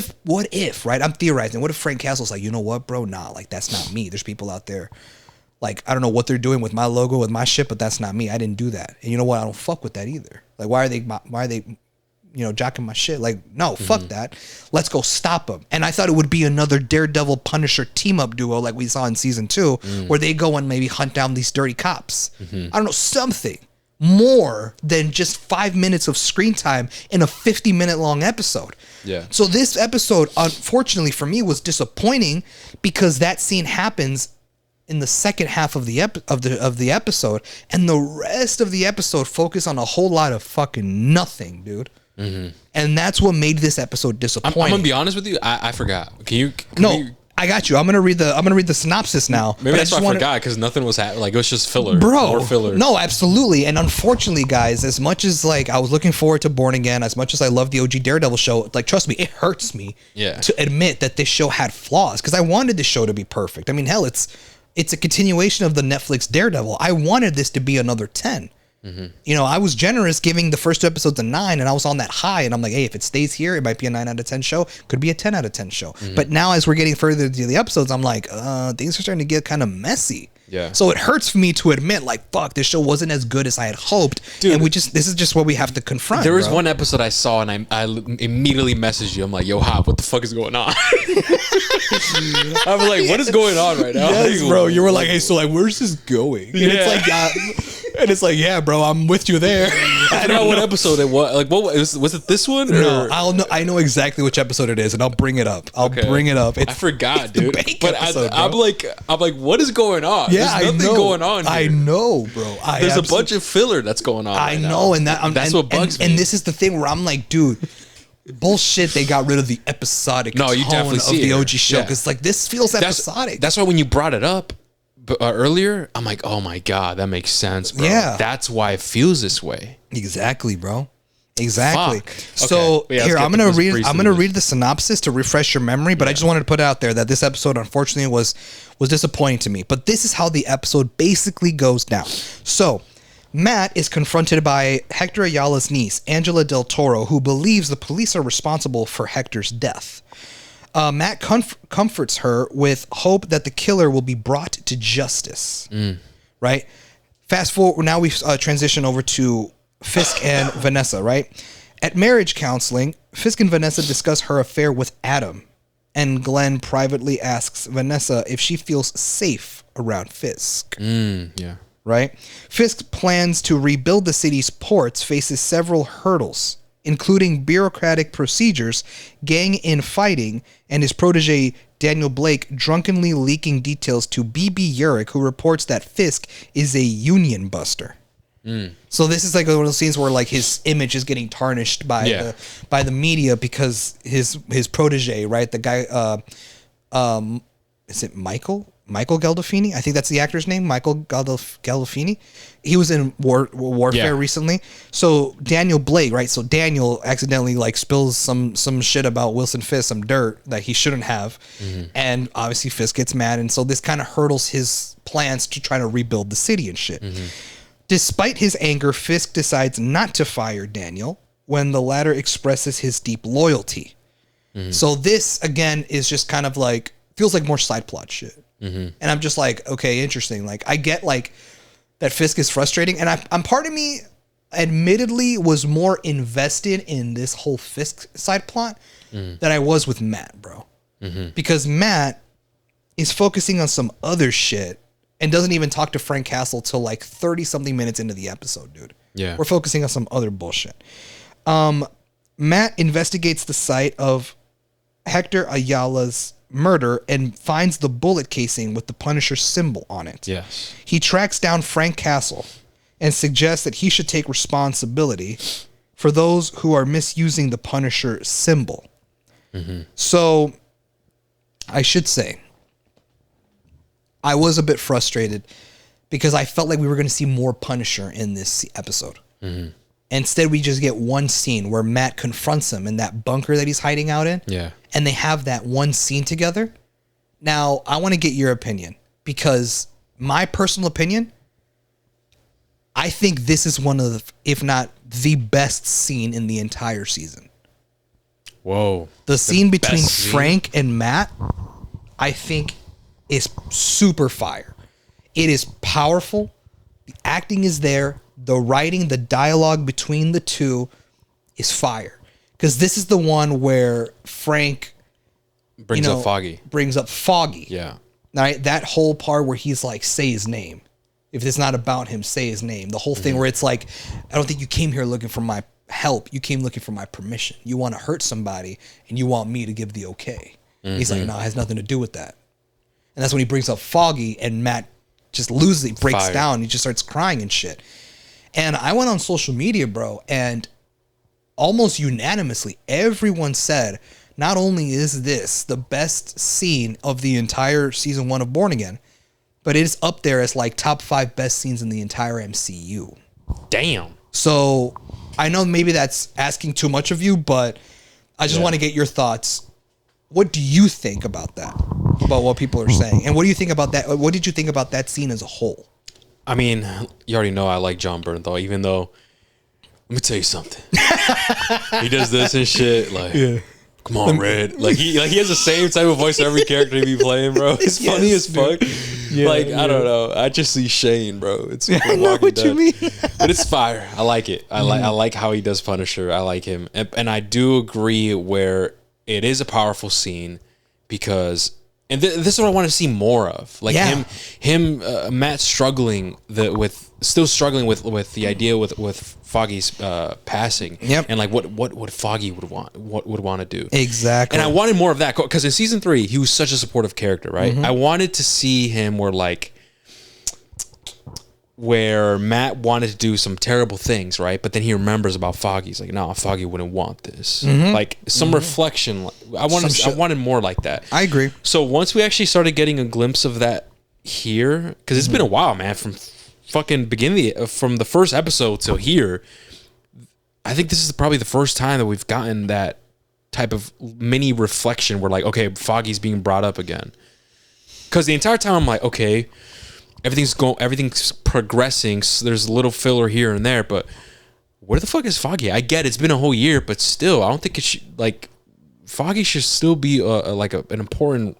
if, right? I'm theorizing. What if Frank Castle's like, you know what, bro? Nah, like, that's not me. There's people out there. Like, I don't know what they're doing with my logo, with my shit, but that's not me. I didn't do that. And you know what? I don't fuck with that either. Like, why are they, jocking my shit? Like, no, fuck that. Let's go stop them. And I thought it would be another Daredevil Punisher team up duo like we saw in season 2, where they go and maybe hunt down these dirty cops. I don't know, something. more than just 5 minutes of screen time in a 50-minute long episode. Yeah. So this episode, unfortunately for me, was disappointing because that scene happens in the second half of the episode, and the rest of the episode focus on a whole lot of fucking nothing, dude. And that's what made this episode disappointing. I'm gonna be honest with you. I forgot. Can No, you, I got you. I'm gonna read the synopsis now. maybe that's why I forgot, because nothing was happening. Like, it was just filler, bro. more filler. No, absolutely. And unfortunately, guys, as much as like I was looking forward to Born Again, as much as I love the OG Daredevil show, like, trust me, it hurts me to admit that this show had flaws, because I wanted this show to be perfect. I mean, hell, it's a continuation of the Netflix Daredevil. I wanted this to be another 10. You know, I was generous giving the first 2 episodes a 9, and I was on that high, and I'm like, hey, if it stays here, it might be a 9 out of 10 show, could be a 10 out of 10 show. But now, as we're getting further into the episodes, I'm like, things are starting to get kind of messy. Yeah. So it hurts for me to admit, like, fuck, this show wasn't as good as I had hoped. Dude, and this is just what we have to confront. There was one episode I saw, and I immediately messaged you. I'm like, yo, Hop, what the fuck is going on? I'm like, what is going on right now? Yes, bro. You were like, hey, so like, where's this going? And it's like, and it's like, yeah, bro, I'm with you there. I don't know what episode it was. Like, what was it? This one? No, I know exactly which episode it is, and I'll bring it up. Bring it up. I forgot, dude. But episode, I'm like, what is going on? Yeah, there's nothing going on here. I know, bro. There's a bunch of filler that's going on. I know, and that's what bugs me. And this is the thing where I'm like, dude, bullshit. They got rid of the episodic tone of the OG show, because like this feels episodic. That's why when you brought it up earlier, I'm like, oh my god, that makes sense, bro. Yeah, that's why it feels this way. Exactly, bro. Exactly. Fuck. So Okay. here, I'm gonna read the synopsis to refresh your memory, but I just wanted to put it out there that this episode, unfortunately, was disappointing to me. But this is how the episode basically goes down. So Matt is confronted by Hector Ayala's niece, Angela Del Toro, who believes the police are responsible for Hector's death. Matt comforts her with hope that the killer will be brought to justice. Right? Fast forward, now we transition over to Fisk and Vanessa, right? At marriage counseling, Fisk and Vanessa discuss her affair with Adam, and Glenn privately asks Vanessa if she feels safe around Fisk. Yeah. Right? Fisk plans to rebuild the city's ports, faces several hurdles, including bureaucratic procedures, gang infighting, and his protege Daniel Blake drunkenly leaking details to BB Urich, who reports that Fisk is a union buster. So this is like one of those scenes where like his image is getting tarnished by the media because his protege, right? The guy, is it Michael Gandolfini? I think that's the actor's name, Michael Gandolfini. He was in Warfare recently. So Daniel Blake, right? So Daniel accidentally like spills some shit about Wilson Fisk, some dirt that he shouldn't have, and obviously Fisk gets mad, and so this kind of hurdles his plans to try to rebuild the city and shit. Despite his anger, Fisk decides not to fire Daniel when the latter expresses his deep loyalty. So this again is just kind of like feels like more side plot shit. And I'm just like, okay, interesting. Like I get like that Fisk is frustrating, and I'm part of me admittedly was more invested in this whole Fisk side plot than I was with Matt, bro. Because Matt is focusing on some other shit and doesn't even talk to Frank Castle till like 30 something minutes into the episode, dude. Yeah. We're focusing on some other bullshit. Matt investigates the site of Hector Ayala's murder and finds the bullet casing with the Punisher symbol on it. Yes. He tracks down Frank Castle and suggests that he should take responsibility for those who are misusing the Punisher symbol. So I should say, I was a bit frustrated because I felt like we were going to see more Punisher in this episode. Instead, we just get one scene where Matt confronts him in that bunker that he's hiding out in. Yeah. And they have that one scene together. Now, I want to get your opinion because my personal opinion, I think this is one of the, if not the best scene in the entire season. Whoa. The scene between Frank and Matt, I think is super fire. It is powerful. The acting is there. The writing, the dialogue between the two is fire. Because this is the one where Frank brings up Foggy. Brings up Foggy. Yeah. Right? That whole part where he's like, say his name. If it's not about him, say his name. The whole thing where it's like, I don't think you came here looking for my help. You came looking for my permission. You want to hurt somebody and you want me to give the okay. He's like, no, it has nothing to do with that. And that's when he brings up Foggy, and Matt just loses it, breaks down. He just starts crying and shit. And I went on social media, bro, and almost unanimously, everyone said, not only is this the best scene of the entire season 1 of Born Again, but it is up there as like top 5 best scenes in the entire MCU. Damn. So I know maybe that's asking too much of you, but I just want to get your thoughts. What do you think about that? About what people are saying? And what do you think about that? What did you think about that scene as a whole? I mean, you already know I like John Bernthal, even though, let me tell you something. He does this and shit, like, come on, Red. Like he has the same type of voice for every character he be playing, bro. It's funny as fuck. Yeah, I don't know. I just see Shane, bro. It's I know what you mean. But it's fire. I like it. I like how he does Punisher. I like him. And I do agree where it is a powerful scene because, and this is what I want to see more of. Like Matt struggling still struggling with the idea with Foggy's passing. Yep. And like what Foggy would want to do. Exactly. And I wanted more of that because in season 3 he was such a supportive character, right? I wanted to see him where Matt wanted to do some terrible things, right? But then he remembers about Foggy. He's like, no, Foggy wouldn't want this. Like some reflection. I wanted more like that. I agree. So once we actually started getting a glimpse of that here, because it's been a while, man, from fucking from the first episode till here, I think this is probably the first time that we've gotten that type of mini reflection where like, okay, Foggy's being brought up again. Because the entire time I'm like, okay, everything's progressing. So there's a little filler here and there, but where the fuck is Foggy? I get it's been a whole year, but still, I don't think it should, like, Foggy should still be an important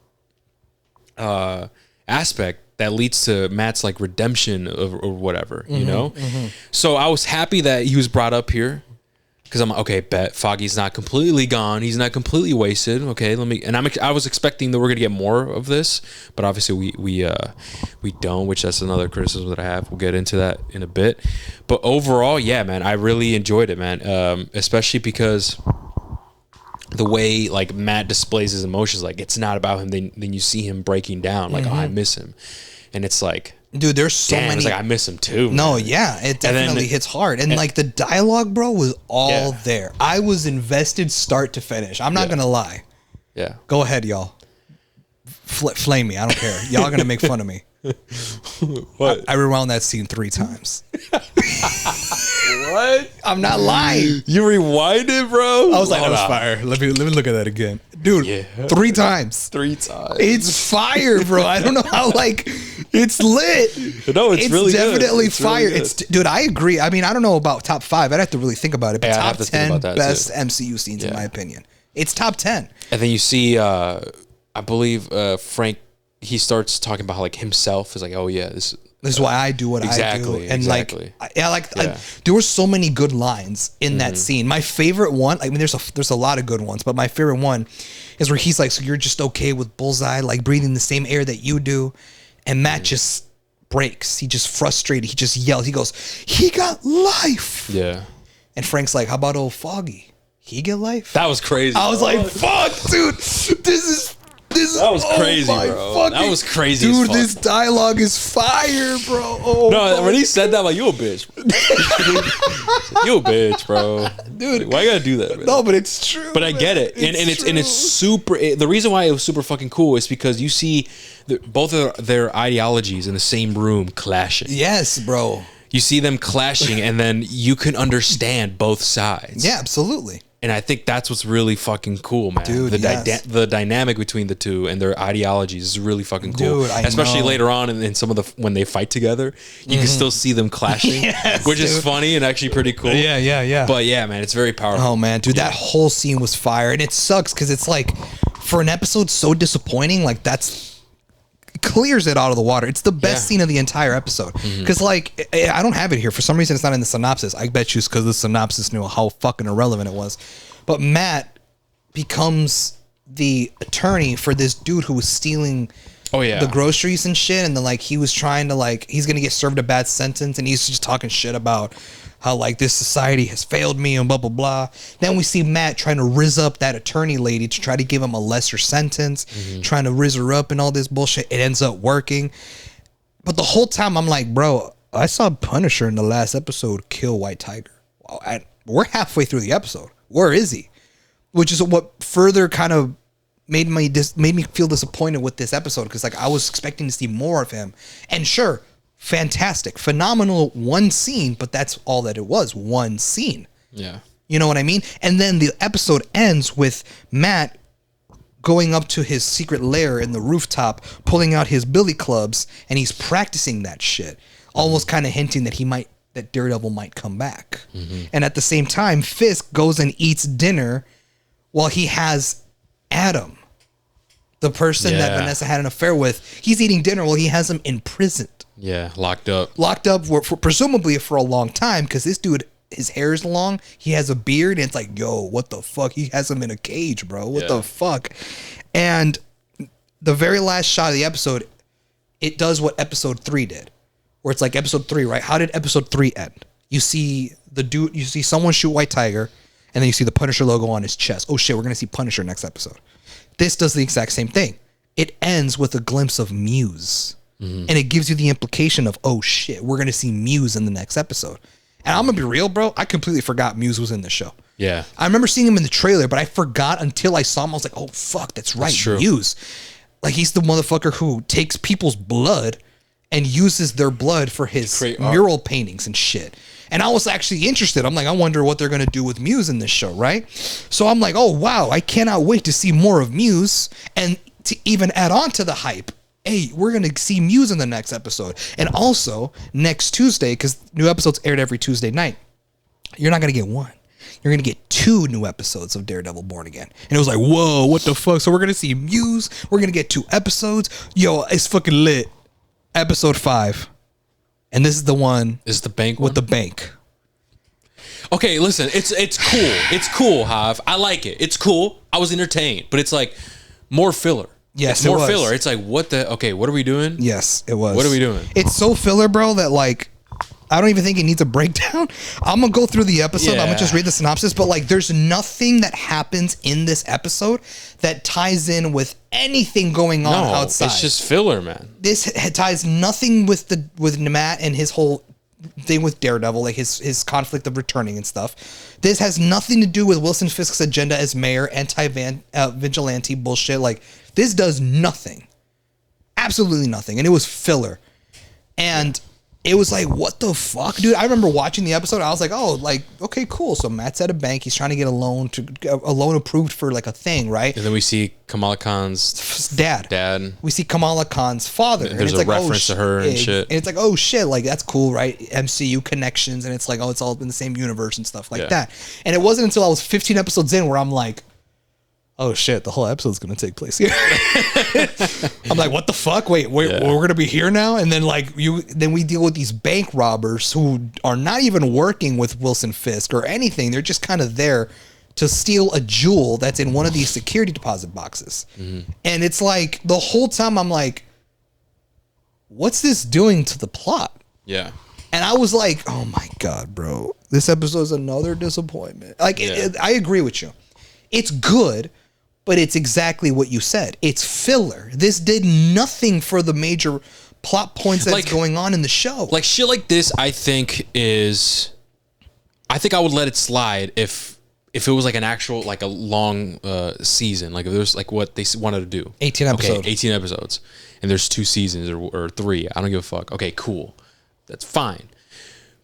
aspect that leads to Matt's like redemption or whatever, you know? So I was happy that he was brought up here because I'm like, okay, bet Foggy's not completely gone. He's not completely wasted. Okay, I was expecting that we're gonna get more of this, but obviously we don't, which that's another criticism that I have. We'll get into that in a bit. But overall, yeah, man, I really enjoyed it, man. Especially because the way like Matt displays his emotions, like it's not about him. Then you see him breaking down, like, oh, I miss him. And it's like, dude, there's so many. It's like I miss him too. No, man. yeah, it definitely hits hard, and like the dialogue, bro, was all there. I was invested start to finish. I'm not gonna lie. Yeah, go ahead, y'all. Flame me. I don't care. Y'all gonna make fun of me. What? I rewound that scene 3 times. What? I'm not lying. You rewind it, bro? I was like, that was fire. Let me look at that again, dude. 3 times. 3 times. It's fire, bro. I don't know how, like, it's lit. No, it's really definitely good. fire. Really it's dude. I agree. I mean, I don't know about top 5. I'd have to really think about it. But top 10 best MCU scenes, in my opinion. It's top 10. And then you see, I believe Frank. He starts talking about how, like, himself is like, oh yeah, this is why I do what I do. And exactly. There were so many good lines in that scene. My favorite one, I mean, there's a lot of good ones, but my favorite one is where he's like, so you're just okay with Bullseye, like breathing the same air that you do, and Matt just breaks. He just frustrated. He just yells. He goes, he got life. Yeah. And Frank's like, how about old Foggy? He get life? That was crazy. I was like, fuck, dude, that was crazy, bro. That was crazy, dude. This dialogue is fire, bro. Oh, no, when he said that, I'm like, you a bitch. You a bitch, bro. Dude, like, why you gotta do that, man? No, but it's true. But I get it, and it's super. The reason why it was super fucking cool is because you see both of their ideologies in the same room clashing. Yes, bro. You see them clashing, and then you can understand both sides. Yeah, absolutely. And I think that's what's really fucking cool, man. Dude, the dynamic between the two and their ideologies is really fucking cool. Dude, especially later on in some of the when they fight together, you can still see them clashing, which is funny and actually pretty cool. Yeah. But yeah, man, it's very powerful. Oh man, dude, that whole scene was fire, and it sucks because it's like for an episode so disappointing, like clears it out of the water. It's the best scene of the entire episode because like I don't have it here for some reason. It's not in the synopsis. I bet you it's because the synopsis knew how fucking irrelevant it was. But Matt becomes the attorney for this dude who was stealing Oh yeah. the groceries and shit, and then like he was trying to like he's gonna get served a bad sentence, and he's just talking shit about how like this society has failed me and blah blah blah. Then we see Matt trying to rizz up that attorney lady to try to give him a lesser sentence, trying to rizz her up and all this bullshit. It ends up working, but the whole time I'm like, bro, I saw Punisher in the last episode kill White Tiger. We're halfway through the episode. Where is he? Which is what further kind of made me feel disappointed with this episode, because like I was expecting to see more of him. And sure, fantastic, phenomenal one scene, but that's all that it was, one scene. Yeah. You know what I mean? And then the episode ends with Matt going up to his secret lair in the rooftop, pulling out his billy clubs, and he's practicing that shit, almost kind of hinting that Daredevil might come back. And at the same time, Fisk goes and eats dinner while he has Adam, the person that Vanessa had an affair with. He's eating dinner while he has him imprisoned. Yeah, locked up For presumably for a long time, because this dude, his hair is long, he has a beard, and it's like, yo, what the fuck? He has him in a cage, bro. What the fuck? And the very last shot of the episode, it does what episode 3 did, where it's like episode 3, right? How did episode 3 end? You see someone shoot White Tiger, and then you see the Punisher logo on his chest. Oh shit, we're gonna see Punisher next episode. This does the exact same thing. It ends with a glimpse of Muse. And it gives you the implication of, oh shit, we're gonna see Muse in the next episode. And I'm gonna be real, bro, I completely forgot Muse was in the show. Yeah. I remember seeing him in the trailer, but I forgot until I saw him. I was like, oh fuck, that's right, Muse. Like, he's the motherfucker who takes people's blood and uses their blood for his mural paintings and shit. And I was actually interested. I'm like, I wonder what they're going to do with Muse in this show, right? So I'm like, oh, wow, I cannot wait to see more of Muse. And to even add on to the hype, hey, we're going to see Muse in the next episode. And also, next Tuesday, because new episodes aired every Tuesday night, you're not going to get one. You're going to get 2 new episodes of Daredevil Born Again. And it was like, whoa, what the fuck? So we're going to see Muse. We're going to get 2 episodes. Yo, it's fucking lit. Episode 5. And this is the one. Is the bank with one? the bank. Okay, listen, it's cool. It's cool, Hav. I like it. It's cool. I was entertained, but it's like more filler. Yes, it's more filler. It's like, what are we doing? Yes, it was. What are we doing? It's so filler, bro, that like I don't even think it needs a breakdown. I'm gonna go through the episode. I'm gonna just read the synopsis, but like there's nothing that happens in this episode that ties in with anything going on outside. It's just filler, man. This ties nothing with Matt and his whole thing with Daredevil, like his conflict of returning and stuff. This has nothing to do with Wilson Fisk's agenda as mayor, vigilante bullshit. Like, this does nothing, absolutely nothing, and it was filler. And it was like, what the fuck, dude? I remember watching the episode. I was like, oh, like, okay, cool. So Matt's at a bank. He's trying to get a loan approved for like a thing, right? And then we see Kamala Khan's dad. We see Kamala Khan's father. And there's a reference to her and shit. And it's like, oh shit, like that's cool, right? MCU connections, and it's like, oh, it's all in the same universe and stuff like that. And it wasn't until I was 15 episodes in where I'm like, oh shit, the whole episode's gonna take place here. I'm like, what the fuck? Wait, we're gonna be here now? And then then we deal with these bank robbers who are not even working with Wilson Fisk or anything. They're just kind of there to steal a jewel that's in one of these security deposit boxes. And it's like the whole time I'm like, what's this doing to the plot? Yeah. And I was like, oh my God, bro, this episode's another disappointment. Like, I agree with you. It's good, but it's exactly what you said. It's filler. This did nothing for the major plot points that's going on in the show. Like shit like this, I think I would let it slide if it was like an actual, like a long season. Like if there's like what they wanted to do. 18 episodes. Okay, 18 episodes. And there's 2 seasons or 3. I don't give a fuck. Okay, cool. That's fine.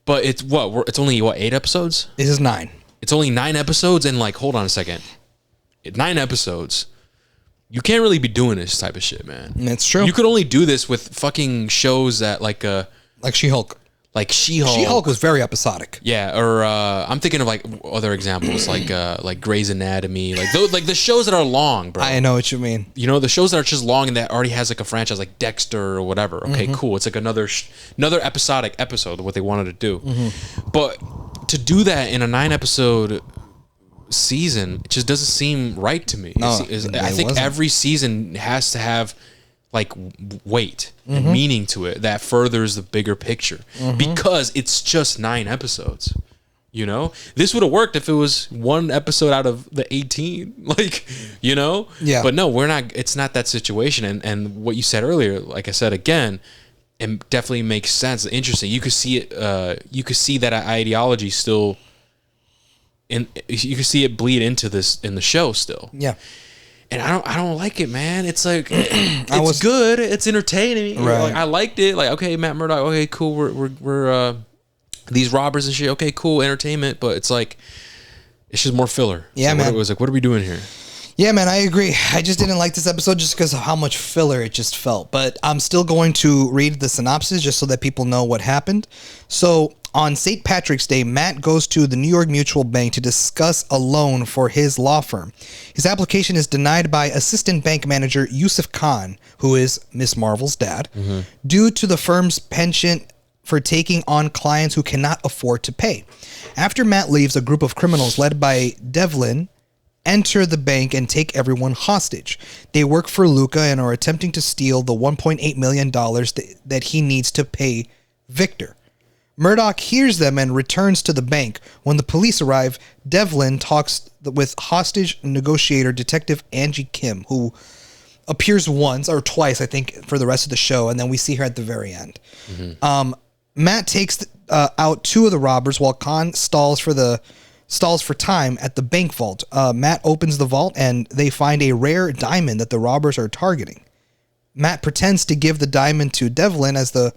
But it's it's only 8 episodes? This is 9. It's only 9 episodes, and like, hold on a second. 9 episodes. You can't really be doing this type of shit, man. That's true. You could only do this with fucking shows that like She-Hulk. Like She-Hulk. She-Hulk was very episodic. Yeah, or I'm thinking of like other examples like Grey's Anatomy, like the shows that are long, bro. I know what you mean. You know, the shows that are just long and that already has like a franchise, like Dexter or whatever. Okay, cool. It's like another episodic episode of what they wanted to do. But to do that in a 9 episode season, it just doesn't seem right to me. No, I think every season has to have like weight and meaning to it that furthers the bigger picture because it's just 9 episodes. You know, this would have worked if it was 1 episode out of the 18, like, you know, but no, we're not, it's not that situation. And what you said earlier, like I said, again, it definitely makes sense. Interesting. You could see it, you could see that ideology still you could see it bleed into this in the show still. Yeah. And I don't like it, man. It's like it's good, it's entertaining. Right. Like, I liked it. Like, okay, Matt Murdock, okay, cool. We're these robbers and shit. Okay, cool, entertainment. But it's like it's just more filler. Yeah, so man. It was like, what are we doing here? Yeah, man, I agree. I just didn't like this episode just because of how much filler it just felt. But I'm still going to read the synopsis just so that people know what happened. So on St. Patrick's Day, Matt goes to the New York Mutual Bank to discuss a loan for his law firm. His application is denied by assistant bank manager Yusuf Khan, who is Miss Marvel's dad, due to the firm's penchant for taking on clients who cannot afford to pay. After Matt leaves, a group of criminals led by Devlin enter the bank and take everyone hostage. They work for Luca and are attempting to steal the $1.8 million that he needs to pay Victor. Murdoch hears them and returns to the bank. When the police arrive, Devlin talks with hostage negotiator Detective Angie Kim, who appears once or twice, I think, for the rest of the show, and then we see her at the very end. Matt takes out 2 of the robbers while Khan stalls for time at the bank vault. Matt opens the vault and they find a rare diamond that the robbers are targeting. Matt pretends to give the diamond to Devlin as the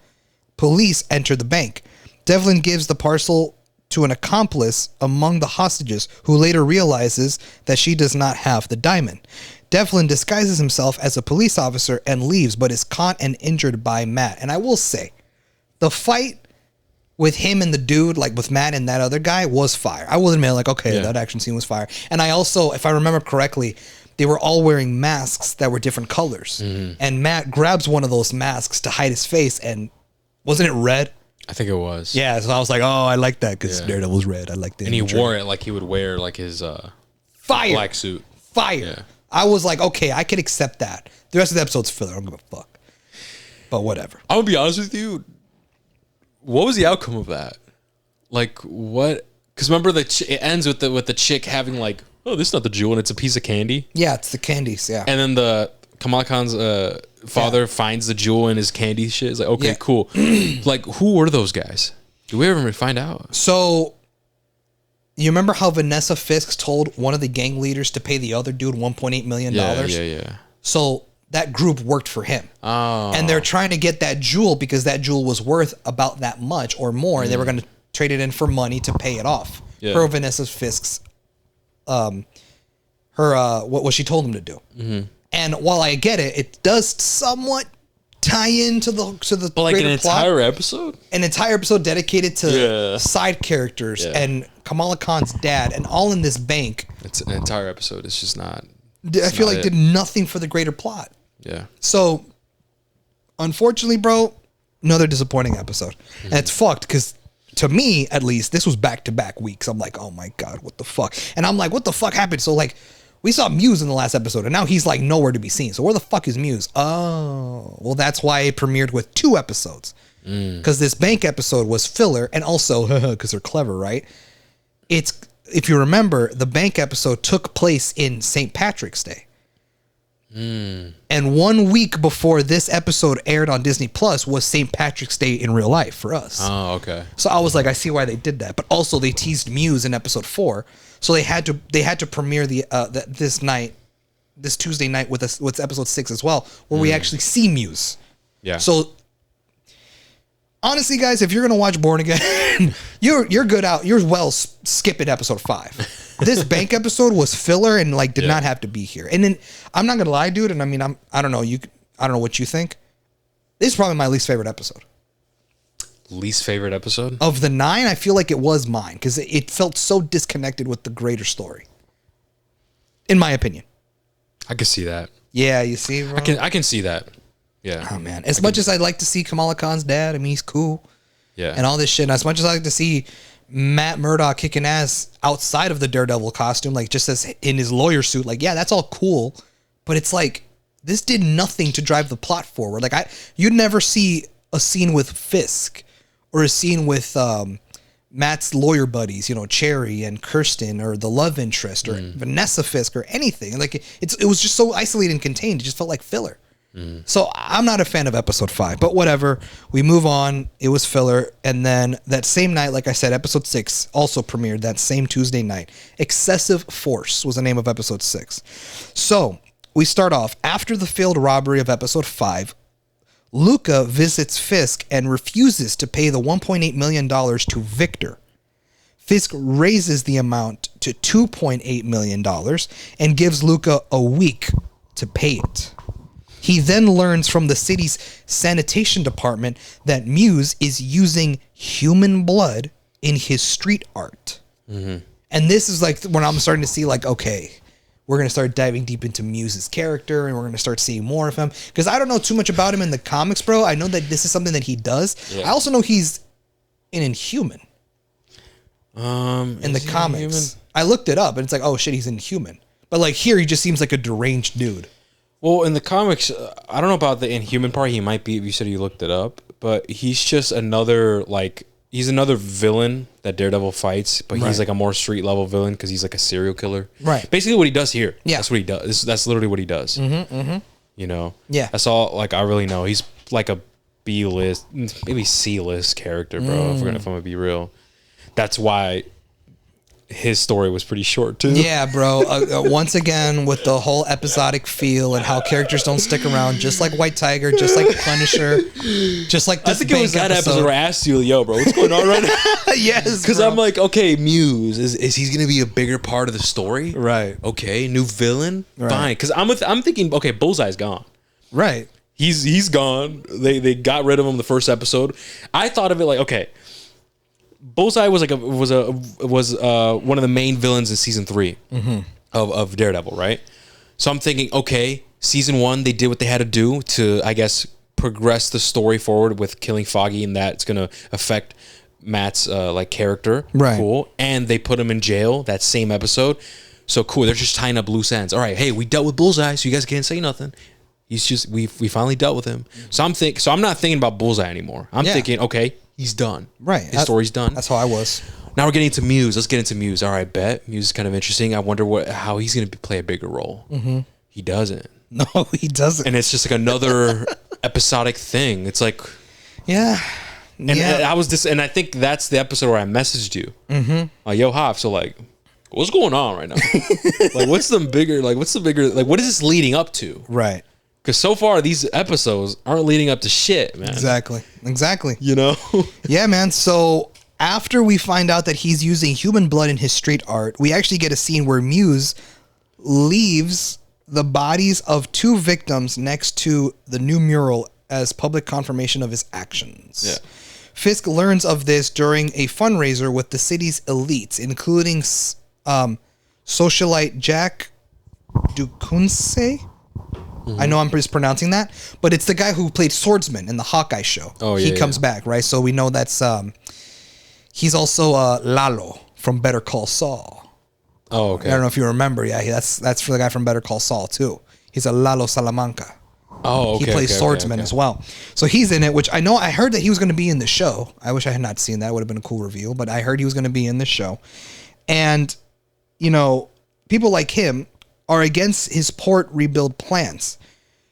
police enter the bank. Devlin gives the parcel to an accomplice among the hostages, who later realizes that she does not have the diamond. Devlin disguises himself as a police officer and leaves, but is caught and injured by Matt. And I will say, the fight with him and the dude, like with Matt and that other guy, was fire. I will admit, like, okay, that action scene was fire. And I also, if I remember correctly, they were all wearing masks that were different colors. And Matt grabs one of those masks to hide his face, and wasn't it red? I think it was. Yeah, so I was like, oh, I like that because Daredevil's red. I like that. And he wore it like he would wear like his fire black suit. Fire. Yeah. I was like, okay, I can accept that. The rest of the episode's filler. I don't give a fuck. But whatever. I'm gonna be honest with you. What was the outcome of that? Like, what? Because remember, it ends with the chick having like, oh, this is not the jewel, and it's a piece of candy. Yeah, it's the candies. Yeah. And then the Kamala Khan's father finds the jewel in his candy shit. It's like, okay, cool. Like, who were those guys? Do we ever find out? So, you remember how Vanessa Fisk told one of the gang leaders to pay the other dude $1.8 million? Yeah. So that group worked for him. Oh. And they're trying to get that jewel because that jewel was worth about that much or more. And they were going to trade it in for money to pay it off. Yeah. Per Vanessa Fisk's, what she told him to do. And while I get it, it does somewhat tie into the But like an greater plot. entire episode? An entire episode dedicated to side characters and Kamala Khan's dad, and all in this bank. It's an entire episode. It's just not. I feel like did nothing for the greater plot. Yeah. So, unfortunately, bro, another disappointing episode. And it's fucked because, to me, at least, this was back-to-back weeks. I'm like, oh my God, what the fuck? And I'm like, what the fuck happened? So, like, we saw Muse in the last episode, and now he's, like, nowhere to be seen. So where the fuck is Muse? Oh, well, that's why it premiered with 2 episodes. Because this bank episode was filler, and also, because they're clever, right? It's, if you remember, the bank episode took place in St. Patrick's Day. And 1 week before this episode aired on Disney Plus was St. Patrick's Day in real life for us. Oh, okay. So I was like, I see why they did that. But also they teased Muse in episode 4, so they had to premiere this Tuesday night with episode 6 as well, where we actually see Muse. Yeah. So honestly, guys, if you're gonna watch Born Again, you're good out. You're well skipping episode 5. This bank episode was filler and like did not have to be here. And then I'm not gonna lie, dude. And I mean, I don't know what you think. This is probably my least favorite episode. Least favorite episode? Of the 9, I feel like it was mine because it felt so disconnected with the greater story. In my opinion. I can see that. Yeah, you see, bro? I can see that. Yeah. Oh man, as much as I'd like to see Kamala Khan's dad, I mean, he's cool. Yeah. And all this shit. And as much as I like to see Matt Murdock kicking ass outside of the Daredevil costume, like just as in his lawyer suit, like, yeah, that's all cool. But it's like, this did nothing to drive the plot forward. Like you'd never see a scene with Fisk or a scene with Matt's lawyer buddies, you know, Cherry and Kirsten, or the love interest, or Vanessa Fisk, or anything. Like it was just so isolated and contained. It just felt like filler. So I'm not a fan of episode 5, but whatever. We move on. It was filler. And then that same night, like I said, episode 6 also premiered that same Tuesday night. Excessive Force was the name of episode 6. So we start off after the failed robbery of episode 5. Luca visits Fisk and refuses to pay the $1.8 million to Victor. Fisk raises the amount to $2.8 million and gives Luca a week to pay it. He then learns from the city's sanitation department that Muse is using human blood in his street art. And this is like when I'm starting to see like, okay, we're going to start diving deep into Muse's character, and we're going to start seeing more of him. Because I don't know too much about him in the comics, bro. I know that this is something that he does. Yeah. I also know he's an Inhuman. In the comics. Inhuman? I looked it up, and it's like, oh shit, he's Inhuman. But like here, he just seems like a deranged dude. Well, in the comics, I don't know about the Inhuman part. He might be, if you said you looked it up, but he's just another, like, he's another villain that Daredevil fights, but he's like a more street level villain because he's like a serial killer. Right. Basically what he does here. Yeah. That's what he does. That's literally what he does. You know? Yeah. That's all, like, I really know. He's like a B-list, maybe C-list character, bro, if I'm going to be real. That's why his story was pretty short too. Yeah, bro. Once again, with the whole episodic feel and how characters don't stick around, just like White Tiger, just like Punisher, just like this. I think it was that episode where I asked you, "Yo, bro, what's going on right now?" Yes, because I'm like, okay, Muse is he going to be a bigger part of the story? Right. Okay, new villain. Right. Fine. Because I'm thinking, okay, Bullseye's gone. Right. He's gone. They got rid of him the first episode. I thought of it like, okay, Bullseye was like one of the main villains in season 3 of Daredevil, right? So I'm thinking, okay, season 1 they did what they had to do to, I guess, progress the story forward with killing Foggy, and that's gonna affect Matt's like character, right? Cool. And they put him in jail that same episode, so cool. They're just tying up loose ends. All right, hey, we dealt with Bullseye, so you guys can't say nothing. He's just we finally dealt with him. So I'm not thinking about Bullseye anymore. I'm thinking, okay, he's done. Right. His story's done. That's how I was. Now we're getting into Muse. Let's get into Muse. All right, bet. Muse is kind of interesting. I wonder how he's going to play a bigger role. He doesn't. No, he doesn't. And it's just like another episodic thing. It's like... Yeah. And I think that's the episode where I messaged you. Like, yo, Hop, so like, what's going on right now? Like, what is this leading up to? Right. Because so far, these episodes aren't leading up to shit, man. Exactly. You know? Yeah, man. So after we find out that he's using human blood in his street art, we actually get a scene where Muse leaves the bodies of 2 victims next to the new mural as public confirmation of his actions. Yeah. Fisk learns of this during a fundraiser with the city's elites, including socialite Jack Dukunse. I know I'm mispronouncing that, but it's the guy who played Swordsman in the Hawkeye show. Oh, yeah, he comes back, right? So we know that's he's also Lalo from Better Call Saul. Oh, okay. I don't know if you remember. Yeah, that's for the guy from Better Call Saul too. He's a Lalo Salamanca. Oh, okay. He plays Swordsman as well. So he's in it, which I heard that he was going to be in the show. I wish I had not seen that. It would have been a cool reveal, but I heard he was going to be in the show. And, you know, people like him are against his port rebuild plans.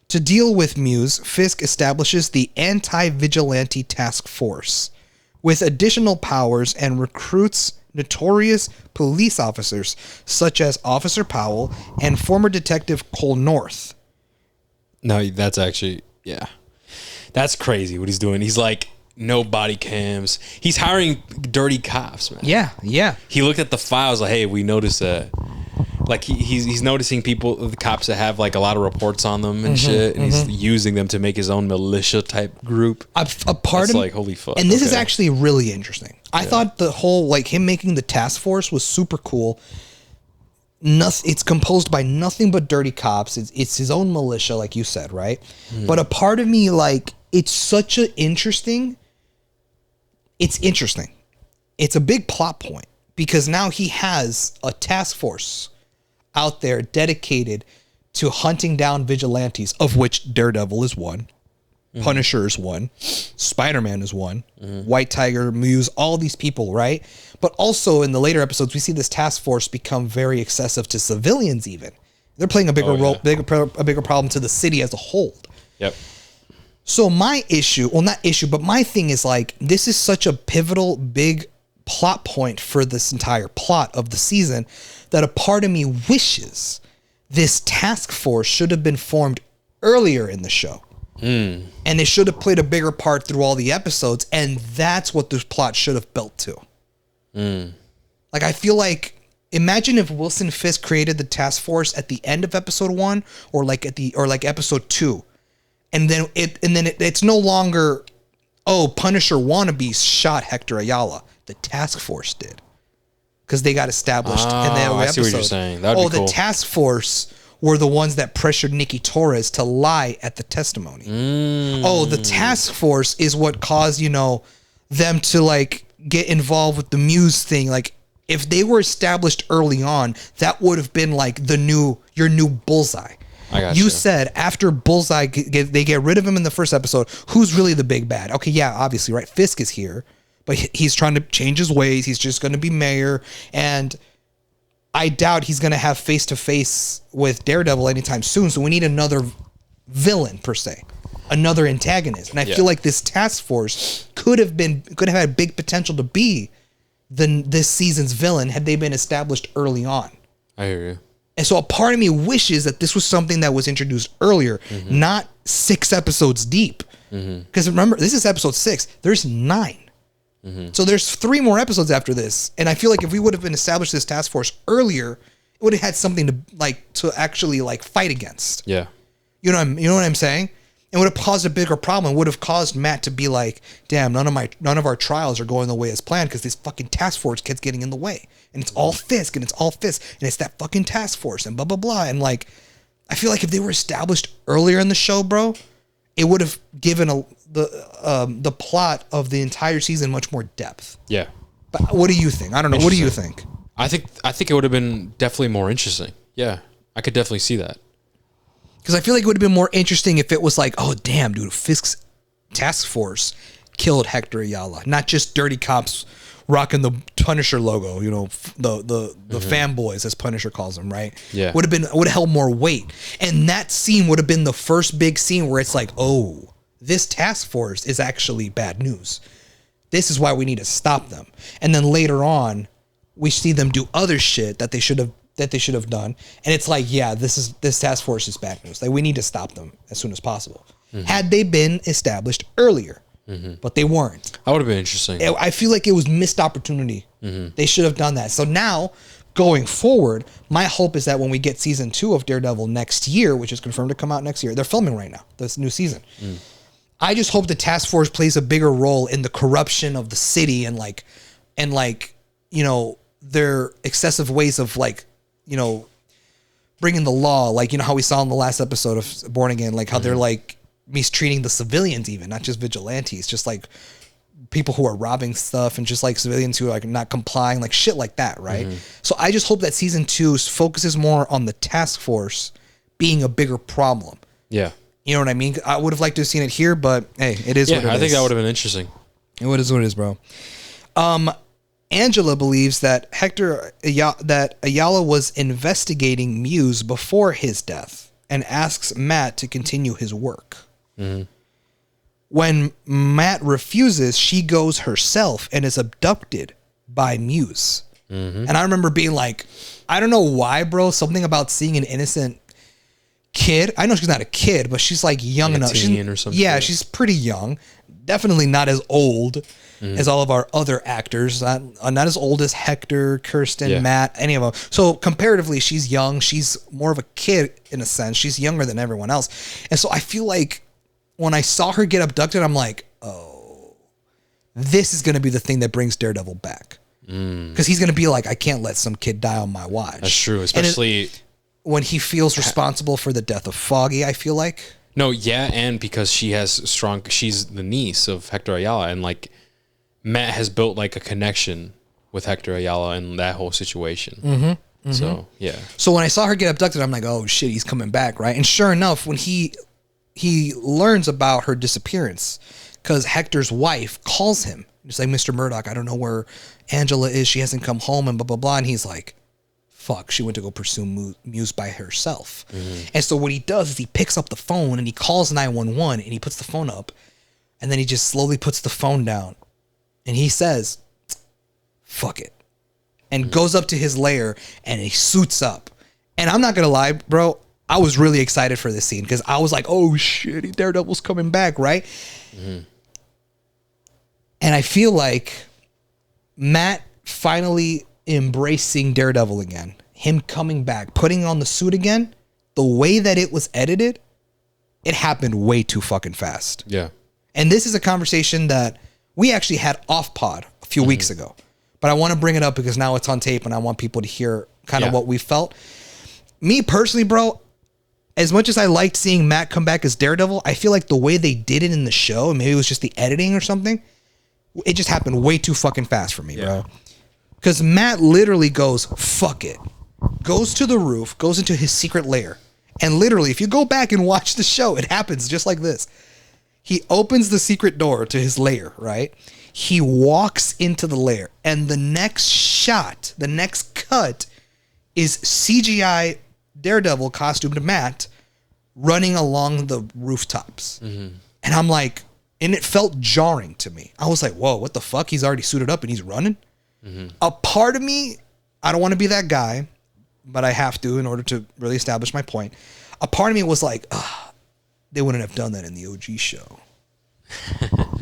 To deal with Muse, Fisk establishes the Anti-Vigilante Task Force with additional powers and recruits notorious police officers such as Officer Powell and former detective Cole North. No, that's actually, yeah. That's crazy what he's doing. He's like, no body cams. He's hiring dirty cops, man. Yeah, yeah. He looked at the files like, hey, we noticed that. Like he's noticing the cops that have like a lot of reports on them and shit, and he's using them to make his own militia type group. A part of like, holy fuck. And this is actually really interesting. I thought the whole like him making the task force was super cool. It's composed by nothing but dirty cops. It's his own militia, like you said, right? But a part of me, like, it's such a interesting. It's interesting. It's a big plot point because now he has a task force out there dedicated to hunting down vigilantes, of which Daredevil is one, Punisher is one, Spider-Man is one, White Tiger, Muse, all these people, right? But also in the later episodes, we see this task force become very excessive to civilians even. They're playing a bigger role, a bigger problem to the city as a whole. Yep. So my issue, well, not issue, but my thing is like, this is such a pivotal, big plot point for this entire plot of the season that a part of me wishes this task force should have been formed earlier in the show. And they should have played a bigger part through all the episodes. And that's what this plot should have built to. Like, I feel like, imagine if Wilson Fisk created the task force at the end of episode 1 or like episode 2. And then it's no longer, oh, Punisher wannabes shot Hector Ayala. The task force did. Because they got established in the episode. I see what you're saying. That'd be cool. The task force were the ones that pressured Nikki Torres to lie at the testimony. Oh, the task force is what caused, them to like get involved with the Muse thing. Like, if they were established early on, that would have been like your new Bullseye. I got you said after Bullseye, they get rid of him in the first episode. Who's really the big bad? Okay, yeah, obviously, right? Fisk is here, but he's trying to change his ways. He's just going to be mayor, and I doubt he's going to have face-to-face with Daredevil anytime soon. So we need another villain per se, another antagonist, and I feel like this task force could have had big potential to be this season's villain had they been established early on. I hear you. And so a part of me wishes that this was something that was introduced earlier, not 6 episodes deep. Because remember, this is episode 6. There's 9. So there's 3 more episodes after this. And I feel like if we would have been established this task force earlier, it would have had something to actually fight against. Yeah. You know what I'm saying? It would have caused a bigger problem. It would have caused Matt to be like, damn, none of our trials are going the way as planned because this fucking task force keeps getting in the way. And it's all Fisk, and it's that fucking task force, and blah, blah, blah. And I feel like if they were established earlier in the show, bro, it would have given the plot of the entire season much more depth. Yeah. But what do you think? I don't know. What do you think? I think it would have been definitely more interesting. Yeah. I could definitely see that. Because I feel like it would have been more interesting if it was like, oh, damn, dude, Fisk's task force killed Hector Ayala. Not just dirty cops rocking the Punisher logo, the fanboys, as Punisher calls them, right? Yeah. Would have held more weight. And that scene would have been the first big scene where it's like, oh, this task force is actually bad news. This is why we need to stop them. And then later on, we see them do other shit that they should have done, and it's like, yeah, this task force is bad news. Like, we need to stop them as soon as possible. Had they been established earlier, but they weren't. That would have been interesting. I feel like it was missed opportunity. They should have done that. So now, going forward, my hope is that when we get season 2 of Daredevil next year, which is confirmed to come out next year, they're filming right now, this new season. I just hope the task force plays a bigger role in the corruption of the city and their excessive ways of bringing the law, how we saw in the last episode of Born Again, how they're mistreating the civilians, even not just vigilantes, just people who are robbing stuff and just civilians who are not complying, shit like that, right? So I just hope that season 2 focuses more on the task force being a bigger problem. Yeah. You know what I mean? I would have liked to have seen it here, but hey, it is what it is. I think that would have been interesting. It is what it is, bro. Angela believes that Ayala was investigating Muse before his death and asks Matt to continue his work. When Matt refuses, she goes herself and is abducted by Muse. And I remember being like, I don't know why, bro, something about seeing an innocent kid. I know she's not a kid, but she's young enough. Teen or something. Yeah, she's pretty young. Definitely not as old as all of our other actors. Not as old as Hector, Kirsten, Matt, any of them. So comparatively, she's young. She's more of a kid in a sense. She's younger than everyone else. And so I feel like when I saw her get abducted, I'm like, oh, this is going to be the thing that brings Daredevil back. Because he's going to be like, I can't let some kid die on my watch. That's true, especially when he feels responsible for the death of Foggy, I feel like. No, yeah, and because she's the niece of Hector Ayala, and Matt has built a connection with Hector Ayala and that whole situation. So yeah. So when I saw her get abducted, I'm like, oh shit, he's coming back, right? And sure enough, when he learns about her disappearance, because Hector's wife calls him, just like, Mr. Murdoch, I don't know where Angela is. She hasn't come home, and blah blah blah. And he's like, fuck, she went to go pursue Muse by herself. And so what he does is he picks up the phone and he calls 911 and he puts the phone up, and then he just slowly puts the phone down, and he says, fuck it, and goes up to his lair and he suits up. And I'm not gonna lie, bro, I was really excited for this scene because I was like, oh shit, Daredevil's coming back, right? And I feel like Matt finally embracing Daredevil again, him coming back, putting on the suit again, the way that it was edited, it happened way too fucking fast. Yeah. And this is a conversation that we actually had off pod a few weeks ago. But I want to bring it up because now it's on tape and I want people to hear kind of what we felt. Me personally, bro, as much as I liked seeing Matt come back as Daredevil, I feel like the way they did it in the show, and maybe it was just the editing or something, it just happened way too fucking fast for me, bro. Because Matt literally goes, fuck it. Goes to the roof, goes into his secret lair. And literally, if you go back and watch the show, it happens just like this. He opens the secret door to his lair, right? He walks into the lair, and the next shot, the next cut, is CGI Daredevil costumed Matt running along the rooftops. And I'm like, and it felt jarring to me. I was like, whoa, what the fuck? He's already suited up and he's running? A part of me, I don't want to be that guy, but I have to in order to really establish my point. A part of me was like, they wouldn't have done that in the OG show.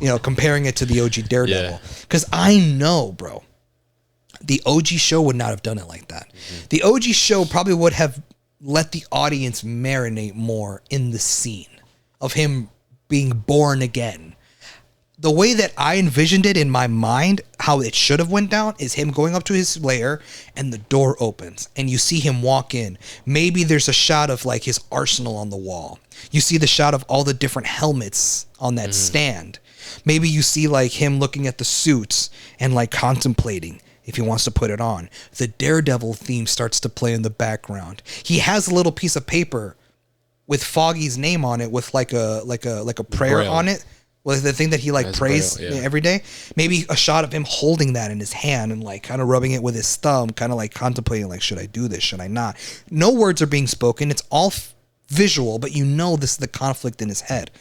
You know, comparing it to the OG Daredevil. Because I know, bro, the OG show would not have done it like that. The OG show probably would have let the audience marinate more in the scene of him being born again. The way that I envisioned it in my mind, how it should have went down, is him going up to his lair and the door opens and you see him walk in. Maybe there's a shot of like his arsenal on the wall. You see the shot of all the different helmets on that stand. Maybe you see like him looking at the suits and like contemplating if he wants to put it on. The Daredevil theme starts to play in the background. He has a little piece of paper with Foggy's name on it with like a prayer Braille. on it. Well, the thing that he like prays Braille, every day. Maybe a shot of him holding that in his hand and like kind of rubbing it with his thumb, kind of like contemplating like, should I do this? Should I not? No words are being spoken. It's all visual, but you know this is the conflict in his head.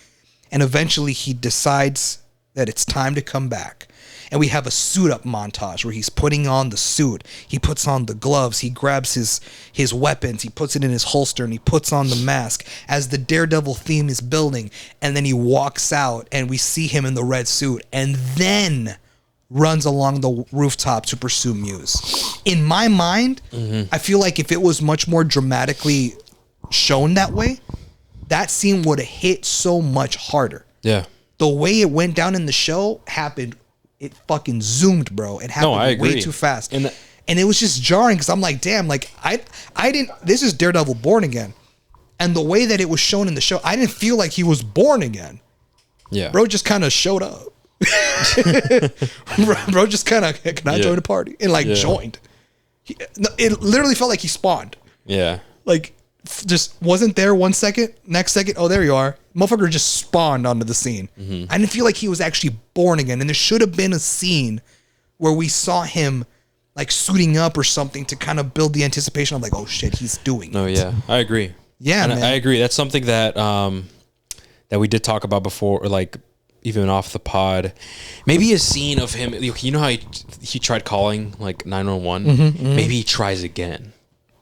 And eventually he decides that it's time to come back. And we have a suit up montage where he's putting on the suit. He puts on the gloves. He grabs his weapons. He puts it in his holster and he puts on the mask as the Daredevil theme is building. And then he walks out and we see him in the red suit and then runs along the rooftop to pursue Muse. In my mind, I feel like if it was much more dramatically shown that way, that scene would have hit so much harder. Yeah. The way it went down in the show happened. It fucking zoomed, bro. It happened way too fast. And it was just jarring because I'm like, damn, like I didn't, this is Daredevil Born Again. And the way that it was shown in the show, I didn't feel like he was born again. Yeah. Bro just kind of showed up. bro just kind of, can I join a party? And like joined. It literally felt like he spawned. Yeah. Like just wasn't there 1 second, next second, oh, there you are. Motherfucker just spawned onto the scene. I didn't feel like he was actually born again. And there should have been a scene where we saw him like suiting up or something to kind of build the anticipation of like, oh shit, he's doing it. No, yeah. I agree. Yeah, and man. I agree. That's something that that we did talk about before, or like even off the pod. Maybe a scene of him, you know how he tried calling like 911? Maybe he tries again.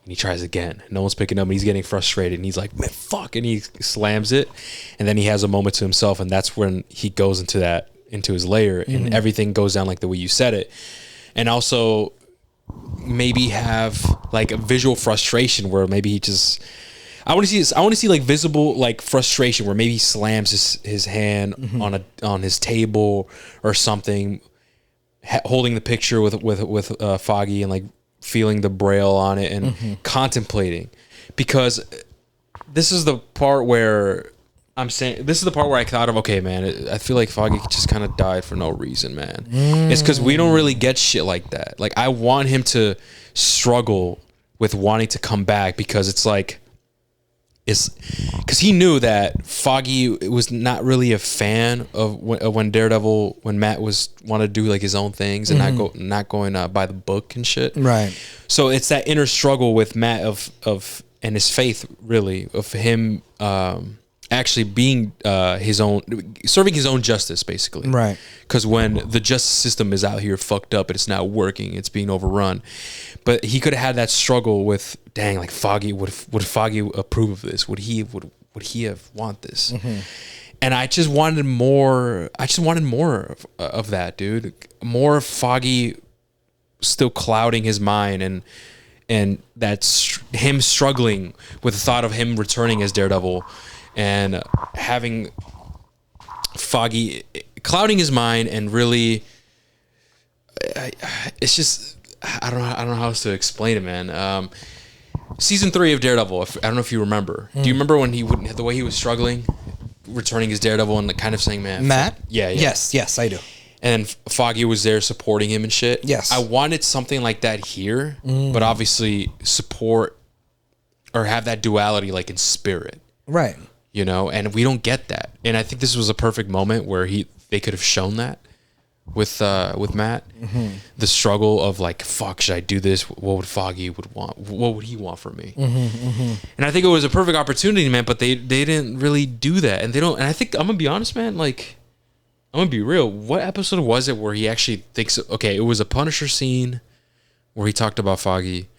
And he tries again. No one's picking up, and he's getting frustrated. And he's like, "Man, fuck!" And he slams it. And then he has a moment to himself, and that's when he goes into his lair, and everything goes down like the way you said it. And also, maybe have like a visual frustration where maybe he just. I want to see like visible like frustration where maybe he slams his hand on his table or something, holding the picture with Foggy and like feeling the braille on it and contemplating, because this is the part where I thought of, okay, man, I feel like Foggy just kind of died for no reason, man. It's because we don't really get shit like that. Like I want him to struggle with wanting to come back, because it's like, it's because he knew that Foggy was not really a fan of when Daredevil, when Matt wanted to do like his own things and not going by the book and shit. Right. So it's that inner struggle with Matt of and his faith, really, of him actually being his own, serving his own justice, basically. Right. Because when the justice system is out here fucked up and it's not working, it's being overrun. But he could have had that struggle with, dang, like Foggy, would Foggy approve of this? Would he have want this? Mm-hmm. And I just wanted more. Of that, dude. More Foggy still clouding his mind, and that's him struggling with the thought of him returning as Daredevil, and having Foggy clouding his mind, and really, it's just, I don't know how else to explain it, man. Season 3 of Daredevil, I don't know if you remember. Do you remember when the way he was struggling, returning as Daredevil, and kind of saying, man, Matt? Yeah. Yes, I do. And Foggy was there supporting him and shit. Yes. I wanted something like that here, but obviously support or have that duality like in spirit. Right. You know, and we don't get that. And I think this was a perfect moment where they could have shown that with Matt. Mm-hmm. The struggle of like, fuck, should I do this? What would Foggy want? What would he want from me? Mm-hmm, mm-hmm. And I think it was a perfect opportunity, man, but they didn't really do that. And they don't, and I think, I'm gonna be honest, man, like, I'm gonna be real. What episode was it where he actually thinks, okay, it was a Punisher scene where he talked about Foggy,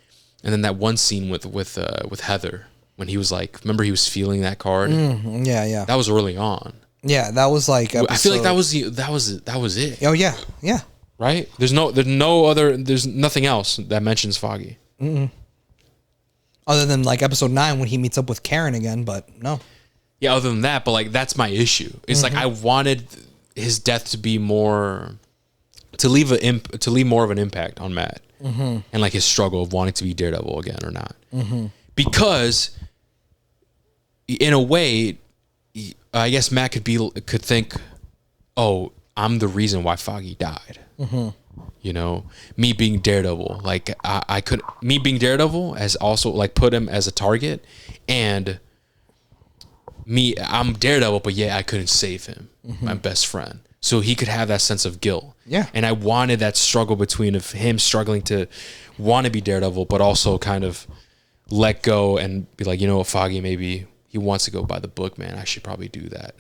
and then that one scene with Heather when he was like, remember he was feeling that card? Yeah. That was early on. Yeah, that was like episode... I feel like that was it. Oh yeah. Right? There's nothing else that mentions Foggy. Mm-mm. Other than like episode 9 when he meets up with Karen again, but no. Yeah, other than that, but like that's my issue. It's like I wanted his death to be more, to leave more of an impact on Matt, and like his struggle of wanting to be Daredevil again or not, because in a way, I guess Matt could think, oh, I'm the reason why Foggy died. You know, me being Daredevil, like me being Daredevil has also like put him as a target, and I'm Daredevil, but yeah, I couldn't save him, my best friend. So he could have that sense of guilt. Yeah. And I wanted that struggle between of him struggling to want to be Daredevil, but also kind of let go and be like, you know what, Foggy, maybe he wants to go by the book, man. I should probably do that.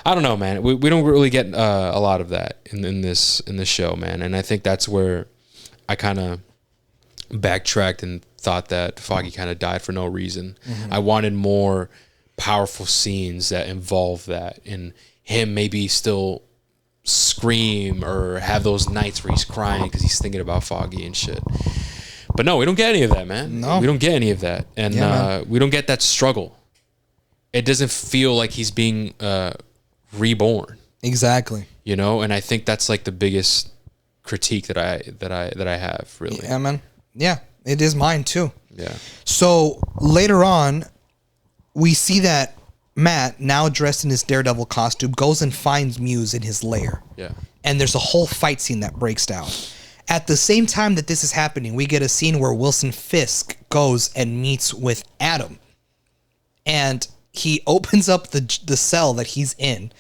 I don't know, man. We don't really get a lot of that in this show, man. And I think that's where I kind of backtracked and thought that Foggy kind of died for no reason. I wanted more powerful scenes that involve that, and him maybe still scream or have those nights where he's crying because he's thinking about Foggy and shit. But no, we don't get any of that, man. No, we don't get any of that, and we don't get that struggle. It doesn't feel like he's being reborn. Exactly. You know, and I think that's like the biggest critique that I have, really. Yeah, man. Yeah, it is mine too. Yeah. So later on, we see that Matt, now dressed in his Daredevil costume, goes and finds Muse in his lair. Yeah. And there's a whole fight scene that breaks down. At the same time that this is happening, we get a scene where Wilson Fisk goes and meets with Adam. And he opens up the cell that he's in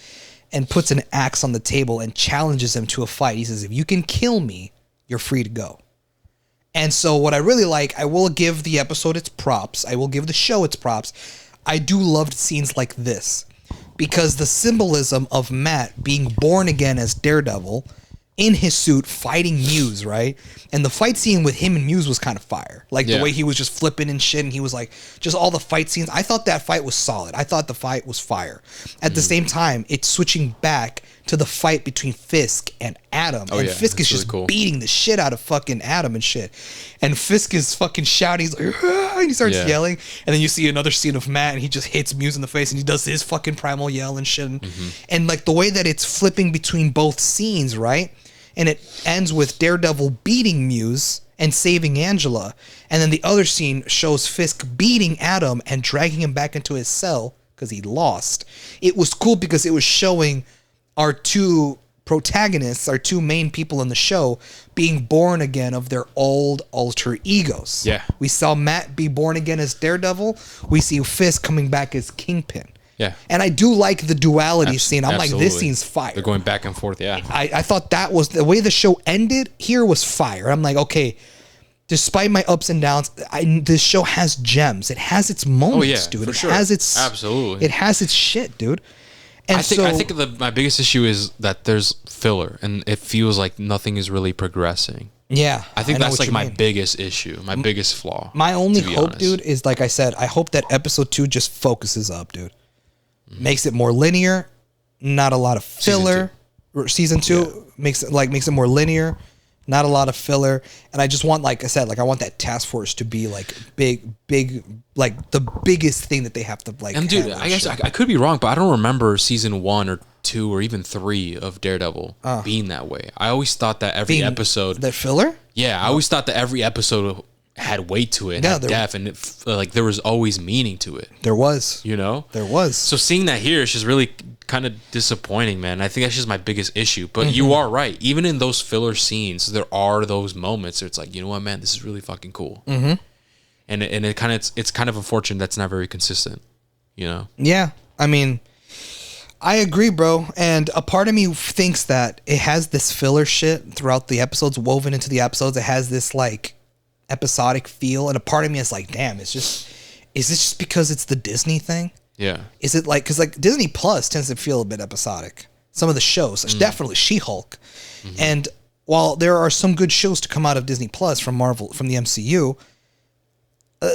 and puts an axe on the table and challenges him to a fight. He says, if you can kill me, you're free to go. And so what I really like, I will give the episode its props. I will give the show its props. I do love scenes like this because the symbolism of Matt being born again as Daredevil in his suit fighting Muse, right? And the fight scene with him and Muse was kind of fire. Like the way he was just flipping and shit, and he was like, just all the fight scenes. I thought that fight was solid. I thought the fight was fire. At the same time, it's switching back to the fight between Fisk and Adam. And Fisk is just beating the shit out of fucking Adam and shit. And Fisk is fucking shouting. He's like, ah, and he starts yelling. And then you see another scene of Matt, and he just hits Muse in the face, and he does his fucking primal yell and shit. And like the way that it's flipping between both scenes, right? And it ends with Daredevil beating Muse and saving Angela. And then the other scene shows Fisk beating Adam and dragging him back into his cell because he lost. It was cool because it was showing our two protagonists, our two main people in the show, being born again of their old alter egos. Yeah. We saw Matt be born again as Daredevil. We see Fisk coming back as Kingpin. Yeah. And I do like the duality scene. I'm like, this scene's fire. They're going back and forth, yeah. I thought that was the way the show ended here was fire. I'm like, okay, despite my ups and downs, this show has gems. It has its moments, dude. For It sure. has its Absolutely. It has its shit, dude. And I think my biggest issue is that there's filler and it feels like nothing is really progressing. yeah, I think know that's what like you my mean. biggest issue, my biggest flaw. My only to be hope, honest. dude, is like I said, I hope that episode 2 just focuses up, dude. Makes it more linear, not a lot of filler. Season 2 makes it more linear, not a lot of filler. And I just want, like I said, like I want that task force to be like big, like the biggest thing that they have to like. And dude, handle I guess shit. I could be wrong, but I don't remember season 1 or 2 or even 3 of Daredevil being that way. I always thought that every Being episode, that filler. I always thought that every episode had weight to it, had depth, and like there was always meaning to it. There was. There was. So seeing that here is just really kind of disappointing, man. I think that's just my biggest issue. But you are right. Even in those filler scenes, there are those moments where it's like, you know what, man, this is really fucking cool. Mm-hmm. And it's kind of unfortunate that's not very consistent. Yeah, I mean, I agree, bro. And a part of me thinks that it has this filler shit throughout the episodes, woven into the episodes. It has this like episodic feel, and a part of me is like, damn, is this just because it's the Disney thing? Yeah. Is it like, because like Disney Plus tends to feel a bit episodic. Some of the shows, definitely She-Hulk. And while there are some good shows to come out of Disney Plus from Marvel, from the MCU,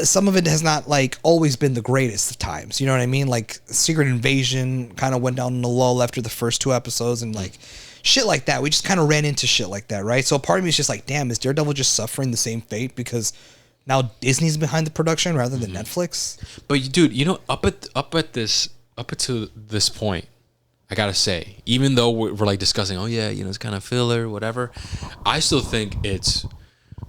some of it has not like always been the greatest of times. You know what I mean? Like Secret Invasion kind of went down in the lull after the first 2 episodes, and like shit like that. We just kind of ran into shit like that, right? So part of me is just like, damn, is Daredevil just suffering the same fate because now Disney's behind the production rather than Netflix? But dude, up to this point, I gotta say, even though we're like discussing, oh yeah, it's kind of filler, whatever, I still think it's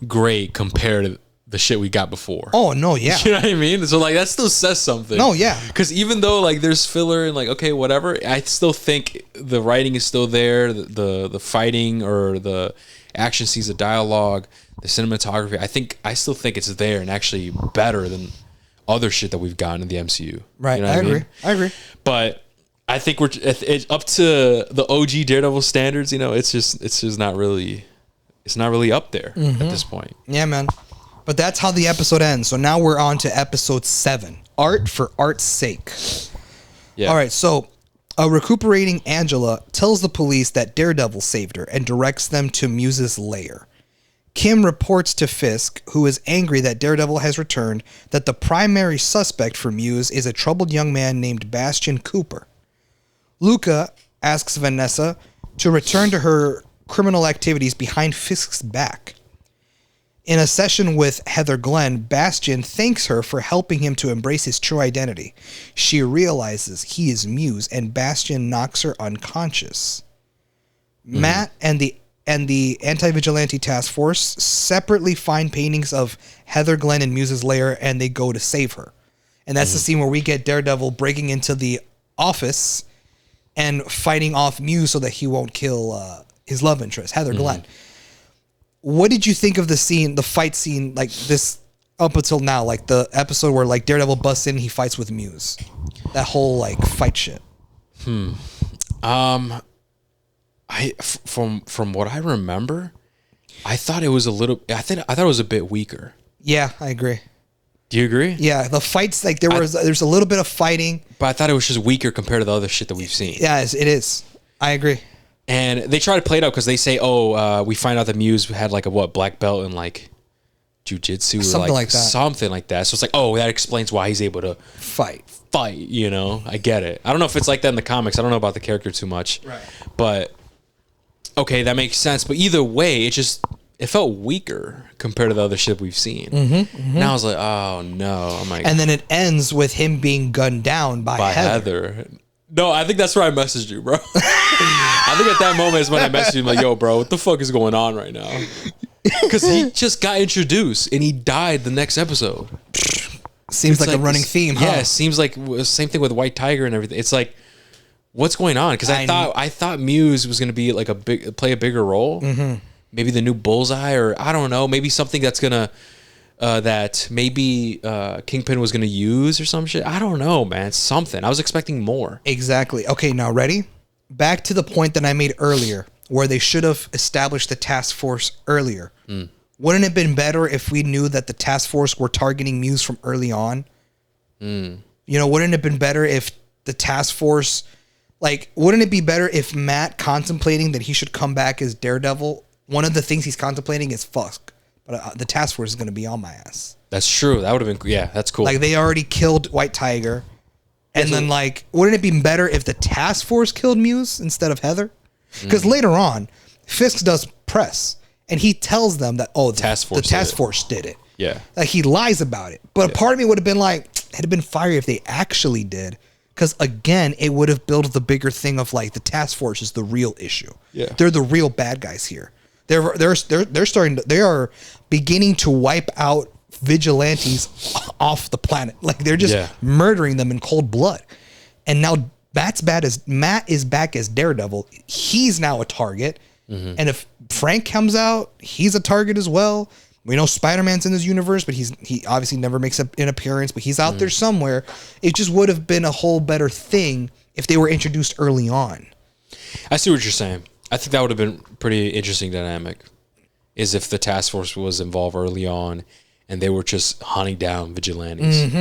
great compared to the shit we got before. Oh no, yeah. You know what I mean? So like that still says something. No, yeah. Because even though like there's filler and like okay, whatever, I still think the writing is still there, the fighting or the action scenes, the dialogue, the cinematography. I still think it's there and actually better than other shit that we've gotten in the MCU. Right. You know what I agree. But I think it's up to the OG Daredevil standards. It's just not really, it's not really up there at this point. Yeah, man. But that's how the episode ends. So now we're on to episode 7, Art for Art's Sake. Yeah. All right, so a recuperating Angela tells the police that Daredevil saved her and directs them to Muse's lair. Kim reports to Fisk, who is angry that Daredevil has returned, that the primary suspect for Muse is a troubled young man named Bastian Cooper. Luca asks Vanessa to return to her criminal activities behind Fisk's back. In a session with Heather Glenn, Bastian thanks her for helping him to embrace his true identity. She realizes he is Muse, and Bastian knocks her unconscious. Matt and the Anti-Vigilante Task Force separately find paintings of Heather Glenn in Muse's lair, and they go to save her. And that's the scene where we get Daredevil breaking into the office and fighting off Muse so that he won't kill his love interest, Heather Glenn. What did you think of the scene, the fight scene, like this up until now, like the episode where like Daredevil busts in and he fights with Muse? That whole like fight shit. From what I remember, I thought it was a little. I thought it was a bit weaker. Yeah, I agree. Do you agree? Yeah, the fights, like there's a little bit of fighting, but I thought it was just weaker compared to the other shit that we've seen. Yeah, it is. I agree. And they try to play it out because they say, we find out that Muse had like a black belt in like jujitsu or Something like that. Something like that. So it's like, that explains why he's able to fight. I get it. I don't know if it's like that in the comics. I don't know about the character too much. Right. But okay, that makes sense. But either way, it felt weaker compared to the other shit we've seen. Now I was like, oh no. I'm like, and then it ends with him being gunned down by Heather. No, I think that's where I messaged you, bro. I think at that moment is when I messaged you, like, yo, bro, what the fuck is going on right now? Because he just got introduced and he died the next episode. Seems like a running theme, huh? Yeah, it seems like same thing with White Tiger and everything. It's like, what's going on? Because I thought Muse was going to be like play a bigger role. Mm-hmm. Maybe the new Bullseye, or I don't know. Maybe something that's gonna that maybe Kingpin was gonna use or some shit. I don't know, man. Something. I was expecting more. Exactly. Okay, now ready? Back to the point that I made earlier, where they should have established the task force earlier. Wouldn't it have been better if we knew that the task force were targeting Muse from early on? You know, wouldn't it have been better if the task force, like, wouldn't it be better if Matt contemplating that he should come back as Daredevil, one of the things he's contemplating is fuck, but the task force is going to be on my ass. That's true. That would have been, yeah, that's cool. Like, they already killed White Tiger. And then, like, wouldn't it be better if the task force killed Muse instead of Heather? Because later on, Fisk does press, and he tells them that, oh, the task force did it. Yeah. Like, he lies about it. But a part of me would have been like, it'd have been fire if they actually did. Because, again, it would have built the bigger thing of, like, the task force is the real issue. Yeah. They're the real bad guys here. They are beginning to wipe out vigilantes off the planet. Like, they're just murdering them in cold blood. And now Matt is back as Daredevil. He's now a target. And if Frank comes out, he's a target as well. We know Spider-Man's in this universe, but he obviously never makes an appearance, but he's out there somewhere. It just would have been a whole better thing if they were introduced early on. I see what you're saying. I think that would have been pretty interesting dynamic, is if the task force was involved early on and they were just hunting down vigilantes.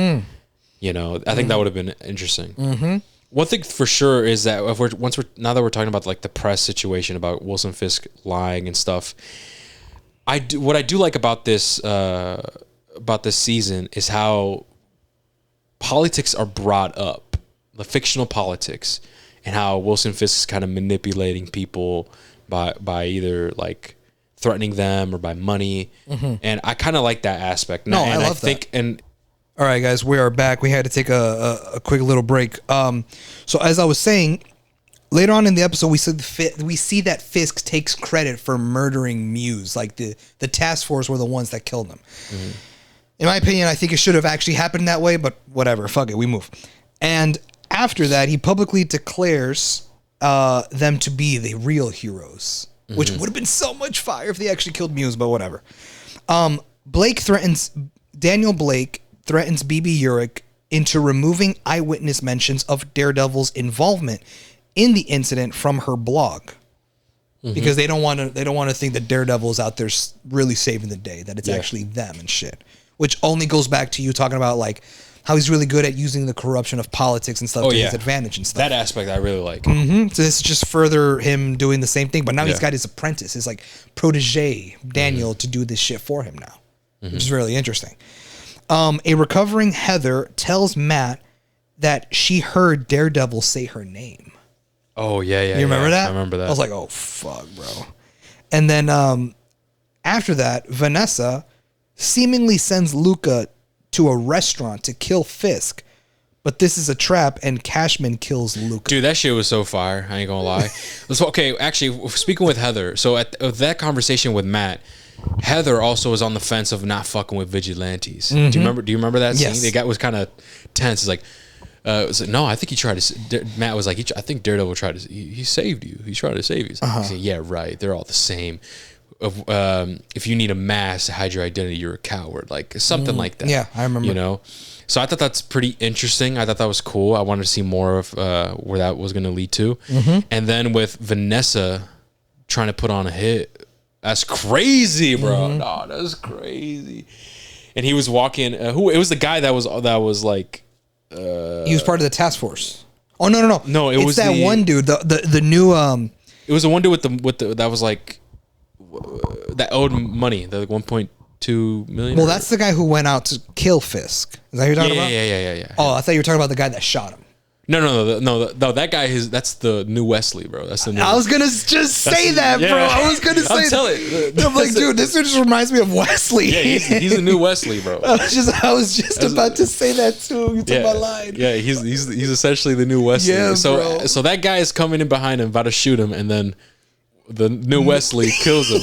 You know, I think that would have been interesting. One thing for sure is that now that we're talking about like the press situation about Wilson Fisk lying and stuff, what I do like about this season is how politics are brought up, the fictional politics, and how Wilson Fisk is kind of manipulating people by either like threatening them or by money, and I kind of like that aspect. No, I love that. And all right, guys, we are back. We had to take a quick little break. So as I was saying, later on in the episode, we see that Fisk takes credit for murdering Muse. Like the task force were the ones that killed him. In my opinion, I think it should have actually happened that way, but whatever. Fuck it, we move. And after that, he publicly declares them to be the real heroes, which would have been so much fire if they actually killed Muse, but whatever. Daniel Blake threatens BB Urich into removing eyewitness mentions of Daredevil's involvement in the incident from her blog, because they don't want to think that Daredevil is out there really saving the day, that it's actually them and shit, which only goes back to you talking about like how he's really good at using the corruption of politics and stuff to his advantage and stuff. That aspect I really like. So this is just further him doing the same thing, but now he's got his apprentice, his like protege Daniel, to do this shit for him now, which is really interesting. A recovering Heather tells Matt that she heard Daredevil say her name. Oh, yeah. You remember that? I remember that. I was like, oh, fuck, bro. And then after that, Vanessa seemingly sends Luca to a restaurant to kill Fisk, but this is a trap, and Cashman kills Luca. Dude, that shit was so fire. I ain't gonna lie. Okay, actually, speaking with Heather, so at that conversation with Matt, Heather also was on the fence of not fucking with vigilantes. Do you remember that scene? Yes. It was kind of tense. It's like, no, I think he tried to. Matt was like, I think Daredevil tried to. He saved you. He tried to save you. He said, yeah, right. They're all the same. If you need a mask to hide your identity, you're a coward. Like something like that. Yeah, I remember. You know, so I thought that's pretty interesting. I thought that was cool. I wanted to see more of where that was going to lead to. And then with Vanessa trying to put on a hit, that's crazy, bro. No, that's crazy. And he was walking. It was the guy that was like. He was part of the task force. Oh no! No, it was that one dude. The new. It was the one dude with the that was like that owed money. The like 1.2 million. Well, that's the guy who went out to kill Fisk. Is that who you're talking about? Yeah. Oh, I thought you were talking about the guy that shot him. No. That guy that's the new Wesley, bro. That's the new. I was gonna just say that, bro. I was gonna say that. I'm like, dude, this just reminds me of Wesley. Yeah, he's the new Wesley, bro. I was just about to say that too. You took my line. Yeah, he's essentially the new Wesley. Yeah, bro. So that guy is coming in behind him, about to shoot him, and then the new Wesley kills him.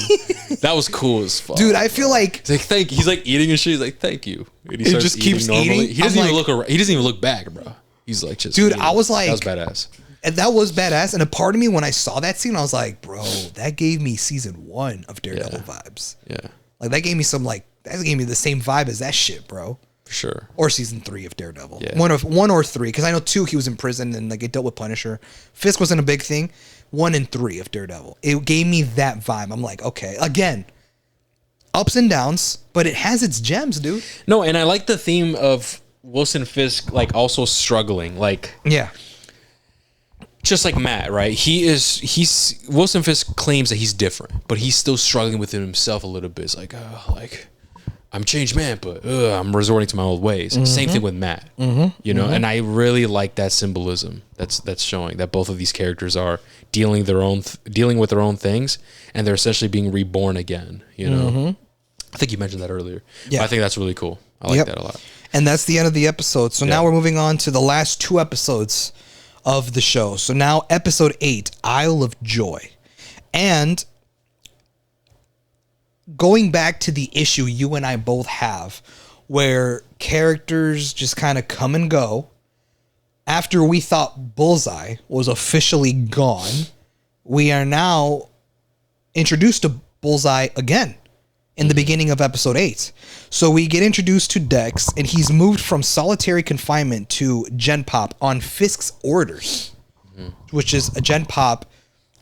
That was cool as fuck. Dude, I feel like he's like, thank you. He's like eating and shit. He's like, thank you. And he just keeps eating. He doesn't even look around. He doesn't even look back, bro. He's like, just dude, eating. I was like, that was badass. And that was badass. And a part of me, when I saw that scene, I was like, bro, that gave me season 1 of Daredevil vibes. Yeah. Like, that gave me that gave me the same vibe as that shit, bro. For sure. Or season 3 of Daredevil. Yeah. One or 3, because I know 2 he was in prison and like it dealt with Punisher. Fisk wasn't a big thing. 1 and 3 of Daredevil. It gave me that vibe. I'm like, okay, again, ups and downs, but it has its gems, dude. No, and I like the theme of Wilson Fisk like also struggling, like Yeah. just like Matt, right? He's Wilson Fisk claims that he's different, but he's still struggling within himself a little bit. It's like, I'm a changed man, but I'm resorting to my old ways. Same thing with Matt, you know. And I really like that symbolism that's showing that both of these characters are dealing with their own things, and they're essentially being reborn again. You know, I think you mentioned that earlier. Yeah, I think that's really cool. I like that a lot. And that's the end of the episode. So now we're moving on to the last 2 episodes of the show. So now episode 8, Isle of Joy. And going back to the issue you and I both have, where characters just kind of come and go, after we thought Bullseye was officially gone, we are now introduced to Bullseye again in the beginning of episode 8. So we get introduced to Dex, and he's moved from solitary confinement to Gen Pop on Fisk's orders, which is a Gen Pop.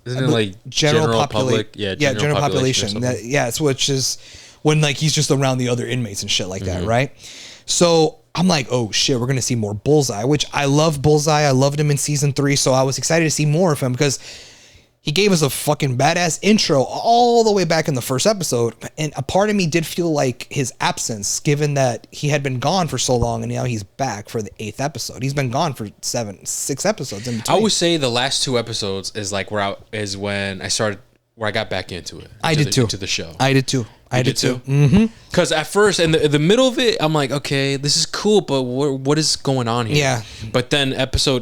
Isn't it like general public? Yeah, general population. It's which is when like he's just around the other inmates and shit like that, right? So I'm like, oh shit, we're gonna see more Bullseye, which I love Bullseye. I loved him in season 3, so I was excited to see more of him because he gave us a fucking badass intro all the way back in the first episode. And a part of me did feel like his absence, given that he had been gone for so long and now he's back for the 8th episode. He's been gone for 6 episodes in between. I would say the last 2 episodes is like where I got back into it. I did too. Into the show. I did too. Because at first, in the middle of it, I'm like, okay, this is cool, but what is going on here? Yeah. But then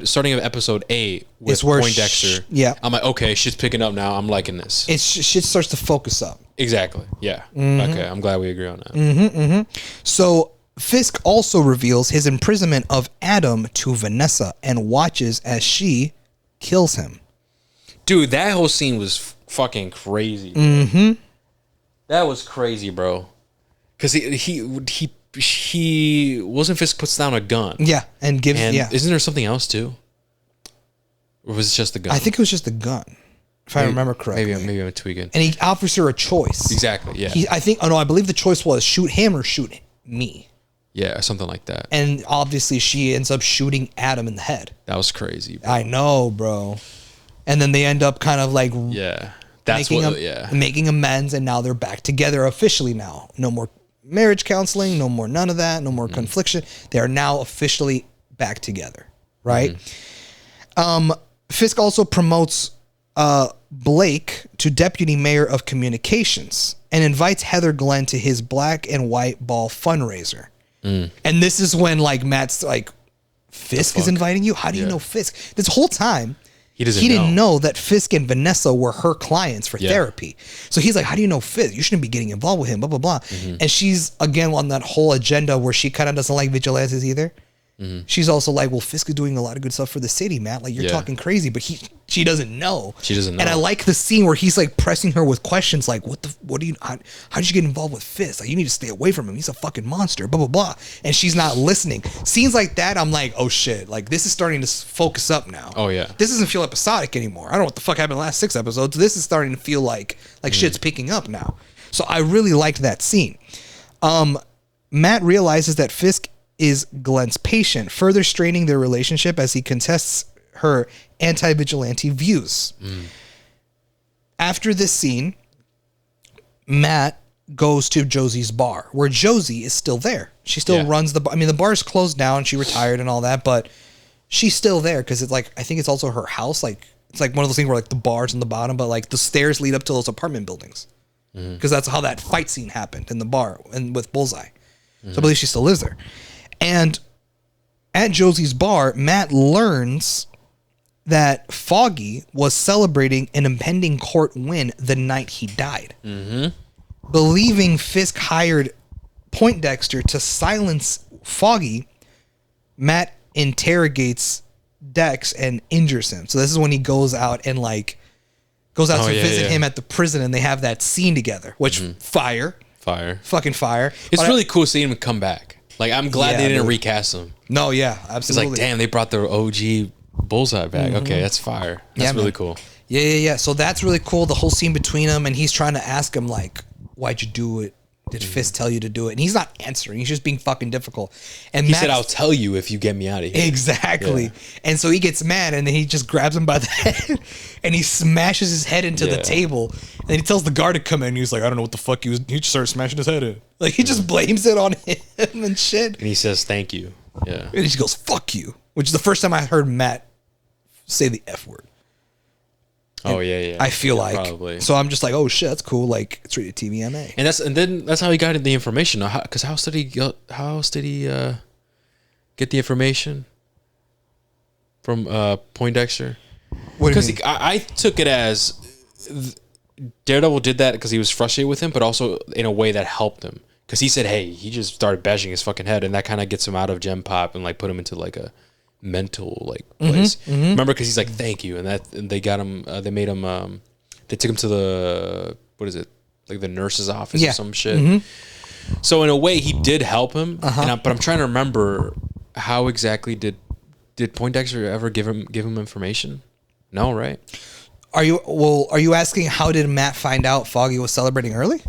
starting of episode 8 with Poindexter, I'm like, okay, shit's picking up now. I'm liking this. Shit starts to focus up. Exactly. Yeah. Okay. I'm glad we agree on that. So Fisk also reveals his imprisonment of Adam to Vanessa and watches as she kills him. Dude, that whole scene was fucking crazy. That was crazy, bro. Because he Wilson Fisk puts down a gun. Yeah, and gives. Isn't there something else too? Or was it just the gun? I think it was just the gun, if I remember correctly. Maybe I'm tweaking. And he offers her a choice. Exactly. Yeah. I believe the choice was shoot him or shoot me. Yeah, something like that. And obviously, she ends up shooting Adam in the head. That was crazy, bro. I know, bro. And then they end up kind of like making amends, and now they're back together officially now. No more marriage counseling, no more none of that, no more confliction. They are now officially back together, right? Fisk also promotes Blake to deputy mayor of communications and invites Heather Glenn to his black and white ball fundraiser. And this is when like Matt's like, Fisk is inviting you? How do you know Fisk? This whole time, he didn't know that Fisk and Vanessa were her clients for therapy. So he's like, how do you know Fisk? You shouldn't be getting involved with him, blah, blah, blah. And she's, again, on that whole agenda where she kind of doesn't like vigilantes either. She's also like, well, Fisk is doing a lot of good stuff for the city, Matt. Like, you're talking crazy, but she doesn't know. She doesn't know. And I like the scene where he's like pressing her with questions like, how did you get involved with Fisk? Like, you need to stay away from him. He's a fucking monster, blah, blah, blah. And she's not listening. Scenes like that, I'm like, oh shit. Like, this is starting to focus up now. Oh, yeah. This doesn't feel episodic anymore. I don't know what the fuck happened in the last 6 episodes. This is starting to feel like shit's picking up now. So I really liked that scene. Matt realizes that Fisk is Glenn's patient, further straining their relationship as he contests her anti-vigilante views. After this scene, Matt goes to Josie's bar, where Josie is still there. She still runs the bar. I mean, the bar's closed down. She retired and all that, but she's still there because it's like, I think it's also her house. Like, it's like one of those things where like the bar's on the bottom, but like the stairs lead up to those apartment buildings. Because that's how that fight scene happened in the bar and with Bullseye. So I believe she still lives there. And at Josie's bar, Matt learns that Foggy was celebrating an impending court win the night he died. Believing Fisk hired Poindexter to silence Foggy, Matt interrogates Dex and injures him. So this is when he goes out and like goes out to visit him at the prison, and they have that scene together, which fire, fucking fire. It's really cool seeing him come back. Like, I'm glad they didn't recast him. No, yeah, absolutely. It's like, damn, they brought the OG Bullseye back. Okay, that's fire. That's really cool. Yeah. So that's really cool. The whole scene between them, and he's trying to ask him like, "Why'd you do it? Did Fisk tell you to do it?" And he's not answering. He's just being fucking difficult. And he said, "I'll tell you if you get me out of here." Exactly. Yeah. And so he gets mad, and then he just grabs him by the head, and he smashes his head into the table. And then he tells the guard to come in. And he's like, "I don't know what the fuck he was." He just started smashing his head in. Like, he just blames it on him and shit. And he says, "Thank you." Yeah. And he just goes, "Fuck you," which is the first time I heard Matt say the F word. And yeah. I feel like probably. So I'm just like, oh shit, that's cool. Like, it's rated TVMA. And then that's how he got the information. Because how else did he get the information from Poindexter? Because I took it as Daredevil did that because he was frustrated with him, but also in a way that helped him. Because he said, hey, he just started bashing his fucking head, and that kind of gets him out of Gem Pop and like put him into like a mental like place. Remember, because he's like, thank you, and they got him. They made him. They took him to the like the nurse's office or some shit. So in a way, he did help him. But I'm trying to remember how exactly did Poindexter ever give him information? No, right? Are you asking how did Matt find out Foggy was celebrating early?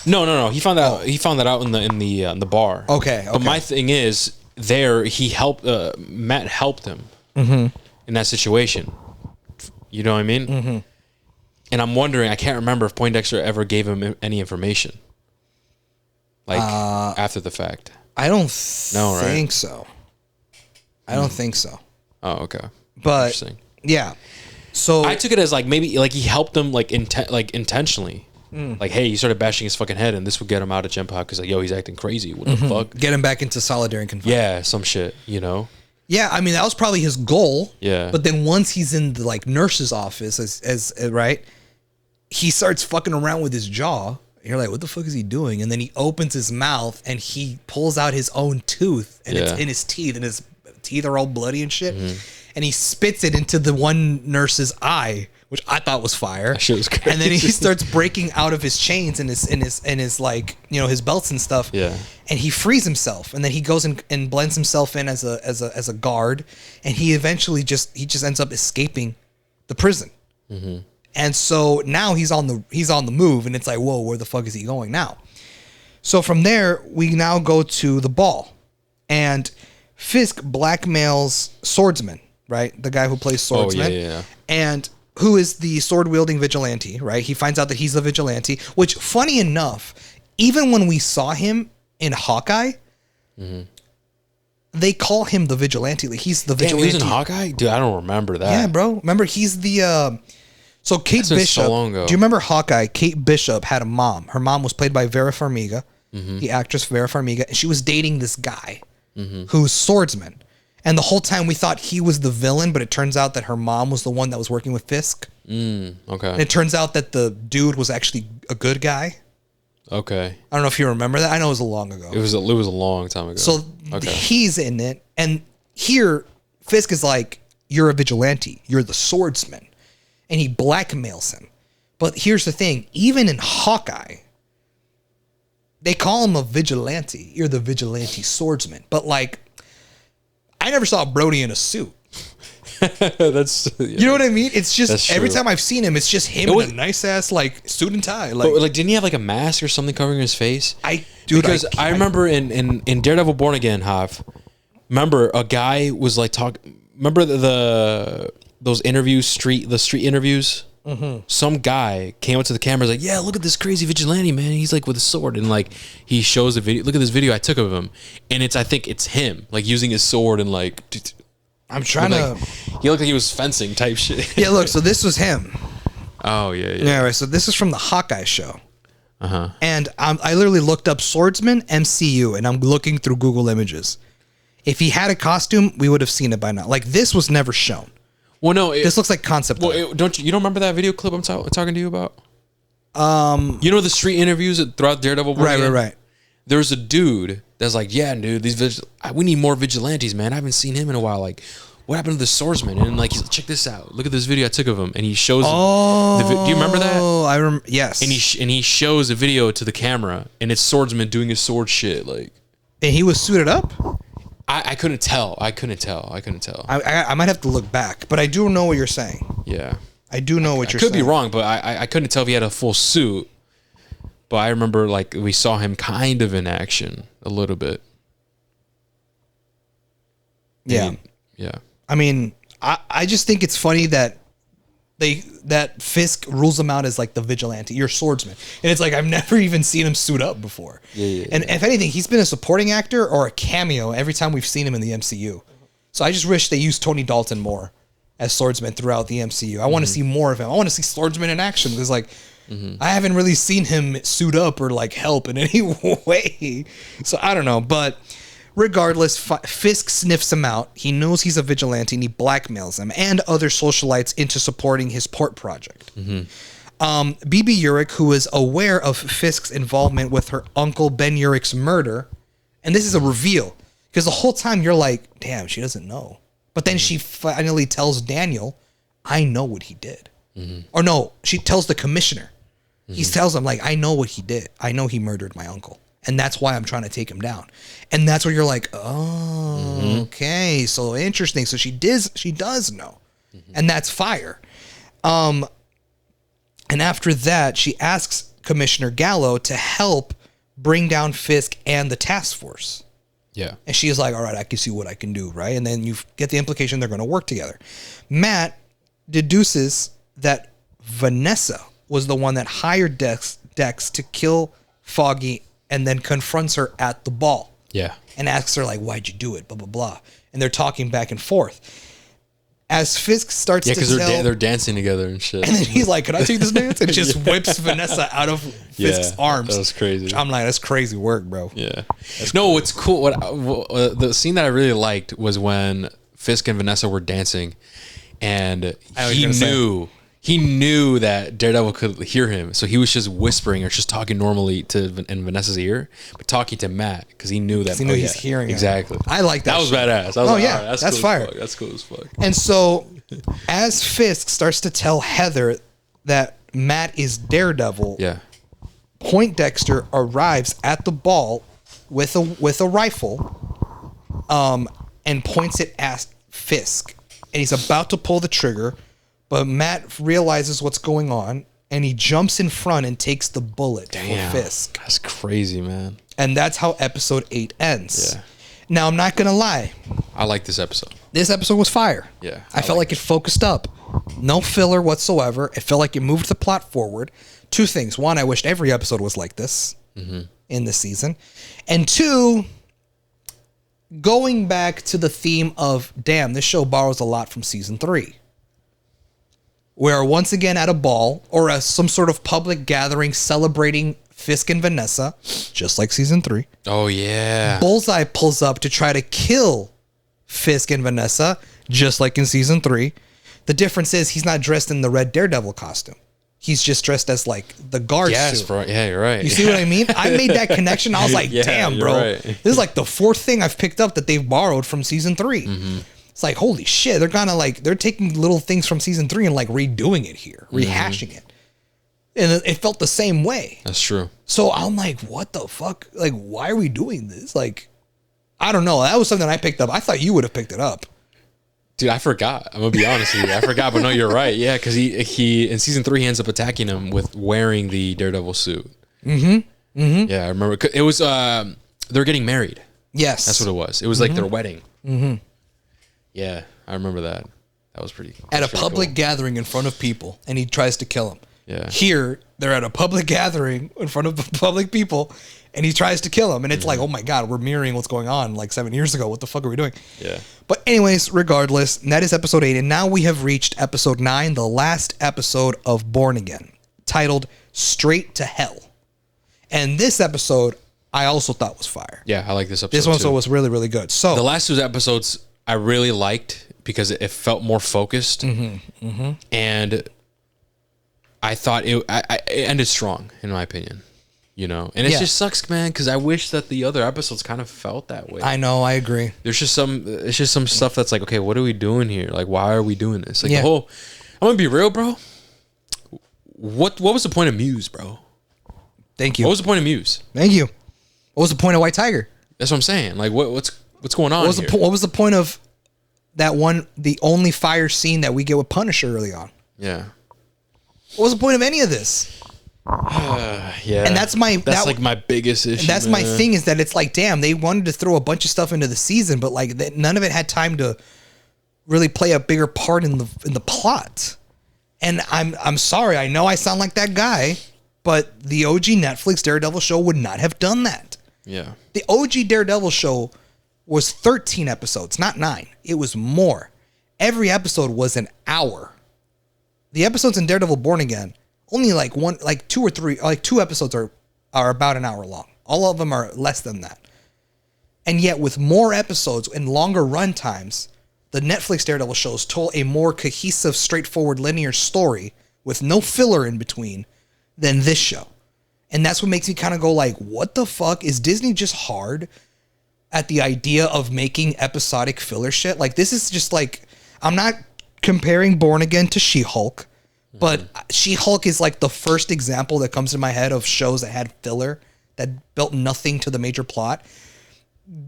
No. He found out. He found that out in the bar. Okay. But my thing is, he helped. Matt helped him in that situation. You know what I mean? And I'm wondering. I can't remember if Poindexter ever gave him any information, like after the fact. I don't think so. I don't think so. Oh, okay. But yeah. So I took it as like maybe like he helped him like intentionally. Like, hey, he started bashing his fucking head, and this would get him out of Gem Pop because like, yo, he's acting crazy. What the fuck? Get him back into solitary confinement. Yeah, some shit, you know. Yeah, I mean that was probably his goal. Yeah. But then once he's in the like nurse's office, as right, he starts fucking around with his jaw. And you're like, what the fuck is he doing? And then he opens his mouth and he pulls out his own tooth, and it's in his teeth, and his teeth are all bloody and shit. And he spits it into the one nurse's eye, which I thought was fire. That shit was crazy. And then he starts breaking out of his chains and his like, you know, his belts and stuff. Yeah. And he frees himself, and then he goes and blends himself in as a guard, and he eventually just ends up escaping the prison. And so now he's on the move, and it's like, whoa, where the fuck is he going now? So from there, we now go to the ball, and Fisk blackmails Swordsman, right? The guy who plays Swordsman. Yeah. And who is the sword-wielding vigilante, right? He finds out that he's the vigilante, which, funny enough, even when we saw him in Hawkeye, they call him the vigilante. Like, he's the vigilante. He was in Hawkeye? Dude, I don't remember that. Yeah, bro. Remember, he's the... So Kate Bishop... so long ago. Do you remember Hawkeye? Kate Bishop had a mom. Her mom was played by Vera Farmiga, the actress Vera Farmiga, and she was dating this guy who's Swordsman. And the whole time we thought he was the villain, but it turns out that her mom was the one that was working with Fisk. Okay. And it turns out that the dude was actually a good guy. Okay. I don't know if you remember that. I know it was long ago. It was a long time ago. So he's in it. And here, Fisk is like, you're a vigilante. You're the swordsman. And he blackmails him. But here's the thing. Even in Hawkeye, they call him a vigilante. You're the vigilante swordsman. But like, I never saw Brody in a suit. You know what I mean? It's just every time I've seen him, it's just him in a nice ass like suit and tie. Like, but, like, didn't he have like a mask or something covering his face? I remember in Daredevil Born Again, Hav. Remember a guy was like talking. Remember those interviews, the street interviews. Some guy came up to the camera, like, yeah, look at this crazy vigilante, man. He's like with a sword, and like he shows the video. Look at this video I took of him, and I think it's him, like using his sword and like. I'm trying to. He looked like he was fencing type shit. Yeah, look. So this was him. Oh yeah. Anyway, so this is from the Hawkeye show. And I literally looked up Swordsman MCU, and I'm looking through Google Images. If he had a costume, we would have seen it by now. Like, this was never shown. Well, no, this looks like concept. Well, don't you remember that video clip I'm talking to you about? You know the street interviews throughout Daredevil. Right. There's a dude that's like, yeah, dude, we need more vigilantes, man. I haven't seen him in a while. Like, what happened to the swordsman? And like, he's like, check this out. Look at this video I took of him. And he shows. Oh, do you remember that? Oh, I remember. Yes. And he shows a video to the camera, and it's swordsman doing his sword shit. Like, and he was suited up. I couldn't tell. I couldn't tell. I might have to look back, but I do know what you're saying. Yeah. I do know what you're saying. I could saying. be wrong, but I couldn't tell if he had a full suit. But I remember, like, we saw him kind of in action a little bit. Yeah. Yeah. I mean, I just think it's funny that Fisk rules him out as like the vigilante, your swordsman. And it's like, I've never even seen him suit up before. And if anything, he's been a supporting actor or a cameo every time we've seen him in the MCU. So I just wish they used Tony Dalton more as swordsman throughout the MCU. I want to see more of him. I want to see swordsman in action because like, I haven't really seen him suit up or like help in any way. So I don't know, but regardless, Fisk sniffs him out. He knows he's a vigilante and he blackmails him and other socialites into supporting his port project. BB Urich, who is aware of Fisk's involvement with her uncle Ben Urich's murder, and this is a reveal because the whole time you're like, damn, she doesn't know. But then she finally tells Daniel, I know what he did. Or no, she tells the commissioner. He tells him, like, I know what he did. I know he murdered my uncle. And that's why I'm trying to take him down. And that's where you're like, oh, okay. So interesting. So she does know. And that's fire. And after that, she asks Commissioner Gallo to help bring down Fisk and the task force. Yeah. And she is like, all right, I can see what I can do, right? And then you get the implication they're going to work together. Matt deduces that Vanessa was the one that hired Dex to kill Foggy and then confronts her at the ball. Yeah. And asks her, like, why'd you do it? Blah, blah, blah. And they're talking back and forth. As Fisk starts to tell... Yeah, because they're dancing together and shit. And then he's like, can I take this dance? And just whips Vanessa out of Fisk's arms. That was crazy. I'm like, that's crazy work, bro. Yeah. No, what's cool... the scene that I really liked was when Fisk and Vanessa were dancing, and he knew that Daredevil could hear him, so he was just whispering or just talking normally in Vanessa's ear, but talking to Matt because he knew that. He's hearing exactly. Him. I like that. That was badass. I was that's cool fire. That's cool as fuck. And so, as Fisk starts to tell Heather that Matt is Daredevil, Poindexter arrives at the ball with a rifle, and points it at Fisk, and he's about to pull the trigger. But Matt realizes what's going on, and he jumps in front and takes the bullet for Fisk. That's crazy, man. And that's how episode 8 ends. Yeah. Now, I'm not going to lie. I like this episode. This episode was fire. Yeah. I felt like it focused up. No filler whatsoever. It felt like it moved the plot forward. Two things. One, I wished every episode was like this in this season. And two, going back to the theme of, damn, this show borrows a lot from season 3. We're once again at a ball or some sort of public gathering celebrating Fisk and Vanessa, just like season 3. Oh, yeah. Bullseye pulls up to try to kill Fisk and Vanessa, just like in season 3. The difference is he's not dressed in the red Daredevil costume. He's just dressed as like the guard suit. Yeah, you're right. You see what I mean? I made that connection. I was like, damn, bro. Right. This is like the 4th thing I've picked up that they've borrowed from season 3. It's like, holy shit, they're taking little things from season 3 and like redoing it here, rehashing it. And it felt the same way. That's true. So I'm like, what the fuck? Like, why are we doing this? Like, I don't know. That was something I picked up. I thought you would have picked it up. Dude, I forgot. I'm gonna be honest with you. I forgot, but no, you're right. Yeah, because he in season 3 he ends up attacking him with wearing the Daredevil suit. Yeah, I remember. It was they're getting married. Yes, that's what it was. It was like their wedding. Yeah, I remember that. That was pretty. At a public gathering in front of people, and he tries to kill him. Yeah. Here, they're at a public gathering in front of public people, and he tries to kill him. And it's like, oh my God, we're mirroring what's going on like 7 years ago. What the fuck are we doing? Yeah. But anyways, regardless, that is episode 8. And now we have reached episode 9, the last episode of Born Again, titled Straight to Hell. And this episode, I also thought was fire. Yeah, I like this episode. This one was really, really good. So the last 2 episodes I really liked because it felt more focused. And I thought it ended strong, in my opinion. you know. And it just sucks, man, because I wish that the other episodes kind of felt that way. I know, I agree. It's just some stuff that's like, okay, what are we doing here? Like, why are we doing this? Like the whole, I'm gonna be real, bro. What was the point of Muse, bro? Thank you. What was the point of Muse? Thank you. What was the point of White Tiger? That's what I'm saying. Like, what's going on here? What was the point of the only fire scene that we get with Punisher early on? Yeah. What was the point of any of this? Yeah. And that's like my biggest issue. That's my thing, is that it's like, damn, they wanted to throw a bunch of stuff into the season, but like none of it had time to really play a bigger part in the plot. And I'm sorry, I know I sound like that guy, but the OG Netflix Daredevil show would not have done that. Yeah. The OG Daredevil show was 13 episodes, not 9. It was more. Every episode was an hour. The episodes in Daredevil Born Again, only like 2 or 3, like 2 episodes are about an hour long. All of them are less than that. And yet with more episodes and longer run times, the Netflix Daredevil shows told a more cohesive, straightforward, linear story with no filler in between than this show. And that's what makes me kind of go like, what the fuck? Is Disney just hard at the idea of making episodic filler shit? Like, this is just like, I'm not comparing Born Again to She-Hulk, but She-Hulk is like the first example that comes to my head of shows that had filler that built nothing to the major plot.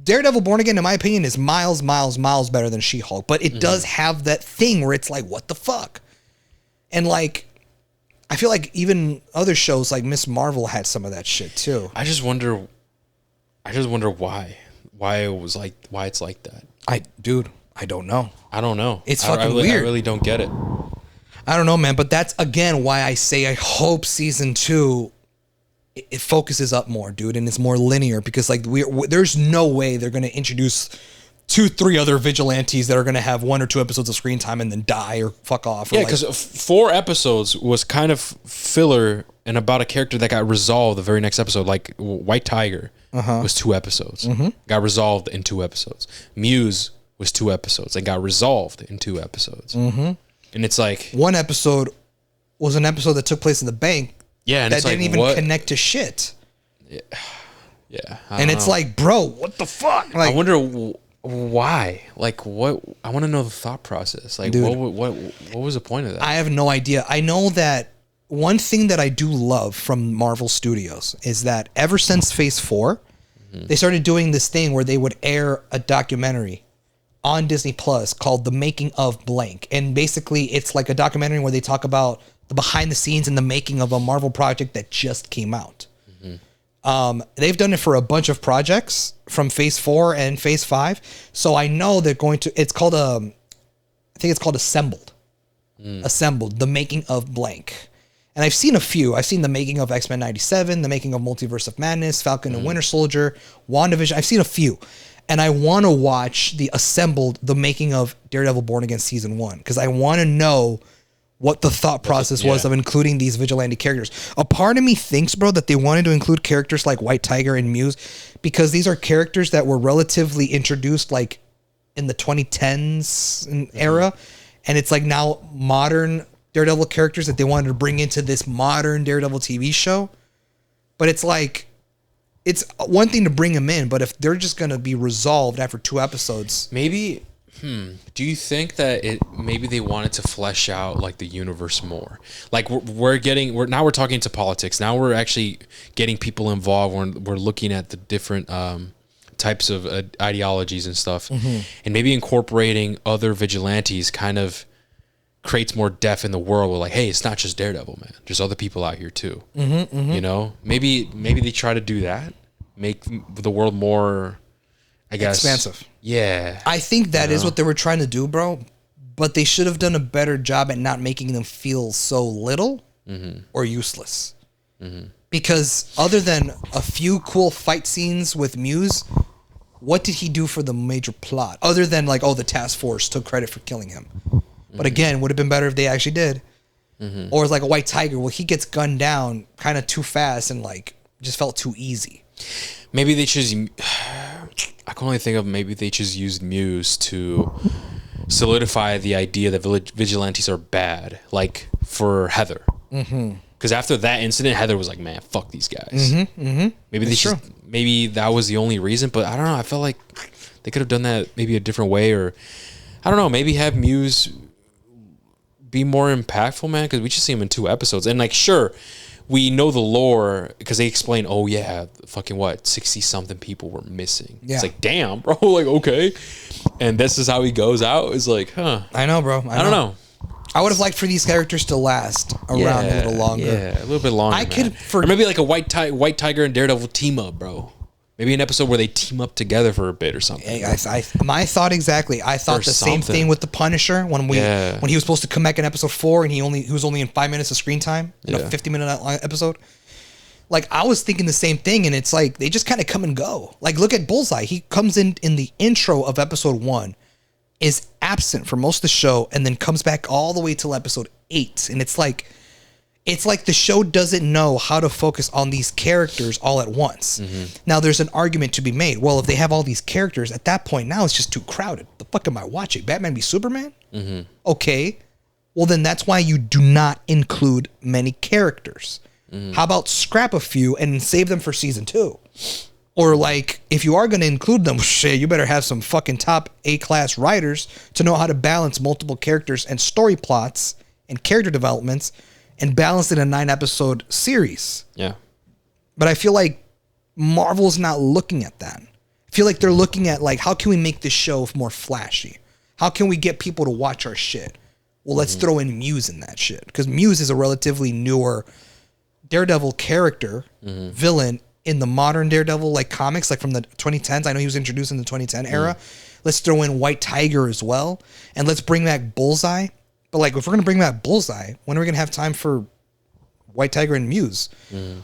Daredevil Born Again, in my opinion, is miles better than She-Hulk, but it does have that thing where it's like, what the fuck? And like, I feel like even other shows like Miss Marvel had some of that shit too. I just wonder why it's like that. I don't know. I don't know. It's fucking weird. I really don't get it. I don't know, man. But that's again why I say I hope season 2 it focuses up more, dude, and it's more linear, because like there's no way they're gonna introduce 2-3 other vigilantes that are gonna have 1 or 2 episodes of screen time and then die or fuck off. Yeah, because 4 episodes was kind of filler and about a character that got resolved the very next episode. Like White Tiger was 2 episodes, got resolved in 2 episodes. Muse was 2 episodes and got resolved in 2 episodes. And it's like, one episode was an episode that took place in the bank. Yeah, and that it's didn't like, even what? connect to shit. Yeah. And it's like, bro, what the fuck? Like, I wonder why. Like, what? I want to know the thought process. Like, dude, what was the point of that? I have no idea. I know that one thing that I do love from Marvel Studios is that ever since Phase 4, they started doing this thing where they would air a documentary on Disney Plus called The Making of Blank. And basically, it's like a documentary where they talk about the behind the scenes and the making of a Marvel project that just came out. They've done it for a bunch of projects from Phase 4 and Phase 5. So I know they're going to, it's called, I think it's called Assembled. Assembled, The Making of Blank. And I've seen a few. I've seen the making of X-Men 97, the making of Multiverse of Madness, Falcon and Winter Soldier, WandaVision. I've seen a few. And I want to watch the Assembled, the making of Daredevil Born Again Season 1. Because I want to know what the thought process was of including these vigilante characters. A part of me thinks, bro, that they wanted to include characters like White Tiger and Muse because these are characters that were relatively introduced like in the 2010s era. And it's like now modern Daredevil characters that they wanted to bring into this modern Daredevil TV show. But it's like, it's one thing to bring them in, but if they're just going to be resolved after 2 episodes. Maybe... Do you think that maybe they wanted to flesh out like the universe more? Like we're talking into politics. Now we're actually getting people involved. We're looking at the different types of ideologies and stuff, and maybe incorporating other vigilantes kind of creates more depth in the world. We're like, hey, it's not just Daredevil, man. There's other people out here too. You know, maybe they try to do that, make the world more, I guess, expansive. Yeah. I think that is what they were trying to do, bro. But they should have done a better job at not making them feel so little or useless. Because other than a few cool fight scenes with Muse, what did he do for the major plot? Other than like, oh, the task force took credit for killing him. But again, would have been better if they actually did. Or like a White Tiger, well, he gets gunned down kind of too fast and like just felt too easy. Maybe they just... I can only think of maybe they just used Muse to solidify the idea that vigilantes are bad, like for Heather. Because after that incident, Heather was like, "Man, fuck these guys." Maybe that was the only reason, but I don't know. I felt like they could have done that maybe a different way, or I don't know. Maybe have Muse be more impactful, man. Because we just see him in 2 episodes, and like, sure, we know the lore because they explain. Oh yeah, fucking what, 60 something people were missing. Yeah. It's like, damn, bro. Like, okay, and this is how he goes out. It's like, huh? I know, bro. I don't know. I would have liked for these characters to last around a little longer. Yeah, a little bit longer. Or maybe like a White Tiger and Daredevil team up, bro. Maybe an episode where they team up together for a bit or something. My thought exactly. I thought the same thing with the Punisher when he was supposed to come back in episode 4 and he was only in 5 minutes of screen time in a 50-minute episode. Like, I was thinking the same thing, and it's like they just kind of come and go. Like, look at Bullseye. He comes in the intro of episode 1. Is absent for most of the show and then comes back all the way till episode 8. And it's like the show doesn't know how to focus on these characters all at once. Now there's an argument to be made. Well, if they have all these characters at that point, now it's just too crowded. The fuck am I watching? Batman v Superman? Okay. Well, then that's why you do not include many characters. How about scrap a few and save them for season 2? Or like, if you are going to include them, shit, you better have some fucking top A-class writers to know how to balance multiple characters and story plots and character developments and balance it in a 9-episode series. Yeah. But I feel like Marvel's not looking at that. I feel like they're looking at like, how can we make this show more flashy? How can we get people to watch our shit? Well, let's throw in Muse in that shit. Because Muse is a relatively newer Daredevil character, villain, in the modern Daredevil like comics, like from the 2010s. I know he was introduced in the 2010 era. Let's throw in White Tiger as well, and let's bring back Bullseye. But like, if we're gonna bring back Bullseye, when are we gonna have time for White Tiger and Muse?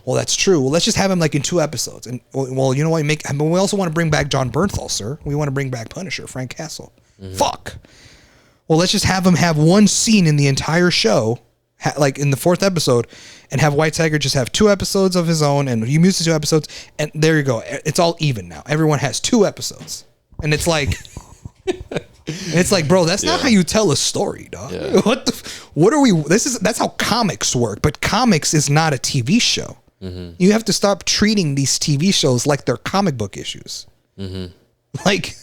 Well, that's true. Well, let's just have him like in 2 episodes. And well, you know what? But we also want to bring back John Bernthal, sir. We want to bring back Punisher, Frank Castle. Fuck. Well, let's just have him have 1 scene in the entire show, like in the 4th episode, and have White Tiger just have 2 episodes of his own, and he moves to 2 episodes, and there you go. It's all even now. Everyone has 2 episodes, and it's like, bro, that's not how you tell a story, dog. Yeah. What are we? That's how comics work, but comics is not a TV show. You have to stop treating these TV shows like they're comic book issues. Like,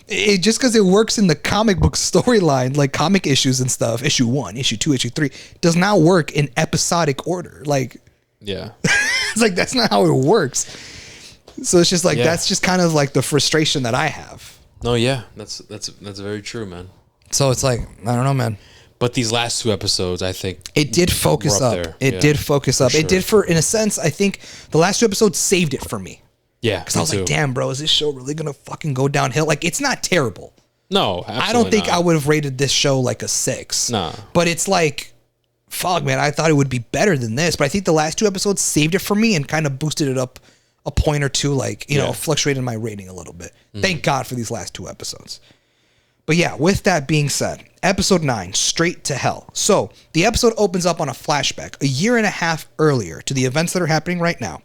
just because it works in the comic book storyline, like comic issues and stuff, issue 1, issue 2, issue 3, does not work in episodic order. Like, it's like, that's not how it works. So it's just like, that's just kind of like the frustration that I have. No, yeah, that's very true, man. So it's like, I don't know, man. But these last 2 episodes, I think it did focus up. It did focus up. Sure. It did in a sense, I think the last 2 episodes saved it for me. Yeah, because I was like, damn, bro, is this show really gonna fucking go downhill? Like, it's not terrible. No, absolutely I don't think not. I would have rated this show like a 6. Nah. But it's like, fuck, man, I thought it would be better than this. But I think the last 2 episodes saved it for me and kind of boosted it up a point or 2, like, you know, fluctuated my rating a little bit. Thank God for these last 2 episodes. But yeah, with that being said, episode 9, Straight to Hell. So the episode opens up on a flashback 1.5 years earlier to the events that are happening right now.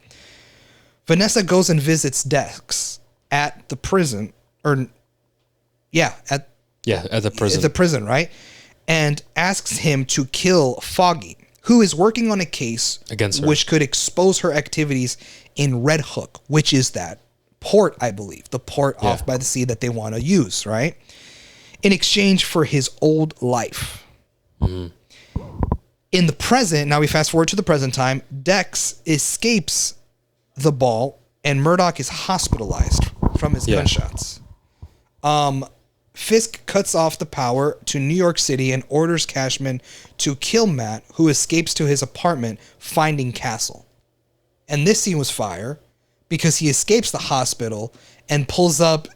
Vanessa goes and visits Dex at the prison, at the prison. At the prison, right? And asks him to kill Foggy, who is working on a case against her, which could expose her activities in Red Hook, which is that port, I believe, the port off by the sea that they want to use, right? In exchange for his old life. In the present, now we fast forward to the present time, Dex escapes the ball, and Murdoch is hospitalized from his gunshots. Fisk cuts off the power to New York City and orders Cashman to kill Matt, who escapes to his apartment, finding Castle. And this scene was fire because he escapes the hospital and pulls up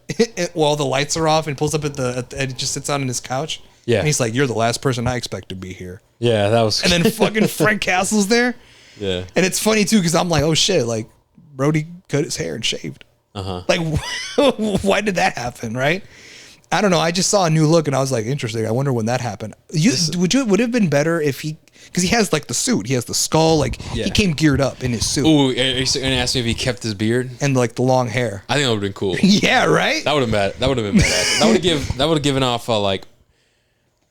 while the lights are off, and pulls up and just sits down on his couch. Yeah, and he's like, "You're the last person I expect to be here." Yeah, that was. And then fucking Frank Castle's there. Yeah, and it's funny too because I'm like, "Oh shit!" Like, Brody cut his hair and shaved. Like, why did that happen, right? I don't know. I just saw a new look and I was like, interesting. I wonder when that happened. Would it have been better if because he has like the suit, he has the skull, like he came geared up in his suit. Ooh, are you gonna ask me if he kept his beard and like the long hair? I think that would have been coul. Yeah, right. That would have been badass. That would have given off like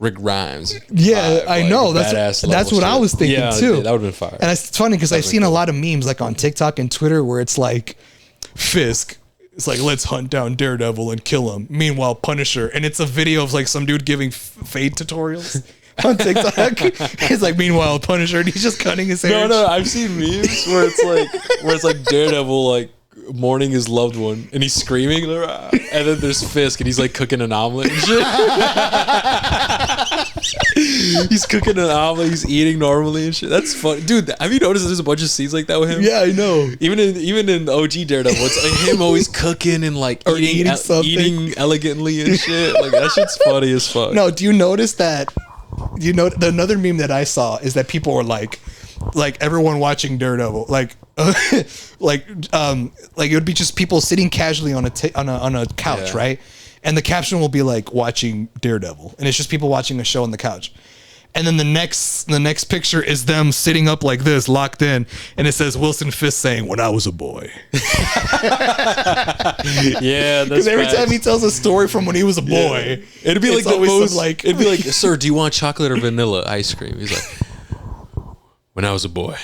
Rick Grimes. Yeah, I know. That's what I was thinking too. Yeah, that would have been fire. And it's funny because I've seen a lot of memes like on TikTok and Twitter where it's like Fisk. It's like, let's hunt down Daredevil and kill him. Meanwhile, Punisher, and it's a video of like some dude giving fade tutorials on TikTok. It's like, meanwhile, Punisher, and he's just cutting his hair. No, I've seen memes where it's like Daredevil like mourning his loved one, and he's screaming, and then there's Fisk, and he's like cooking an omelet and shit. He's cooking an omelet, he's eating normally and shit. That's fun, dude. Have you noticed there's a bunch of scenes like that with him? Yeah, I know. Even in OG Daredevil, it's like him always cooking and like eating elegantly and shit. Like that shit's funny as fuck. No, do you notice that? You know, another meme that I saw is that people were like everyone watching Daredevil, like it would be just people sitting casually on a couch, right? And the caption will be like watching Daredevil, and it's just people watching a show on the couch. And then the next picture is them sitting up like this, locked in, and it says Wilson Fisk saying, "When I was a boy." Yeah, because every time he tells a story from when he was a boy, it'd be like the most like it'd be like, "Sir, do you want chocolate or vanilla ice cream?" He's like, "When I was a boy,"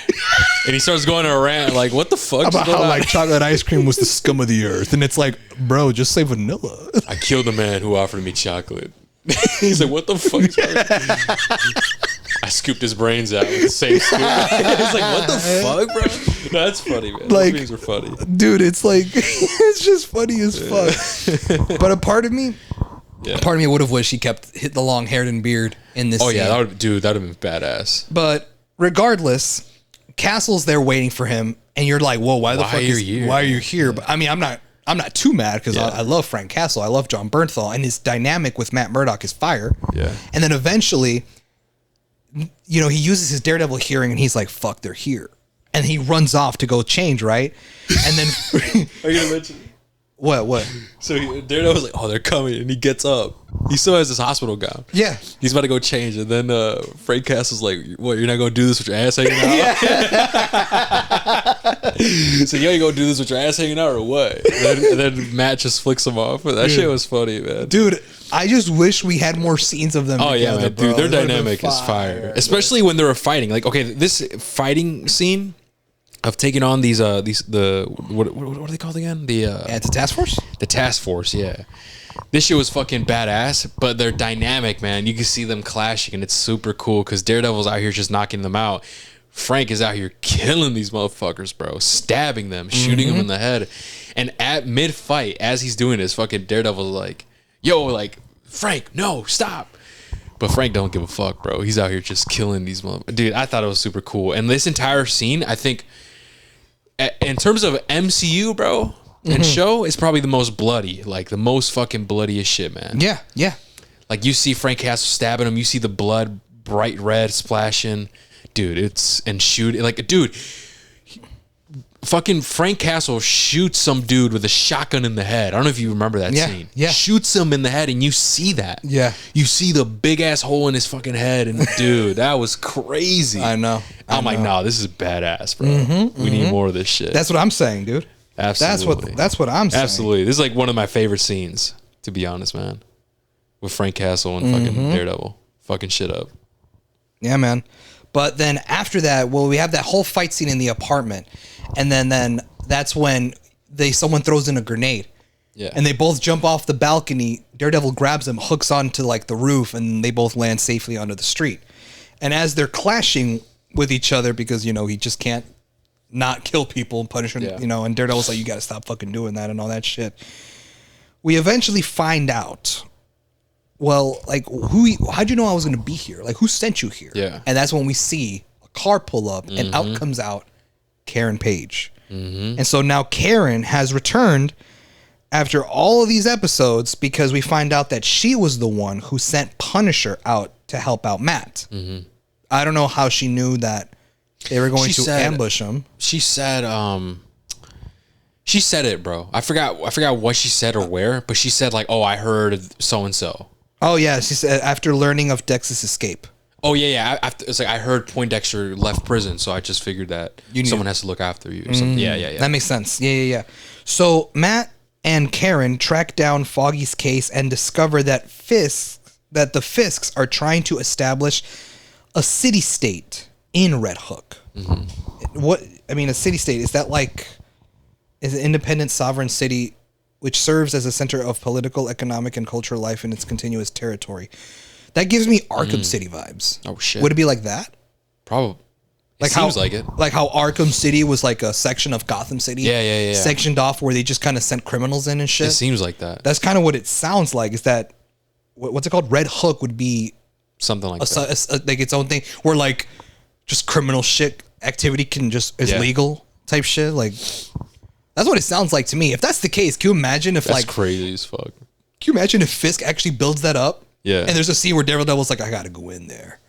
and he starts going around like, "What the fuck?" About how like chocolate ice cream was the scum of the earth, and it's like, bro, just say vanilla. I killed the man who offered me chocolate. He's like, "What the fuck?" I scooped his brains out with the same scoop. It's like, what the fuck, bro? No, that's funny, man. Like, those memes are funny, dude. It's like it's just funny as fuck. But a part of me would have wished he kept hit the long hair and beard in this. Oh scene. yeah, that would have been badass. But regardless, Castle's there waiting for him, and you're like, whoa, why are you here? But I mean, I'm not too mad because I love Frank Castle. I love John Bernthal, and his dynamic with Matt Murdock is fire. Yeah. And then eventually, you know, he uses his Daredevil hearing, and he's like, "Fuck, they're here," and he runs off to go change, right? And then, are you gonna mention? What? So Daredevil's like, "Oh, they're coming," and he gets up. He still has his hospital gown. Yeah. He's about to go change, and then Frank Castle's like, "What? You're not gonna do this with your ass hanging out?" So yo, you gonna do this with your ass hanging out or what? And then Matt just flicks him off. That shit was funny, man. Dude, I just wish we had more scenes of them. Oh together, yeah, man. bro. Dude, their dynamic is fire, especially when they were fighting. Like, okay, this fighting scene of taking on these what are they called again? The task force. The task force, yeah. This shit was fucking badass, but they're dynamic, man. You can see them clashing, and it's super cool because Daredevil's out here just knocking them out. Frank is out here killing these motherfuckers, bro, stabbing them, shooting them in the head. And at mid-fight, as he's doing this, fucking Daredevil's like, "Yo, like, Frank, no, stop." But Frank don't give a fuck, bro. He's out here just killing these motherfuckers. Dude, I thought it was super cool. And this entire scene, I think, in terms of MCU, bro, and show, is probably the most bloody. Like, the most fucking bloodiest shit, man. Yeah, yeah. Like, you see Frank Castle stabbing him. You see the blood bright red splashing. Dude, shooting. Like, dude, fucking Frank Castle shoots some dude with a shotgun in the head. I don't know if you remember that scene. Yeah. Shoots him in the head, and you see that. Yeah. You see the big ass hole in his fucking head, and dude, that was crazy. I know. I'm like, nah, this is badass, bro. We need more of this shit. That's what I'm saying, dude. Absolutely. That's what I'm saying. Absolutely. This is like one of my favorite scenes, to be honest, man. With Frank Castle and fucking Daredevil. Fucking shit up. Yeah, man. But then after that, well, we have that whole fight scene in the apartment. And then that's when someone throws in a grenade. Yeah. And they both jump off the balcony. Daredevil grabs him, hooks onto like the roof, and they both land safely onto the street. And as they're clashing with each other, because, you know, he just can't not kill people and punish them, you know, and Daredevil's like, "You got to stop fucking doing that," and all that shit. We eventually find out, well, like, how'd you know I was going to be here? Like, who sent you here? Yeah. And that's when we see a car pull up, and out comes out Karen Page. And so now Karen has returned after all of these episodes because we find out that she was the one who sent Punisher out to help out Matt. I don't know how she knew that they were going to ambush him. She said it, bro. I forgot what she said or where, but she said like, "Oh, I heard so and so." Oh yeah, she said after learning of Dex's escape. Oh yeah. It's like I heard Poindexter left prison, so I just figured that someone has to look after you or something. Yeah. That makes sense. Yeah. So Matt and Karen track down Foggy's case and discover that Fisk that the Fisks are trying to establish a city-state in Red Hook. What I mean, a city-state, is that like is an independent sovereign city which serves as a center of political, economic, and cultural life in its continuous territory. That gives me Arkham City vibes. Oh shit! Would it be like that? Probably. Like Seems like it. Like how Arkham City was like a section of Gotham City. Yeah. Sectioned off where they just kind of sent criminals in and shit. It seems like that. That's kind of what it sounds like. Is that what's it called? Red Hook would be Something like that. like its own thing, where like just criminal shit activity is legal type shit. Like that's what it sounds like to me. If that's the case, can you imagine if That's crazy as fuck. Can you imagine if Fisk actually builds that up? Yeah. And there's a scene where Daredevil's like, I gotta go in there.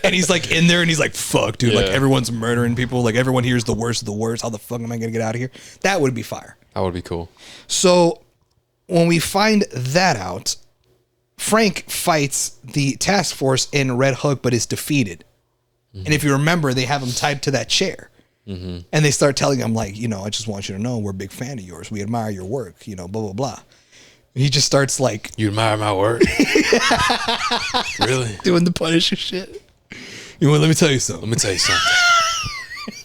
And he's like in there and he's like, fuck, dude. Like everyone's murdering people. Like everyone here's the worst of the worst. How the fuck am I gonna get out of here? That would be fire. That would be cool. So when we find that out, Frank fights the task force in Red Hook, but is defeated. And if you remember, they have him tied to that chair. And they start telling him, like, I just want you to know we're a big fan of yours. We admire your work, blah, blah, blah. He just starts like... You admire my work? Really? Doing the Punisher shit. Let me tell you something.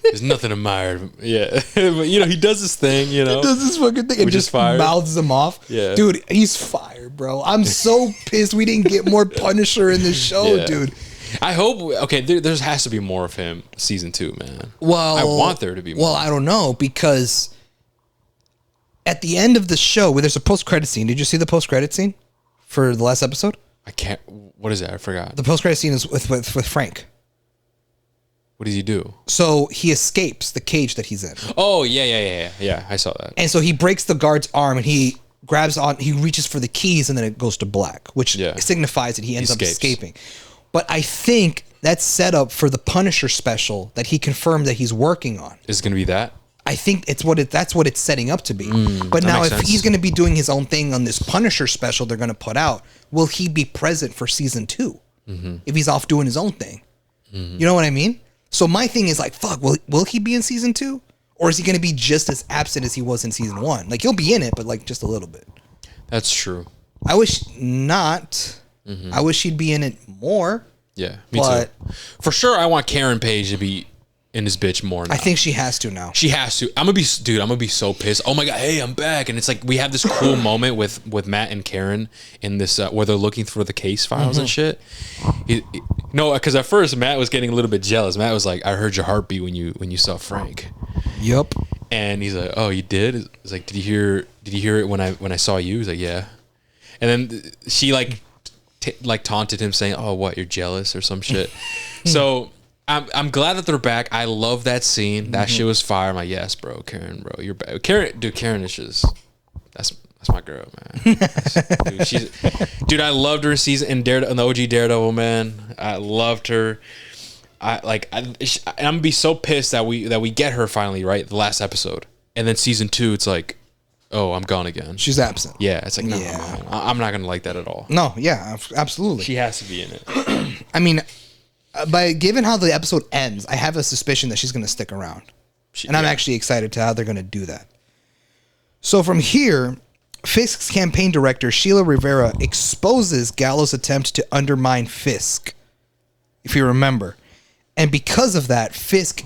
There's nothing admired. Yeah. But, he does this thing, He does this fucking thing and just mouths him off. Yeah. Dude, he's fired, bro. I'm so pissed we didn't get more Punisher in this show, dude. I hope. Okay, there has to be more of him season 2, man. Well, I want there to be more. Well, I don't know, because at the end of the show, where there's a post-credit scene. Did you see the post-credit scene for the last episode? I can't. What is that? I forgot. The post-credit scene is with Frank. What does he do? So he escapes the cage that he's in. Oh, yeah. I saw that. And so he breaks the guard's arm and he reaches for the keys and then it goes to black, which signifies that he ends up escaping. But I think that's set up for the Punisher special that he confirmed that he's working on. Is it going to be that? I think that's what it's setting up to be. But now if he's going to be doing his own thing on this Punisher special they're going to put out, will he be present for season 2? If he's off doing his own thing? You know what I mean? So my thing is like, fuck, will he be in season 2? Or is he going to be just as absent as he was in season 1? Like, he'll be in it, but like just a little bit. That's true. I wish not. I wish he'd be in it more. Yeah, me too. For sure, I want Karen Page to be in this bitch more now. I think she has to now. She has to. I'm gonna be so pissed. Oh my god, hey, I'm back. And it's like we have this cool moment with Matt and Karen in this where they're looking through the case files and shit. Because at first Matt was getting a little bit jealous. Matt was like, I heard your heartbeat when you saw Frank. Yep. And he's like, oh, you did? It's like, did you hear it when I saw you? He's like, yeah. And then she like taunted him saying, oh, what, you're jealous or some shit. So I'm glad that they're back. I love that scene. That shit was fire. I'm like, yes, bro, Karen, bro, you're back. Karen is just that's my girl, man. Dude, I loved her season in the OG Daredevil, man. I loved her. I'm gonna be so pissed that we get her finally, right, the last episode, and then season 2, it's like, oh, I'm gone again. She's absent. Yeah, it's like, no, man, I'm not gonna like that at all. No, yeah, absolutely. She has to be in it. I mean, given how the episode ends, I have a suspicion that she's gonna stick around, and I'm actually excited to how they're gonna do that. So from here, Fisk's campaign director Sheila Rivera exposes Gallo's attempt to undermine Fisk, if you remember. And because of that, Fisk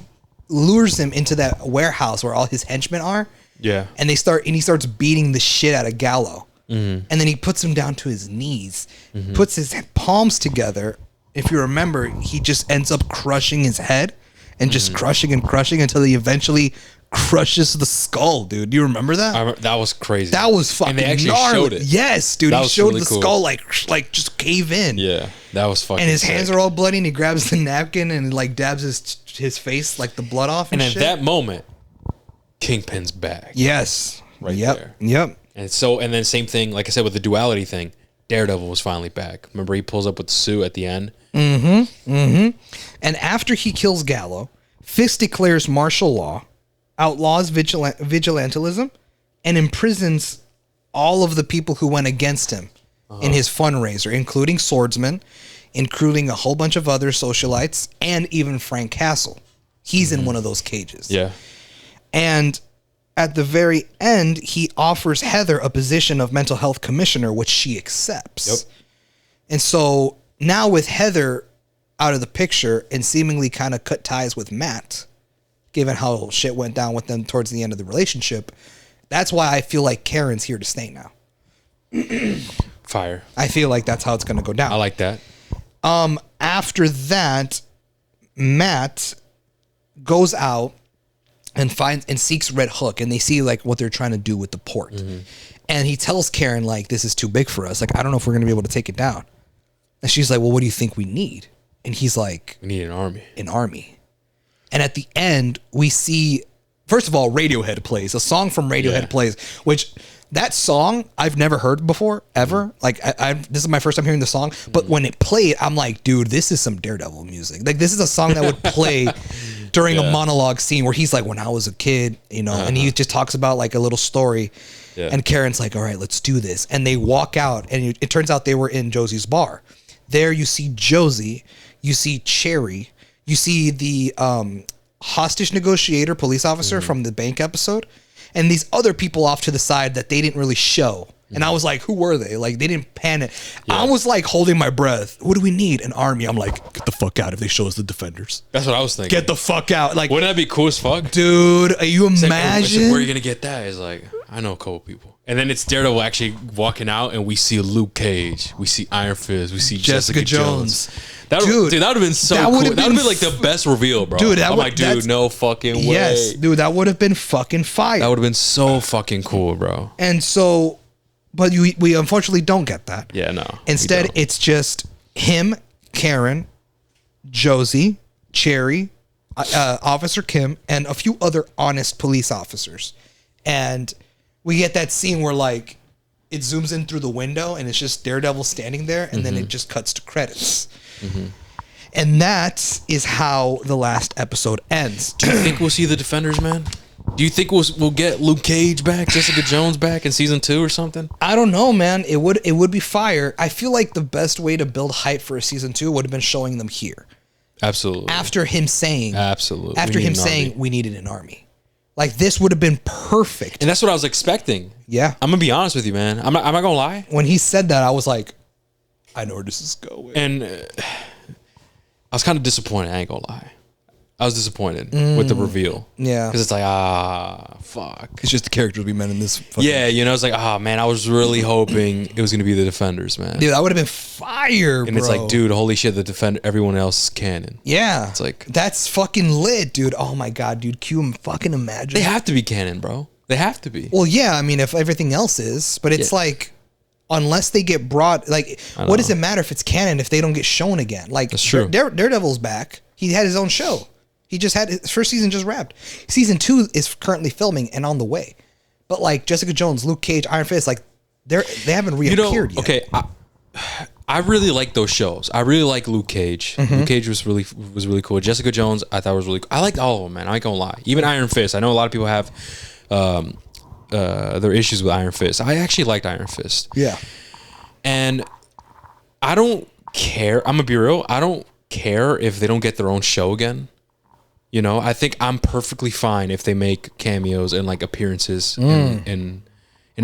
lures him into that warehouse where all his henchmen are. Yeah. And he starts beating the shit out of Gallo. And then he puts him down to his knees, puts his palms together. If you remember, he just ends up crushing his head and just crushing and crushing until he eventually crushes the skull, dude. Do you remember that? That was crazy. That was fucking gnarly. And they actually showed it. Yes, dude. He showed really the skull like just cave in. Yeah, that was fucking And his sick. hands are all bloody and he grabs the napkin and like dabs his face, like the blood off and at shit. that moment, Kingpin's back. Yes. Right there. Yep. And then same thing, like I said, with the duality thing, Daredevil was finally back. Remember, he pulls up with Sue at the end? And after he kills Gallo, Fisk declares martial law, outlaws vigilantism, and imprisons all of the people who went against him in his fundraiser, including swordsmen, including a whole bunch of other socialites, and even Frank Castle. He's in one of those cages. Yeah. And at the very end, he offers Heather a position of mental health commissioner, which she accepts. Yep. And so now with Heather out of the picture and seemingly kind of cut ties with Matt, given how shit went down with them towards the end of the relationship, that's why I feel like Karen's here to stay now. Fire. I feel like that's how it's going to go down. I like that. After that, Matt goes out and finds and seeks Red Hook, and they see like what they're trying to do with the port. And he tells Karen, like, this is too big for us. Like, I don't know if we're going to be able to take it down. And she's like, well, what do you think we need? And he's like, We need an army. An army. And at the end, we see, first of all, Radiohead plays. A song from Radiohead plays, which that song I've never heard before, ever. Like, this is my first time hearing the song. But when it played, I'm like, dude, this is some Daredevil music. Like, this is a song that would play during a monologue scene where he's like, when I was a kid, you know, and he just talks about like a little story. Yeah. And Karen's like, all right, let's do this. And they walk out, and it turns out they were in Josie's bar. There you see Josie, you see Cherry, you see the hostage negotiator police officer from the bank episode, and these other people off to the side that they didn't really show. And I was like, who were they? Like, they didn't pan it. Yeah. I was like holding my breath. What do we need? An army. I'm like, get the fuck out if they show us the Defenders. That's what I was thinking. Get the fuck out. Like, wouldn't that be cool as fuck? Dude, you imagine? Like, where are you going to get that? It's like, I know a couple people. And then it's Daredevil actually walking out, and we see Luke Cage. We see Iron Fist. We see Jessica Jones. That would have been so cool. That would have been like the best reveal, bro. Dude, I'm like, dude, no fucking way. Yes, dude, that would have been fucking fire. That would have been so fucking cool, bro. And so, but we unfortunately don't get that. Yeah, no. Instead, it's just him, Karen, Josie, Cherry, Officer Kim, and a few other honest police officers. And we get that scene where like it zooms in through the window and it's just Daredevil standing there, and then it just cuts to credits. And that is how the last episode ends. Do you think we'll see the Defenders, man? Do you think we'll get Luke Cage back, Jessica Jones back in season 2 or something? I don't know, man. It would be fire. I feel like the best way to build hype for a season 2 would have been showing them here. Absolutely. After him saying, we we needed an army. Like, this would have been perfect. And that's what I was expecting. Yeah. I'm gonna be honest with you, man. I'm not gonna lie. When he said that, I was like, I know where this is going. And I was kind of disappointed. I ain't gonna lie. I was disappointed with the reveal. Yeah. Because it's like, fuck. It's just the characters we met in this. Yeah, you know, it's like, man, I was really hoping it was going to be the Defenders, man. Dude, that would have been fire, and it's like, dude, holy shit, the Defender, everyone else is canon. Yeah. It's like, that's fucking lit, dude. Oh my God, dude. Fucking imagine. They have to be canon, bro. They have to be. Well, yeah, I mean, if everything else is, but it's like, unless they get brought, like, what does it matter if it's canon if they don't get shown again? Like, that's true. Daredevil's back. He had his own show. He just had his first season just wrapped. Season 2 is currently filming and on the way. But like Jessica Jones, Luke Cage, Iron Fist, like they haven't reappeared yet. Okay, I really like those shows. I really like Luke Cage. Luke Cage was really cool. Jessica Jones, I thought was really cool. I liked all of them, man. I ain't gonna lie. Even Iron Fist. I know a lot of people have their issues with Iron Fist. I actually liked Iron Fist. Yeah. And I don't care. I'm gonna be real. I don't care if they don't get their own show again. You know, I think I'm perfectly fine if they make cameos and like appearances in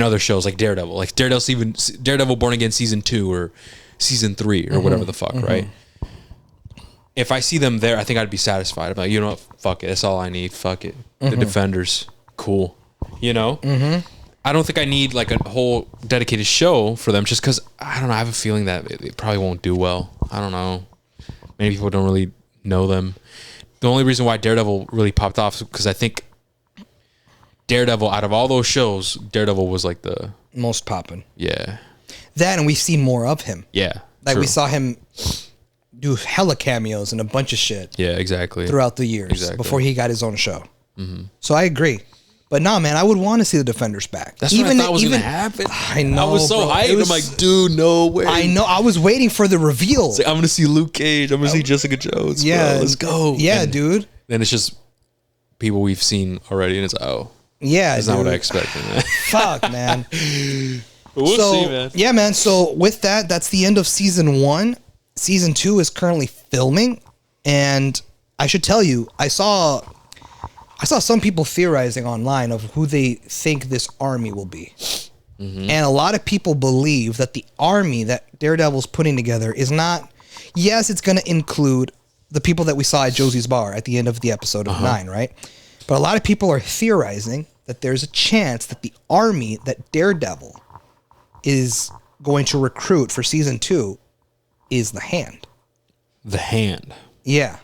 other shows like Daredevil, like Daredevil Born Again season 2 or season 3 or whatever the fuck, right? If I see them there, I think I'd be satisfied. I'm like, you know what, fuck it, that's all I need. Fuck it, the Defenders, cool. You know, I don't think I need like a whole dedicated show for them, just because I don't know. I have a feeling that it probably won't do well. I don't know. Many people don't really know them. The only reason why Daredevil really popped off is because I think Daredevil, out of all those shows, Daredevil was like the most popping. Yeah. That, and we've seen more of him. Yeah. Like we saw him do hella cameos and a bunch of shit. Yeah, exactly. Throughout the years before he got his own show. So I agree. But nah, man, I would want to see the Defenders back. That's what I thought was going to happen. I know. I was so hyped. I'm like, dude, no way. I know. I was waiting for the reveal. Like, I'm going to see Luke Cage. I'm going to see Jessica Jones. Yeah. Bro. Let's go. Yeah, and dude. Then it's just people we've seen already, and it's yeah, that's not what I expected, man. Fuck, man. But we'll see, man. Yeah, man. So with that, that's the end of season 1. Season 2 is currently filming, and I should tell you, I saw some people theorizing online of who they think this army will be. And a lot of people believe that the army that Daredevil's putting together is not, yes, it's going to include the people that we saw at Josie's bar at the end of the episode of 9, right? But a lot of people are theorizing that there's a chance that the army that Daredevil is going to recruit for season 2 is the Hand. The Hand. Yeah.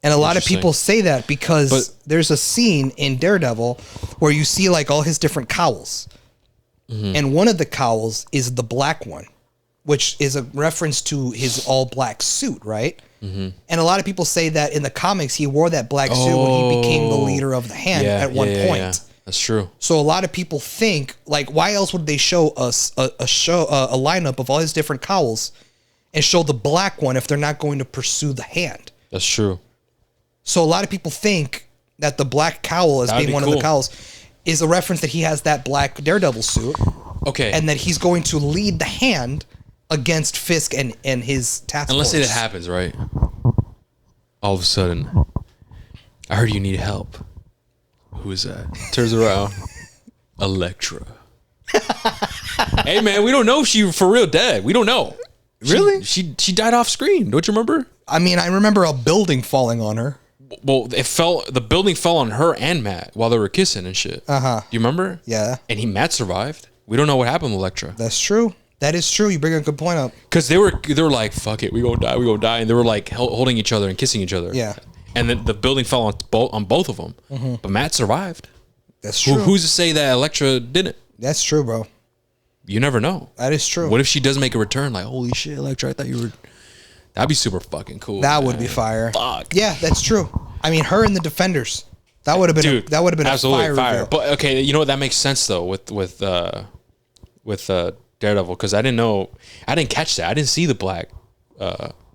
And a lot of people say that because there's a scene in Daredevil where you see like all his different cowls. And one of the cowls is the black one, which is a reference to his all black suit, right? And a lot of people say that in the comics, he wore that black suit when he became the leader of the Hand at one point. Yeah. That's true. So a lot of people think, like, why else would they show us a lineup of all his different cowls and show the black one if they're not going to pursue the Hand? That's true. So a lot of people think that the black cowl as being one of the cowls is a reference that he has that black Daredevil suit. Okay. And that he's going to lead the Hand against Fisk and his task force. Let's say that happens, right? All of a sudden, I heard you need help. Who is that? Turns around. Elektra. Hey, man, we don't know if she for real dead. We don't know. Really? She died off screen. Don't you remember? I mean, I remember a building falling on her. Well, the building fell on her and Matt while they were kissing and shit. Do you remember? Yeah. And Matt survived. We don't know what happened with Elektra. That's true. That is true. You bring a good point up. Because they were like, fuck it, we gonna die, and they were like holding each other and kissing each other. Yeah. And then the building fell on both of them, but Matt survived. That's true. Who's to say that Elektra didn't? That's true, bro. You never know. That is true. What if she does make a return? Like, holy shit, Elektra, I thought you were. That'd be super fucking cool. That would be fire. Fuck. Yeah, that's true. I mean, her and the Defenders. That would have been. That would have been absolutely a fire. But okay, you know what? That makes sense though with Daredevil, because I didn't catch that. I didn't see the black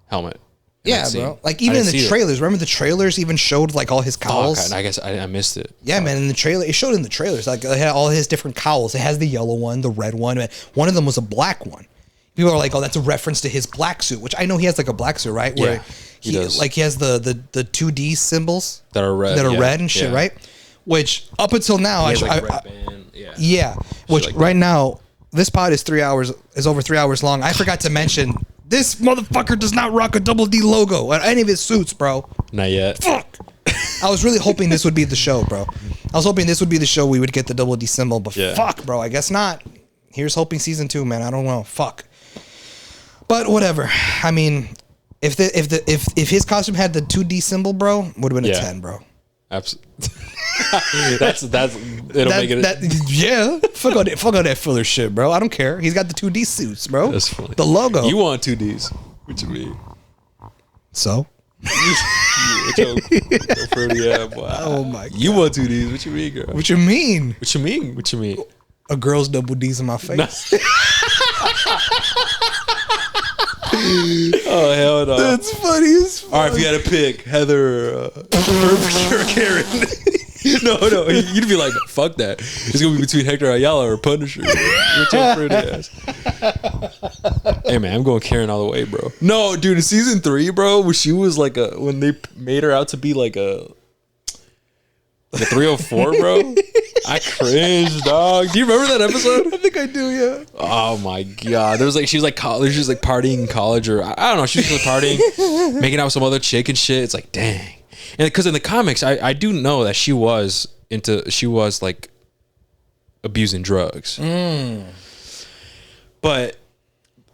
helmet. Yeah, bro. Like even in the trailers. Remember the trailers even showed like all his cowls. Fuck, I guess I missed it. Yeah, man. In the trailer, it showed in the trailers like it had all his different cowls. It has the yellow one, the red one. One of them was a black one. People are like, "Oh, that's a reference to his black suit," which I know he has like a black suit, right? Where he does. Like he has the 2D symbols that are red, and shit, right? Which up until now, which like right now. This pod is over 3 hours long. I forgot to mention this motherfucker does not rock a Double D logo on any of his suits, bro. Not yet. Fuck. I was really hoping this would be the show, bro. I was hoping this would be the show we would get the Double D symbol, but fuck, bro. I guess not. Here's hoping season 2, man. I don't know. Fuck. But whatever. I mean, if his costume had the 2D symbol, bro, would have been a 10, bro. Absolutely. Make it. Yeah. Fuck all that filler shit, bro. I don't care. He's got the 2D suits, bro. That's funny. The logo. You want 2Ds? What you mean? So? Oh my God. You want 2Ds? What you mean, girl? What you mean? What you mean? What you mean? A girl's double D's in my face. Oh hell no! That's funny as fuck. All right, if you had to pick Heather or Karen, no, you'd be like, fuck that. It's gonna be between Hector Ayala or Punisher. Which your pretty ass. Hey man, I'm going Karen all the way, bro. No, dude, in season 3, bro, when she was like when they made her out to be like a 304, bro. I cringed, dog. Do you remember that episode? I think I do, yeah. Oh my God. There was like, she was like college, she was like partying in college, or I don't know, she was like partying, making out with some other chick and shit. It's like, dang. And because in the comics, I do know that she was like abusing drugs. But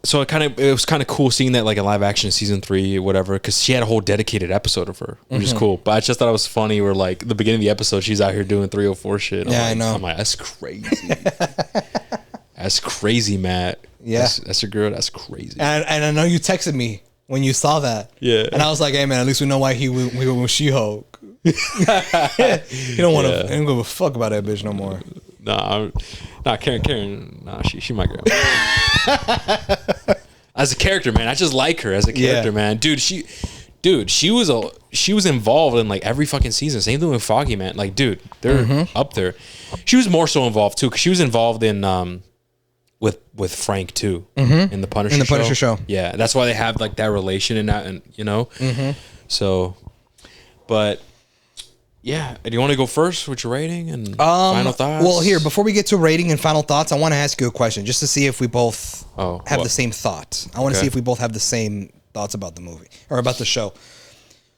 so it was kind of cool seeing that like in live action season 3 or whatever, because she had a whole dedicated episode of her, which is cool. But I just thought it was funny where like the beginning of the episode, she's out here doing 304 shit. I know. I'm like, that's crazy. That's crazy, Matt. Yeah. That's your girl. That's crazy. And I know you texted me when you saw that. Yeah. And I was like, hey man, at least we know why we went with She-Hulk. You don't want to, I don't give a fuck about that bitch no more. Nah, Karen. Nah, she my girl. As a character, man, I just like her as a character, man. Dude, she was involved in like every fucking season. Same thing with Foggy, man. Like, dude, they're up there. She was more so involved too, because she was involved in with Frank too, in the Punisher show. Yeah, that's why they have like that relation and that, and you know. So, but Yeah. Do you want to go first with your rating and final thoughts? Well, here, before we get to rating and final thoughts, I want to ask you a question just to see if we both have the same thoughts. I want to see if we both have the same thoughts about the movie or about the show.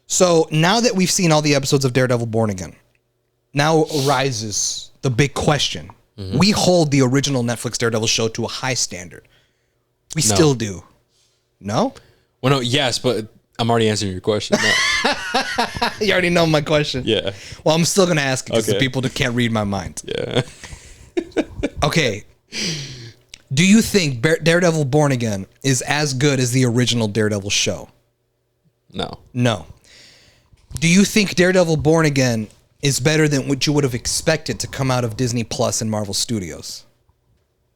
So now that we've seen all the episodes of Daredevil Born Again, now arises the big question. We hold the original Netflix Daredevil show to a high standard. We still do. No? Well, no, yes, but I'm already answering your question. No. You already know my question. Yeah. Well, I'm still going to ask it because the people that can't read my mind. Yeah. Okay. Do you think Daredevil Born Again is as good as the original Daredevil show? No. No. Do you think Daredevil Born Again is better than what you would have expected to come out of Disney Plus and Marvel Studios?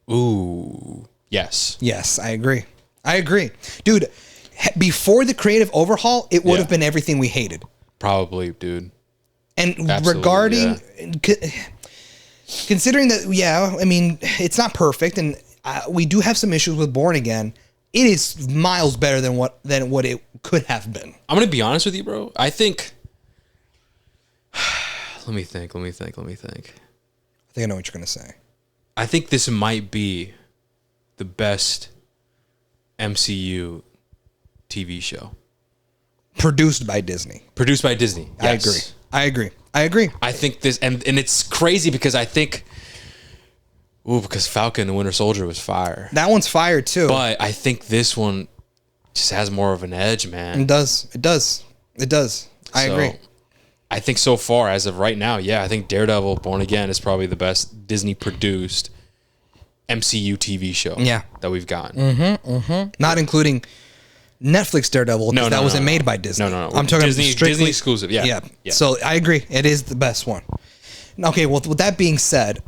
Ooh. Yes. Yes, I agree. I agree. Dude, before the creative overhaul, it would have been everything we hated. Probably, dude. And Absolutely, regarding, considering that, I mean, it's not perfect, and we do have some issues with Born Again. It is miles better than what it could have been. I'm gonna be honest with you, bro. I think. Let me think. I think I know what you're gonna say. I think this might be the best MCU TV show. Produced by Disney. Produced by Disney. Yes. I agree. I think this, and it's crazy because I think, because Falcon and Winter Soldier was fire. That one's fire too. But I think this one just has more of an edge, man. It does. I agree. I think so far, as of right now, I think Daredevil Born Again is probably the best Disney produced MCU TV show that we've gotten. Not including Netflix Daredevil, because that wasn't made by Disney. No. I'm talking Disney exclusive. Yeah. So I agree. It is the best one. Okay, well, with that being said,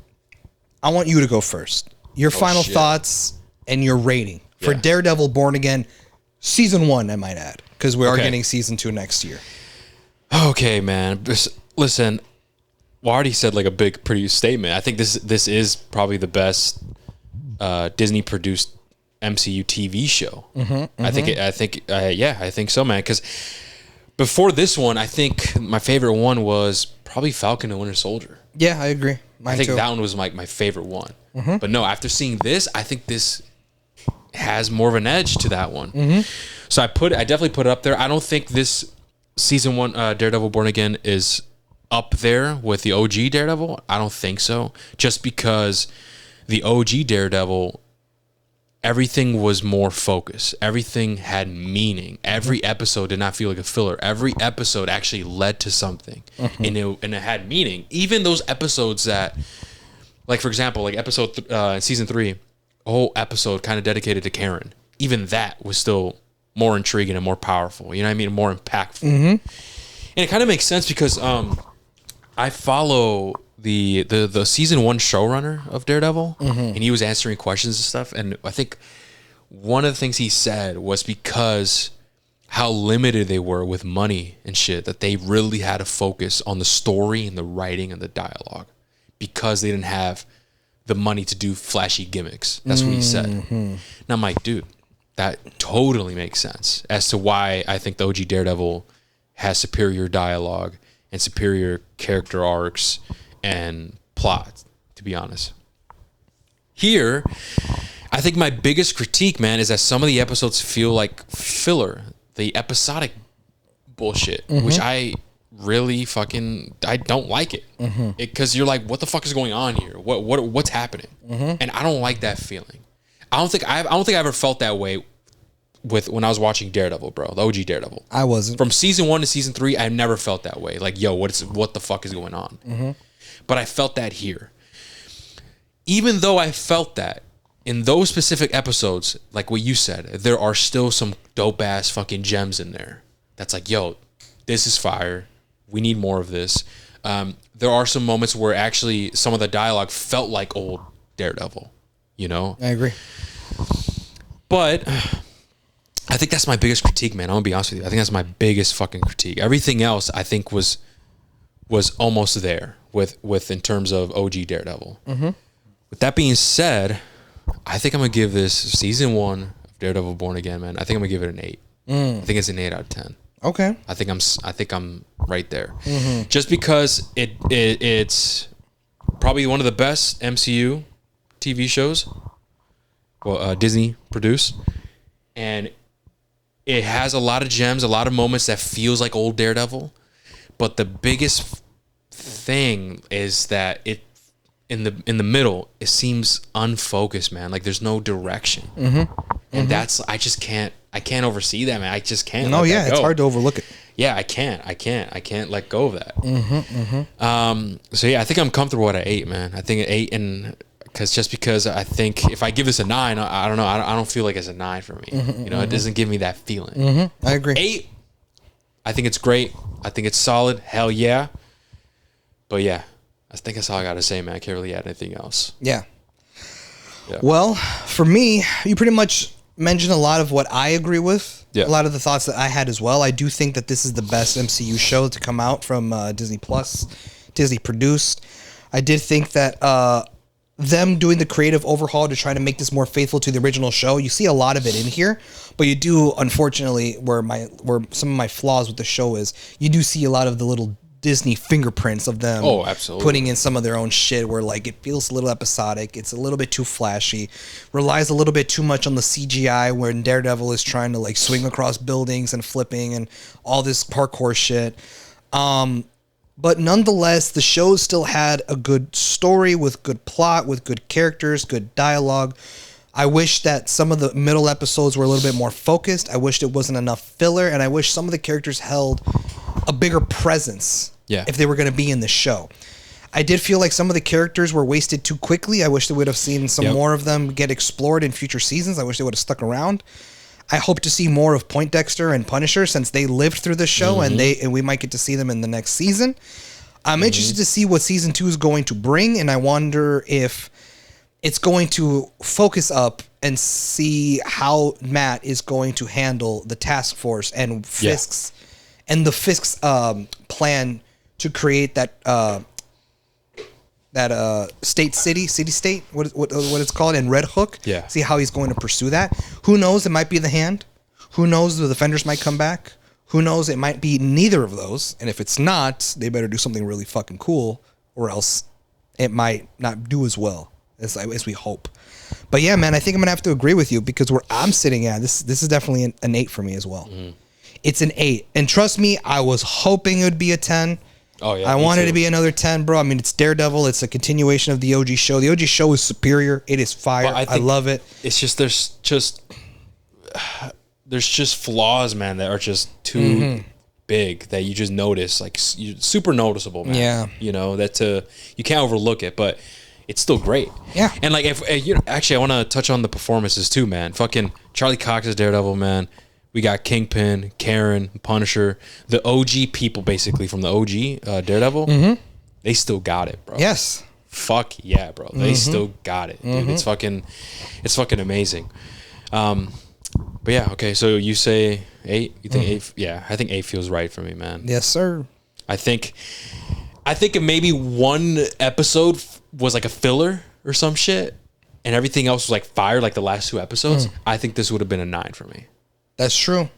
I want you to go first. Your final thoughts and your rating for Daredevil Born Again, season 1, I might add, because we are getting season 2 next year. Okay, man. Listen, I already said like a big, pretty statement. I think this is probably the best Disney produced MCU TV show. I think so, man. Because before this one, I think my favorite one was probably Falcon and Winter Soldier. Yeah, I agree. I think that one was like my favorite one. But no, after seeing this, I think this has more of an edge to that one. So I definitely put it up there. I don't think this season 1 Daredevil Born Again is up there with the OG Daredevil. I don't think so. Just because the OG Daredevil, everything was more focused. Everything had meaning. Every episode did not feel like a filler. Every episode actually led to something, and it had meaning. Even those episodes that, like for example, like season 3, a whole episode kind of dedicated to Karen. Even that was still more intriguing and more powerful. You know what I mean? More impactful. And it kind of makes sense because I follow the season 1 showrunner of Daredevil, and he was answering questions and stuff. And I think one of the things he said was because how limited they were with money and shit, that they really had to focus on the story and the writing and the dialogue because they didn't have the money to do flashy gimmicks. That's what he said. And I'm like, dude, that totally makes sense as to why I think the OG Daredevil has superior dialogue and superior character arcs and plot, to be honest. Here, I think my biggest critique, man, is that some of the episodes feel like filler. The episodic bullshit, which I really I don't like it. Because you're like, what the fuck is going on here? What's happening? And I don't like that feeling. I don't think I ever felt that way when I was watching Daredevil, bro. The OG Daredevil. I wasn't. From season 1 to season 3, I never felt that way. Like, yo, what the fuck is going on? But I felt that here. Even though I felt that in those specific episodes, like what you said, there are still some dope ass fucking gems in there. That's like, yo, this is fire. We need more of this. There are some moments where actually some of the dialogue felt like old Daredevil, you know? I agree. But I think that's my biggest critique, man. I'm gonna be honest with you. I think that's my biggest fucking critique. Everything else I think was almost there with in terms of OG Daredevil. With that being said, I think I'm gonna give this season 1 of Daredevil Born Again, man. I think I'm gonna give it an 8. I think it's an 8 out of 10. Okay. I think I'm right there. Just because it's probably one of the best MCU TV shows, well, Disney produced, and it has a lot of gems, a lot of moments that feels like old Daredevil. But the biggest thing is that it in the middle, it seems unfocused, man. Like there's no direction, and that's I can't oversee that, man. I just can't. No, let yeah, that it's go. hard to overlook it. Yeah, I can't let go of that. So yeah, I think I'm comfortable at an 8, man. I think an 8, and because I think if I give this a 9, I don't know. I don't feel like it's a 9 for me. It doesn't give me that feeling. I agree. 8, I think it's great. I think it's solid. Hell yeah. But yeah, I think that's all I got to say, man. I can't really add anything else. Yeah. Well, for me, you pretty much mentioned a lot of what I agree with. Yeah. A lot of the thoughts that I had as well. I do think that this is the best MCU show to come out from Disney Plus, Disney produced. I did think that them doing the creative overhaul to try to make this more faithful to the original show. You see a lot of it in here, but you do, unfortunately, where some of my flaws with the show is, you do see a lot of the little Disney fingerprints of them putting in some of their own shit where like it feels a little episodic, it's a little bit too flashy, relies a little bit too much on the CGI when Daredevil is trying to like swing across buildings and flipping and all this parkour shit. But nonetheless, the show still had a good story with good plot, with good characters, good dialogue. I wish that some of the middle episodes were a little bit more focused. I wished it wasn't enough filler, and I wish some of the characters held a bigger presence if they were going to be in the show. I did feel like some of the characters were wasted too quickly. I wish they would have seen some more of them get explored in future seasons. I wish they would have stuck around. I hope to see more of Poindexter and Punisher since they lived through the show, and we might get to see them in the next season. I'm interested to see what season 2 is going to bring, and I wonder if it's going to focus up and see how Matt is going to handle the task force and Fisk's and the Fisk's plan to create that city-state, what it's called, in Red Hook. Yeah. See how he's going to pursue that. Who knows? It might be the Hand. Who knows? The Defenders might come back. Who knows? It might be neither of those. And if it's not, they better do something really fucking cool, or else it might not do as well as we hope. But yeah, man, I think I'm gonna have to agree with you because where I'm sitting at, this is definitely an 8 for me as well. It's an 8, and trust me, I was hoping it would be a 10. Oh yeah, I wanted it to be another 10, bro. I mean, it's Daredevil. It's a continuation of the OG show. The OG show is superior. It is fire. I love it. It's just there's just flaws, man, that are just too big that you just notice, like super noticeable, man. Yeah. That you can't overlook it, but it's still great. Yeah. And like actually, I want to touch on the performances too, man. Fucking Charlie Cox is Daredevil, man. We got Kingpin, Karen, Punisher, the OG people basically from the OG Daredevil. They still got it, bro. Yes. Fuck yeah, bro. They still got it, dude. It's fucking amazing. But yeah, okay. So you say 8? You think 8? Yeah, I think 8 feels right for me, man. Yes, sir. I think maybe one episode was like a filler or some shit, and everything else was like fire, like the last 2 episodes. I think this would have been a 9 for me. That's true.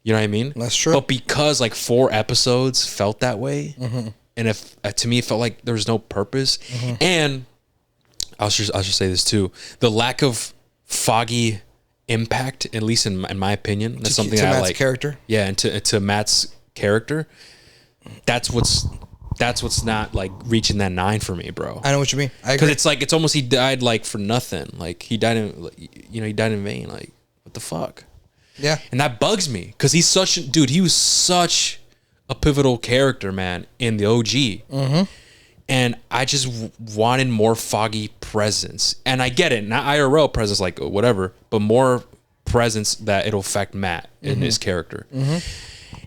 You know what I mean? That's true. But because like 4 episodes felt that way, and if to me it felt like there was no purpose, and I'll just say this too: the lack of Foggy impact, at least in my opinion, that's something to that I Matt's like. character. Yeah, and to Matt's character, that's what's not like reaching that 9 for me, bro. I know what you mean. I agree. Because it's like it's almost he died like for nothing. Like he died in vain. Like what the fuck? Yeah. And that bugs me because he was such a pivotal character, man, in the OG. And I just wanted more Foggy presence. And I get it, not IRL presence, like whatever, but more presence that it'll affect Matt in his character.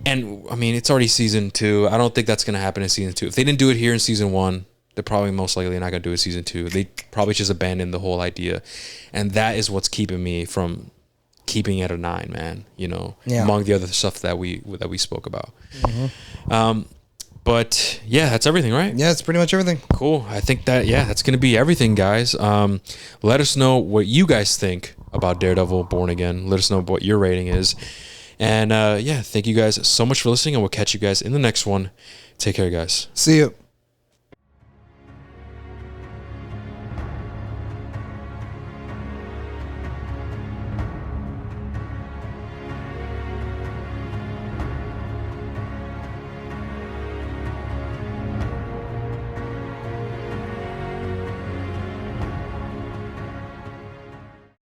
And I mean, it's already season 2. I don't think that's going to happen in season 2. If they didn't do it here in season 1, they're probably most likely not going to do it in season 2. They probably just abandoned the whole idea. And that is what's keeping me from keeping it a 9, man, among the other stuff that we spoke about. But yeah, that's everything, right? Yeah, it's pretty much everything. Cool. I think that's going to be everything, guys. Let us know what you guys think about Daredevil Born Again. Let us know what your rating is. And yeah, thank you guys so much for listening, and we'll catch you guys in the next one. Take care, guys. See you.